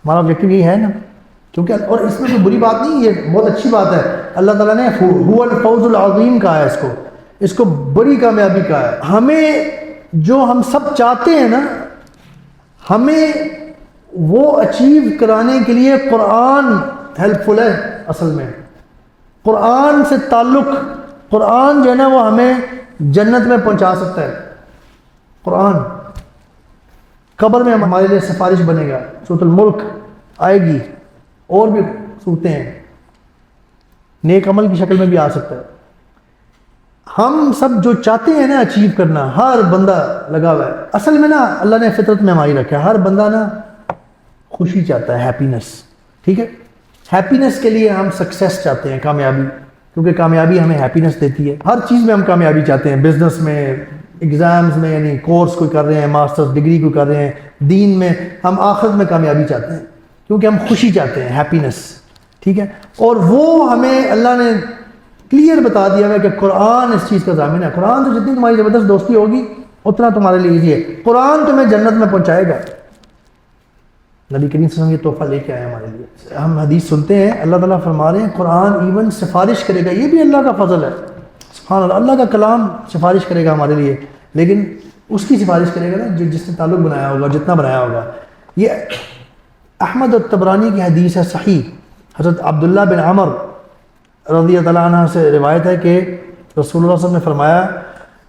ہمارا آبجیکٹو یہ ہے نا۔ کیونکہ اور اس میں کوئی بری بات نہیں، یہ بہت اچھی بات ہے۔ اللہ تعالیٰ نے هو الفوز العظیم کہا ہے اس کو بڑی کامیابی کہا ہے۔ ہمیں جو ہم سب چاہتے ہیں نا، ہمیں وہ اچیو کرانے کے لیے قرآن ہیلپ فل ہے۔ اصل میں قرآن سے تعلق، قرآن جو ہے نا وہ ہمیں جنت میں پہنچا سکتا ہے۔ قرآن قبر میں ہمارے لیے سفارش بنے گا، سورۃ الملک آئے گی، اور بھی صورتیں ہیں، نیک عمل کی شکل میں بھی آ سکتا ہے۔ ہم سب جو چاہتے ہیں نا اچیو کرنا، ہر بندہ لگا ہوا ہے۔ اصل میں نا اللہ نے فطرت میں ہماری رکھا ہے، ہر بندہ نا خوشی چاہتا ہے، ہیپینس، ٹھیک ہے؟ ہیپینس کے لیے ہم سکسیس چاہتے ہیں، کامیابی، کیونکہ کامیابی ہمیں ہیپینس دیتی ہے۔ ہر چیز میں ہم کامیابی چاہتے ہیں، بزنس میں، ایگزامز میں، یعنی کورس کوئی کر رہے ہیں، ماسٹرز ڈگری کوئی کر رہے ہیں، دین میں، ہم آخرت میں کامیابی چاہتے ہیں کیونکہ ہم خوشی چاہتے ہیں، ہیپینس، ٹھیک ہے؟ اور وہ ہمیں اللہ نے کلیئر بتا دیا ہے کہ قرآن اس چیز کا ضامن ہے۔ قرآن سے جتنی تمہاری زبردست دوستی ہوگی اتنا تمہارے لیے ایزی ہے، قرآن تمہیں جنت میں پہنچائے گا۔ نبی کریم صلی اللہ علیہ وسلم یہ تحفہ لے کے آئے ہمارے لیے۔ ہم حدیث سنتے ہیں، اللہ تعالیٰ فرما رہے ہیں قرآن ایون سفارش کرے گا، یہ بھی اللہ کا فضل ہے۔ سبحان اللہ، اللہ کا کلام سفارش کرے گا ہمارے لیے، لیکن اس کی سفارش کرے گا نا جس نے تعلق بنایا ہوگا، جتنا بنایا ہوگا۔ یہ احمد الطبرانی کی حدیث ہے صحیح، حضرت عبداللہ بن عمر رضی اللہ عنہ سے روایت ہے کہ رسول اللہ صلی اللہ علیہ وسلم نے فرمایا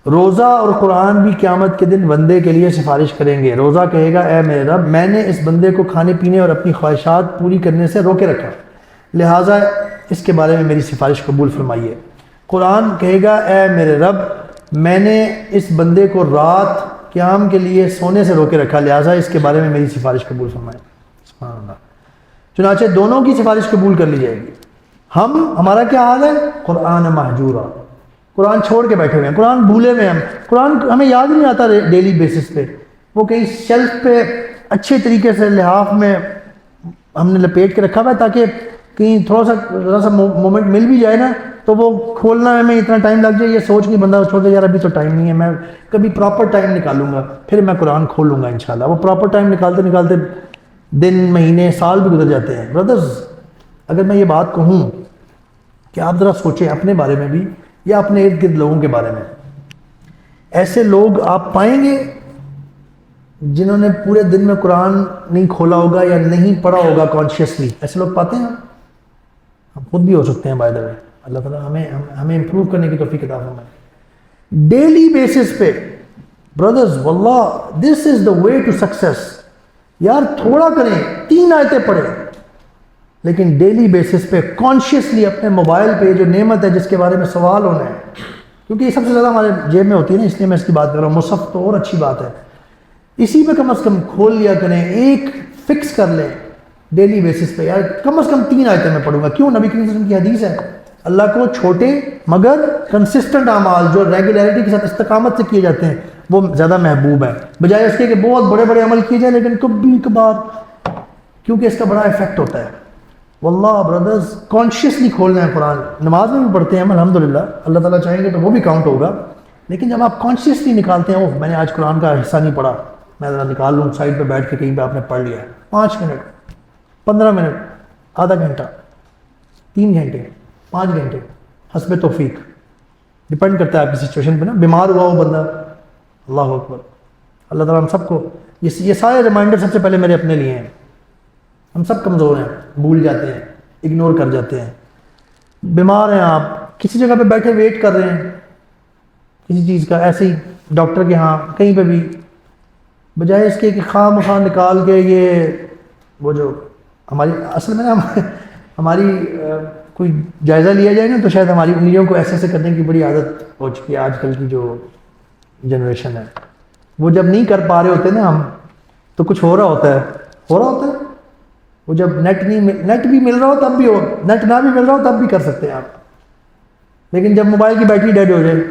روزہ اور قرآن بھی قیامت کے دن بندے کے لیے سفارش کریں گے. روزہ کہے گا اے میرے رب میں نے اس بندے کو کھانے پینے اور اپنی خواہشات پوری کرنے سے روکے رکھا، لہٰذا اس کے بارے میں میری سفارش قبول فرمائیے. قرآن کہے گا اے میرے رب میں نے اس بندے کو رات قیام کے لیے سونے سے روکے رکھا، لہٰذا اس کے بارے میں میری سفارش قبول فرمائے. سبحان اللہ. چنانچہ دونوں کی سفارش قبول کر لی جائے گی. ہمارا کیا حال ہے؟ قرآن محجورا، قرآن چھوڑ کے بیٹھے ہوئے ہیں، قرآن بھولے ہوئے ہیں. قرآن ہمیں یاد نہیں آتا ڈیلی بیسس پہ، وہ کہیں شیلف پہ اچھے طریقے سے لحاف میں ہم نے لپیٹ کے رکھا ہوا ہے تاکہ کہیں تھوڑا سا مومنٹ مل بھی جائے نا تو وہ کھولنا میں اتنا ٹائم لگ جائے، یہ سوچ نہیں بندہ چھوڑ دے یار ابھی تو ٹائم نہیں ہے، میں کبھی پراپر ٹائم نکالوں گا پھر میں قرآن کھولوں گا انشاءاللہ. وہ پراپر ٹائم نکالتے نکالتے دن مہینے سال بھی گزر جاتے ہیں. بردرز اگر میں یہ بات کہوں کہ آپ ذرا سوچیں اپنے بارے میں بھی یا اپنے ارد گرد لوگوں کے بارے میں، ایسے لوگ آپ پائیں گے جنہوں نے پورے دن میں قرآن نہیں کھولا ہوگا یا نہیں پڑھا ہوگا کانشیسلی؟ ایسے لوگ پاتے ہیں؟ ہم خود بھی ہو سکتے ہیں بائی دا وے. اللہ تعالیٰ ہمیں امپروو کرنے کی توفیق عطا فرمائے. ڈیلی بیسس پہ بردرز واللہ دس از دا وے ٹو سکسیس. یار تھوڑا کریں، 3 آیتیں پڑھیں لیکن ڈیلی بیسس پہ کانشیسلی اپنے موبائل پہ جو نعمت ہے جس کے بارے میں سوال ہونا ہے، کیونکہ یہ سب سے زیادہ ہمارے جیب میں ہوتی ہے نا، اس لیے میں اس کی بات کر رہا ہوں. مصحف تو اور اچھی بات ہے، اسی پہ کم از کم کھول لیا کریں. ایک فکس کر لیں ڈیلی بیسس پہ، یار کم از کم 3 آیتیں میں پڑھوں گا. کیوں؟ نبی کریم صلی اللہ علیہ وسلم کی حدیث ہے اللہ کو چھوٹے مگر کنسسٹنٹ اعمال جو ریگولیرٹی کے ساتھ استقامت سے کیے جاتے ہیں وہ زیادہ محبوب ہیں، بجائے اس کے کہ بہت بڑے بڑے عمل کیے جائیں لیکن کبھی کبھار، کیونکہ اس کا بڑا افیکٹ ہوتا ہے. واللہ برادرز کانشیسلی کھولنا ہے قرآن. نماز میں بھی پڑھتے ہیں ہم الحمدللہ، اللہ تعالیٰ چاہیں گے تو وہ بھی کاؤنٹ ہوگا، لیکن جب آپ کانشیسلی نکالتے ہیں اوہ میں نے آج قرآن کا حصہ نہیں پڑھا، میں ذرا نکال لوں سائڈ پہ بیٹھ کے، کہیں پہ آپ نے پڑھ لیا ہے 5 منٹ 15 منٹ آدھا گھنٹہ 3 گھنٹے 5 گھنٹے حسب توفیق، ڈپینڈ کرتا ہے آپ کی سچویشن پہ نا. بیمار ہوا وہ بندہ، اللہ اکبر، اللہ تعالیٰ ہم سب کو یہ سارے ریمائنڈر سب سے پہلے میرے اپنے لیے ہیں. ہم سب کمزور ہیں، بھول جاتے ہیں، اگنور کر جاتے ہیں. بیمار ہیں آپ کسی جگہ پہ بیٹھے ویٹ کر رہے ہیں کسی چیز کا، ایسے ہی ڈاکٹر کے ہاں کہیں پہ بھی، بجائے اس کے کہ خواہ مخواہ نکال کے یہ وہ جو ہماری اصل میں نا ہماری کوئی جائزہ لیا جائے نا تو شاید ہماری انگلیوں کو ایسے کرنے کی بڑی عادت ہو چکی ہے. آج کل کی جو جنریشن ہے وہ جب نہیں کر پا رہے ہوتے نا ہم تو کچھ ہو رہا ہوتا ہے. وہ جب نیٹ بھی مل رہا ہو تب بھی ہو، نیٹ نہ بھی مل رہا ہو تب بھی کر سکتے ہیں آپ. لیکن جب موبائل کی بیٹری ڈیڈ ہو جائے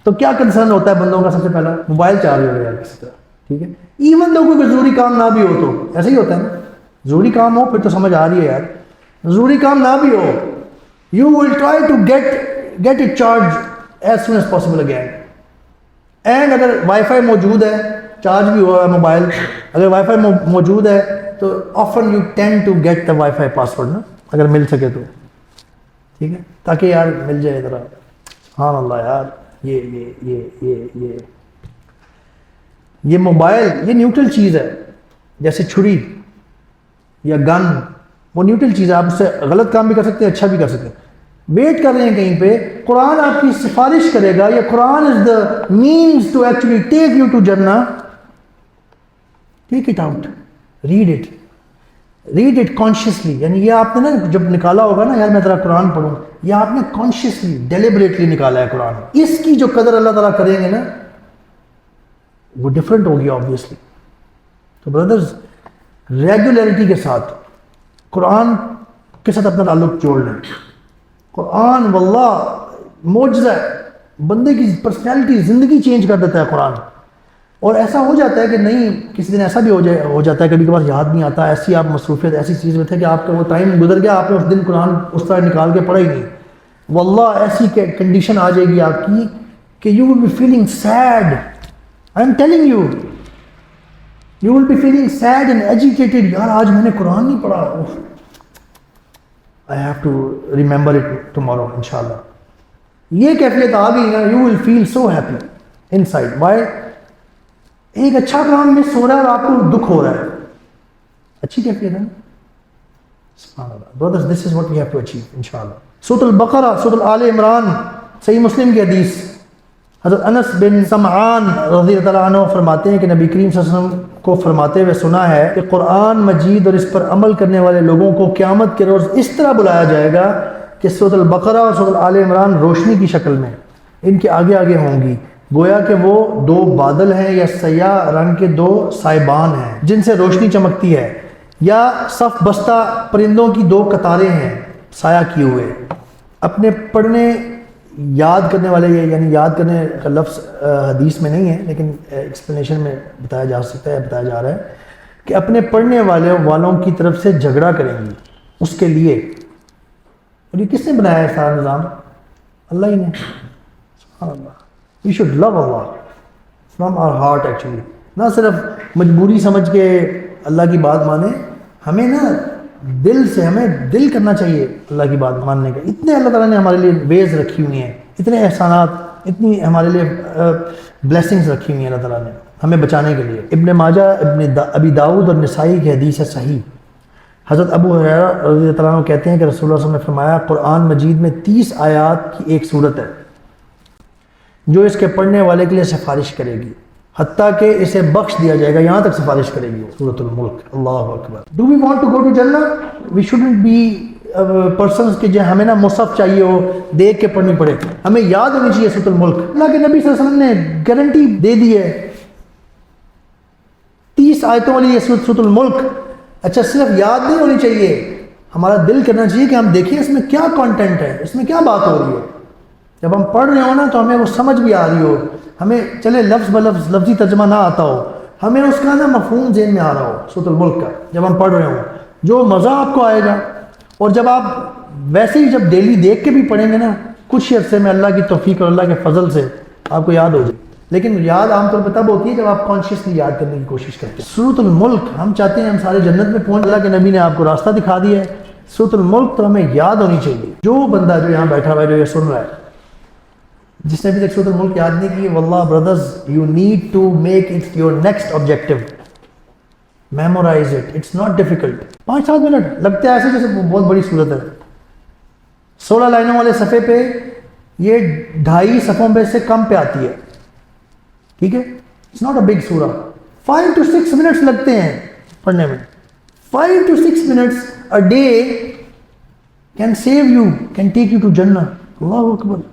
تو کیا کنسرن ہوتا ہے بندوں کا؟ سب سے پہلا موبائل چارج ہو جائے کسی طرح، ٹھیک ہے. ایون لوگوں کو ضروری کام نہ بھی ہو تو ایسا ہی ہوتا ہے نا، ضروری کام ہو پھر تو سمجھ آ رہی ہے یار، ضروری کام نہ بھی ہو you will try to get it charge as soon as possible again. And اگر وائی فائی موجود ہے، چارج بھی ہوا ہے موبائل، اگر وائی فائی موجود ہے تو often you tend to get the wifi password نا، اگر مل سکے تو ٹھیک ہے، تاکہ یار مل جائے ذرا. سبحان اللہ یار، یہ موبائل یہ نیوٹرل چیز ہے، جیسے چھری یا گن، وہ نیوٹرل چیز ہے، آپ اس سے غلط کام بھی کر سکتے ہیں اچھا بھی کر سکتے ہیں. ویٹ کر رہے ہیں کہیں پہ، قرآن آپ کی سفارش کرے گا، یا قرآن is the means to actually take you to جنہ. Take it out, read it consciously. یعنی یہ آپ نے نا جب نکالا ہوگا نا یار میں ذرا قرآن پڑھوں، یہ آپ نے کانشیسلی ڈیلیبریٹلی نکالا ہے قرآن. اس کی جو قدر اللہ تعالیٰ کریں گے نا وہ ڈفرینٹ ہوگی آبویسلی. تو بردرز ریگولیرٹی کے ساتھ قرآن کے ساتھ اپنا تعلق جوڑ لیں. قرآن واللہ معجزہ ہے، بندے کی پرسنالٹی زندگی چینج کر دیتا ہے قرآن. اور ایسا ہو جاتا ہے کہ نہیں، کسی دن ایسا بھی ہو جاتا ہے کبھی کبھار یاد نہیں آتا، ایسی آپ مصروفیت ایسی چیز میں تھے کہ آپ کا وہ ٹائم گزر گیا، آپ نے اس دن قرآن اس طرح نکال کے پڑھا ہی نہیں. واللہ ایسی کنڈیشن آ جائے گی آپ کی کہ you will be feeling sad. I am telling you will be feeling sad and agitated. یار آج میں نے قرآن نہیں پڑھا، I have to remember it tomorrow انشاءاللہ. یہ کیفیت آ گئی نا، you will feel so happy inside. Why؟ ایک اچھا کام مس ہو رہا ہے اور آپ کو دکھ ہو رہا ہے، اچھی کیفیت ہے نا. سبحان اللہ. Brothers, this is what we have to achieve انشاءاللہ. سورۃ البقرہ، سورۃ آل عمران، صحیح مسلم کی حدیث، حضرت انس بن سمعان رضی اللہ عنہ فرماتے ہیں کہ نبی کریم صلی اللہ علیہ وسلم کو فرماتے ہوئے سنا ہے کہ قرآن مجید اور اس پر عمل کرنے والے لوگوں کو قیامت کے روز اس طرح بلایا جائے گا کہ سورۃ البقرہ اور سورۃ آل عمران روشنی کی شکل میں ان کے آگے آگے ہوں گی، گویا کہ وہ دو بادل ہیں یا سیاہ رنگ کے دو سائبان ہیں جن سے روشنی چمکتی ہے، یا صف بستہ پرندوں کی دو قطاریں ہیں سایہ کیے ہوئے۔ اپنے پڑھنے یاد کرنے والے، یہ یعنی یاد کرنے کا لفظ حدیث میں نہیں ہے لیکن ایکسپلینیشن میں بتایا جا سکتا ہے، بتایا جا رہا ہے کہ اپنے پڑھنے والوں کی طرف سے جھگڑا کریں گی اس کے لیے۔ اور یہ کس نے بنایا ہے سارا نظام؟ اللہ ہی نے۔ سبحان اللہ۔ We should love Allah from our heart actually، نہ صرف مجبوری سمجھ کے اللہ کی بات مانیں، ہمیں نا دل سے، ہمیں دل کرنا چاہیے اللہ کی بات ماننے کا۔ اتنے اللہ تعالیٰ نے ہمارے لیے ویز رکھی ہوئی ہیں، اتنے احسانات، اتنی ہمارے لیے بلیسنگز رکھی ہوئی ہیں اللہ تعالیٰ نے ہمیں بچانے کے لیے۔ ابن ماجہ، ابی داؤد اور نسائی کی حدیث ہے صحیح۔ حضرت ابو ہریرہ رضی اللہ عنہ کہتے ہیں کہ رسول اللہ صلی اللہ علیہ وسلم نے فرمایا قرآن مجید میں 30 آیات کی ایک صورت ہے جو اس کے پڑھنے والے کے لیے سفارش کرے گی، حتیٰ کہ اسے بخش دیا جائے گا، یہاں تک سفارش کرے گی سورۃ الملک۔ اللہ اکبر۔ Do we want to go to جنہ؟ وی شوڈنٹ بی پرسنس کہ جو ہمیں نا مصحف چاہیے ہو دیکھ کے پڑھنی پڑے، ہمیں یاد ہونی چاہیے سورۃ الملک۔ اللہ کے نبی صلی اللہ علیہ وسلم نے گارنٹی دے دی ہے 30 آیتوں والی یہ سورۃ الملک۔ اچھا صرف یاد نہیں ہونی چاہیے، ہمارا دل کرنا چاہیے کہ ہم دیکھیں اس میں کیا کانٹینٹ ہے، اس میں کیا بات ہو رہی ہے۔ جب ہم پڑھ رہے ہوں نا تو ہمیں وہ سمجھ بھی آ رہی ہو، ہمیں چلے لفظ بلفظ لفظی ترجمہ نہ آتا ہو، ہمیں اس کا نا مفہوم ذہن میں آ رہا ہو سورۃ الملک کا جب ہم پڑھ رہے ہوں، جو مزہ آپ کو آئے گا۔ اور جب آپ ویسے ہی جب ڈیلی دیکھ کے بھی پڑھیں گے نا، کچھ ہی عرصے میں اللہ کی توفیق اور اللہ کے فضل سے آپ کو یاد ہو جائے۔ لیکن یاد عام طور پہ تب ہوتی ہے جب آپ کانشیسلی یاد کرنے کی کوشش کرتے ہیں۔ سورۃ الملک ہم چاہتے ہیں ہم سارے جنت میں پہنچ، اللہ کے نبی نے آپ کو راستہ دکھا دیا ہے۔ سورۃ الملک تو ہمیں یاد ہونی چاہیے۔ جو بندہ جو یہاں بیٹھا ہوا ہے جو یہ سن رہا ہے، جس نے ابھی تک سورۃ الملک یاد نہیں کی، واللہ brothers you need to make it your next objective, memorise it, it's not difficult. 5-7 minute لگتے ہیں ایسے جیسے بہت بڑی صورت ہے۔ 16 لائنوں والے صفحے پہ یہ 2.5 صفحوں پہ سے کم پہ آتی ہے، ٹھیک ہے؟ اٹس ناٹ اے بگ سورہ۔ 5 to 6 منٹس لگتے ہیں پڑھنے میں۔ 5 to 6 minutes a day can save you, can take you to جنہ۔ اللہ اکبر۔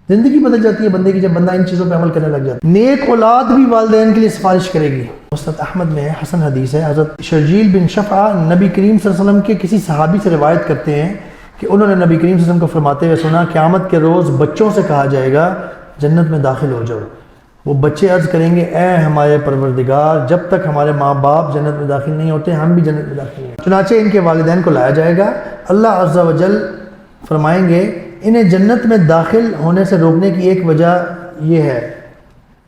زندگی بدل جاتی ہے بندے کی جب بندہ ان چیزوں پہ عمل کرنے لگ جاتا ہے۔ نیک اولاد بھی والدین کے لیے سفارش کرے گی۔ مسند احمد میں حسن حدیث ہے، حضرت شرجیل بن شفع نبی کریم صلی اللہ علیہ وسلم کے کسی صحابی سے روایت کرتے ہیں کہ انہوں نے نبی کریم صلی اللہ علیہ وسلم کو فرماتے ہوئے سنا قیامت کے روز بچوں سے کہا جائے گا جنت میں داخل ہو جاؤ۔ وہ بچے عرض کریں گے اے ہمارے پروردگار، جب تک ہمارے ماں باپ جنت میں داخل نہیں ہوتے ہم بھی جنت میں داخل نہیں ہوتے۔ چنانچہ ان کے والدین کو لایا جائے گا، اللہ عز و جل فرمائیں گے انہیں جنت میں داخل ہونے سے روکنے کی ایک وجہ یہ ہے۔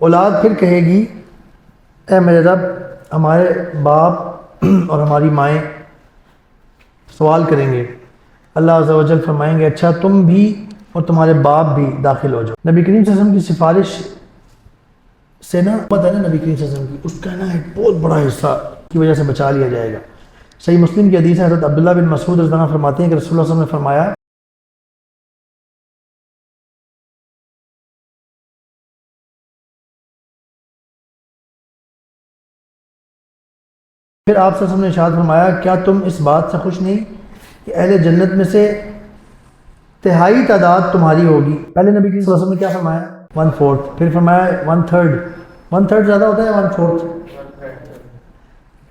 اولاد پھر کہے گی اے میرے رب، ہمارے باپ اور ہماری مائیں سوال کریں گے، اللہ عز و جل فرمائیں گے اچھا تم بھی اور تمہارے باپ بھی داخل ہو جاؤ۔ نبی کریم صلی اللہ علیہ وسلم کی سفارش سے نا امت ہے نا نبی کریم صلی اللہ علیہ وسلم کی، اس کا نا ایک بہت بڑا حصہ کی وجہ سے بچا لیا جائے گا۔ صحیح مسلم کی حدیث ہے، حضرت عبداللہ بن مسعود رضی اللہ عنہ فرماتے ہیں کہ رسول اللہ صلی اللہ علیہ وسلم نے فرمایا پھر آپ صلی اللہ علیہ وسلم نے ارشاد فرمایا کیا تم اس بات سے خوش نہیں کہ اہل جنت میں سے 1/3 تعداد تمہاری ہوگی۔ پہلے نبی صلی اللہ علیہ وسلم نے کیا فرمایا؟ 1/4، پھر فرمایا 1/3۔ 1/3 زیادہ ہوتا ہے 1/4؟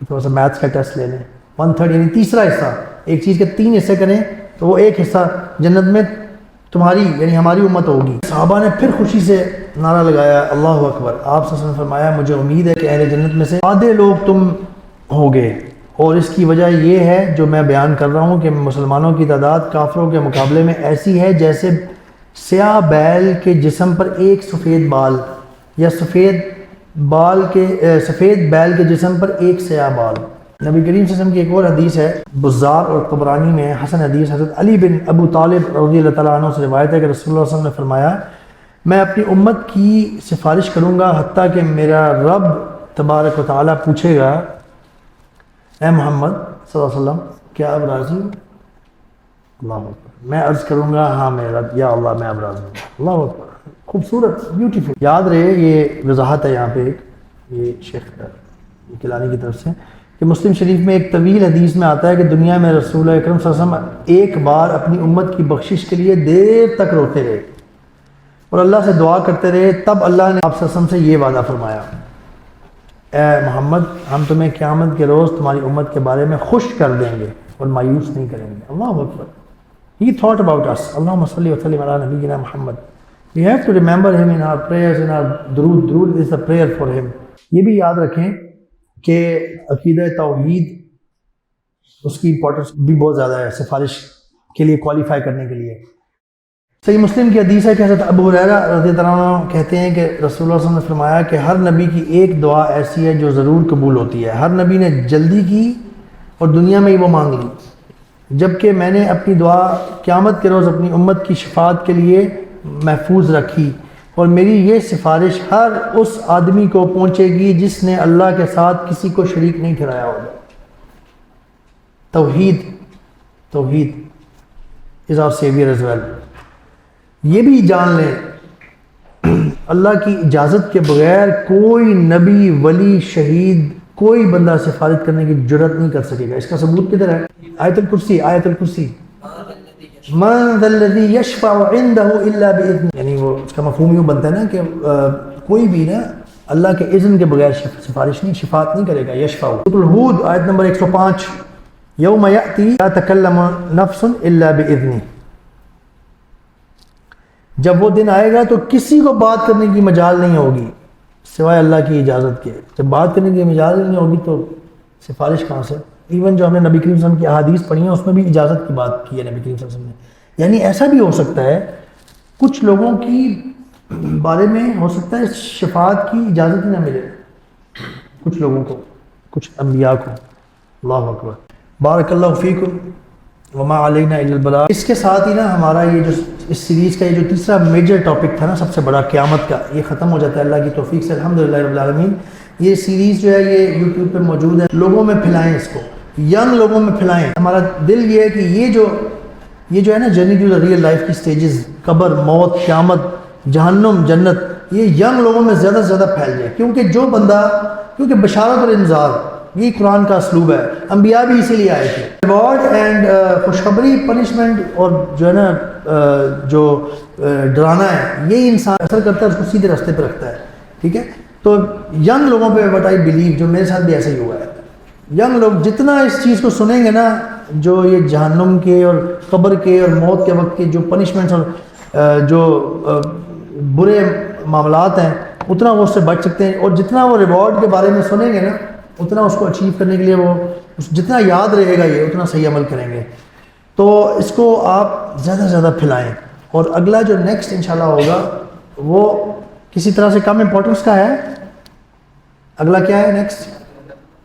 تھوڑا سا میتھس کا ٹیسٹ لے لیں۔ 1/3 یعنی تیسرا حصہ، ایک چیز کے 3 حصے کریں تو وہ ایک حصہ جنت میں تمہاری یعنی ہماری امت ہوگی۔ صحابہ نے پھر خوشی سے نعرہ لگایا اللہ اکبر۔ آپ صلی اللہ علیہ وسلم نے فرمایا مجھے امید ہے کہ اہل جنت میں سے آدھے لوگ تم ہوگے، اور اس کی وجہ یہ ہے جو میں بیان کر رہا ہوں کہ مسلمانوں کی تعداد کافروں کے مقابلے میں ایسی ہے جیسے سیاہ بیل کے جسم پر ایک سفید بال، یا سفید بیل کے جسم پر ایک سیاہ بال۔ نبی کریم صلی اللہ علیہ وسلم کی ایک اور حدیث ہے بزار اور طبرانی میں حسن حدیث، حضرت علی بن ابو طالب رضی اللہ تعالیٰ عنہ سے روایت ہے کہ رسول اللہ صلی اللہ علیہ وسلم نے فرمایا میں اپنی امت کی سفارش کروں گا حتیٰ کہ میرا رب تبارک و تعالیٰ پوچھے گا اے محمد صلی اللہ علیہ وسلم کیا اب راضی ہو؟ اللہ اکبر۔ میں عرض کروں گا ہاں میرے رب، یا اللہ میں اب راضی ہوں۔ اللہ اکبر، خوبصورت بیوٹیفل. یاد رہے یہ وضاحت ہے یہاں پہ ایک یہ شیخ کلانی کی طرف سے کہ مسلم شریف میں ایک طویل حدیث میں آتا ہے کہ دنیا میں رسول اکرم صلی اللہ علیہ وسلم ایک بار اپنی امت کی بخشش کے لیے دیر تک روتے رہے اور اللہ سے دعا کرتے رہے. تب اللہ نے آپ صلی اللہ علیہ وسلم سے یہ وعدہ فرمایا, اے محمد ہم تمہیں قیامت کے روز تمہاری امت کے بارے میں خوش کر دیں گے اور مایوس نہیں کریں گے. اللہ اکبر. He thought about us. اللہم صلی وسلم علی نبینا محمد. We have to remember him in our prayers, in our درود. درود is a prayer for him. یہ بھی یاد رکھیں کہ عقیدہ توحید اس کی امپورٹنس بھی بہت زیادہ ہے سفارش کے لیے, کوالیفائی کرنے کے لیے. صحیح مسلم کی حدیث ہے کہ حضرت ابو ہریرہ رضی اللہ عنہ کہتے ہیں کہ رسول اللہ صلی اللہ علیہ وسلم نے فرمایا کہ ہر نبی کی ایک دعا ایسی ہے جو ضرور قبول ہوتی ہے. ہر نبی نے جلدی کی اور دنیا میں ہی وہ مانگ لی, جبکہ میں نے اپنی دعا قیامت کے روز اپنی امت کی شفاعت کے لیے محفوظ رکھی اور میری یہ سفارش ہر اس آدمی کو پہنچے گی جس نے اللہ کے ساتھ کسی کو شریک نہیں ٹھہرایا ہوگا. توحید is our savior as well. یہ بھی جان لیں اللہ کی اجازت کے بغیر کوئی نبی, ولی, شہید, کوئی بندہ سفارت کرنے کی جرات نہیں کر سکے گا. اس کا ثبوت کدھر ہے؟ آیت الکرسی. من ذا الذی یشفع عنده الا باذنہ, یعنی وہ اس کا مفہوم یوں بنتا ہے نا کہ کوئی بھی نا اللہ کے اذن کے بغیر سفارش نہیں, شفاعت نہیں کرے گا. یشفع. سورۃ الہود آیت نمبر 105, یوم یأتی لا تکلم نفس الا باذنہ. جب وہ دن آئے گا تو کسی کو بات کرنے کی مجال نہیں ہوگی سوائے اللہ کی اجازت کے. جب بات کرنے کی مجال نہیں ہوگی تو سفارش کہاں سے؟ ایون جو ہم نے نبی کریم صلی اللہ علیہ وسلم کی احادیث پڑھی ہیں اس میں بھی اجازت کی بات کی ہے نبی کریم صلی اللہ علیہ وسلم نے. یعنی ایسا بھی ہو سکتا ہے کچھ لوگوں کی بارے میں ہو سکتا ہے شفاعت کی اجازت ہی نہ ملے کچھ لوگوں کو, کچھ انبیاء کو. اللہ اکبر. بارک اللہ فیکم وما علینا الا البلاغ. اس کے ساتھ ہی نا ہمارا یہ جو اس سیریز کا یہ جو تیسرا میجر ٹاپک تھا نا سب سے بڑا, قیامت کا, یہ ختم ہو جاتا ہے اللہ کی توفیق سے الحمدللہ رب العالمین. یہ سیریز جو ہے یہ یوٹیوب پہ موجود ہے, لوگوں میں پھیلائیں اس کو, ینگ لوگوں میں پھیلائیں. ہمارا دل یہ ہے کہ یہ جو ہے نا جرنی ٹو ریئل لائف کی سٹیجز, قبر, موت, قیامت, جہنم, جنت, یہ ینگ لوگوں میں زیادہ سے زیادہ پھیل جائے. کیونکہ بشارت اور انذار یہ قرآن کا اسلوب ہے. انبیاء بھی اسی لیے آئے تھے. ریوارڈ اینڈ خوشخبری, پنشمنٹ اور جو ہے نا جو ڈرانا ہے, یہ انسان اثر کرتا ہے, اس کو سیدھے راستے پہ رکھتا ہے. ٹھیک ہے, تو ینگ لوگوں پہ وٹ آئی بلیو, جو میرے ساتھ بھی ایسا ہی ہوا ہے, ینگ لوگ جتنا اس چیز کو سنیں گے نا, جو یہ جہنم کے اور قبر کے اور موت کے وقت کے جو پنشمنٹس اور جو برے معاملات ہیں, اتنا وہ اس سے بچ سکتے ہیں. اور جتنا وہ ریوارڈ کے بارے میں سنیں گے نا, اتنا اس کو اچیو کرنے کے لیے وہ جتنا یاد رہے گا یہ اتنا صحیح عمل کریں گے. تو اس کو آپ زیادہ سے زیادہ پھیلائیں. اور اگلا جو نیکسٹ انشاءاللہ ہوگا وہ کسی طرح سے کم امپورٹنس کا ہے. اگلا کیا ہے نیکسٹ؟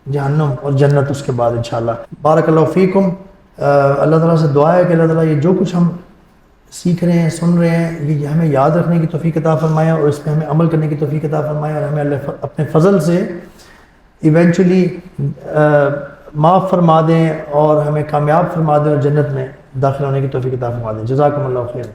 جہنم اور جنت اس کے بعد انشاءاللہ. بارک اللہ فیکم. اللہ تعالیٰ سے دعا ہے کہ اللہ تعالیٰ یہ جو کچھ ہم سیکھ رہے ہیں, سن رہے ہیں, یہ ہمیں یاد رکھنے کی توفیق عطا فرمائے اور اس پہ ہمیں عمل کرنے کی توفیق عطا فرمائے, اور ہمیں اللہ اپنے فضل سے ایونچولی معاف فرما دیں اور ہمیں کامیاب فرما دیں اور جنت میں داخل ہونے کی توفیق عطا فرما دیں. جزاکم اللہ خیر.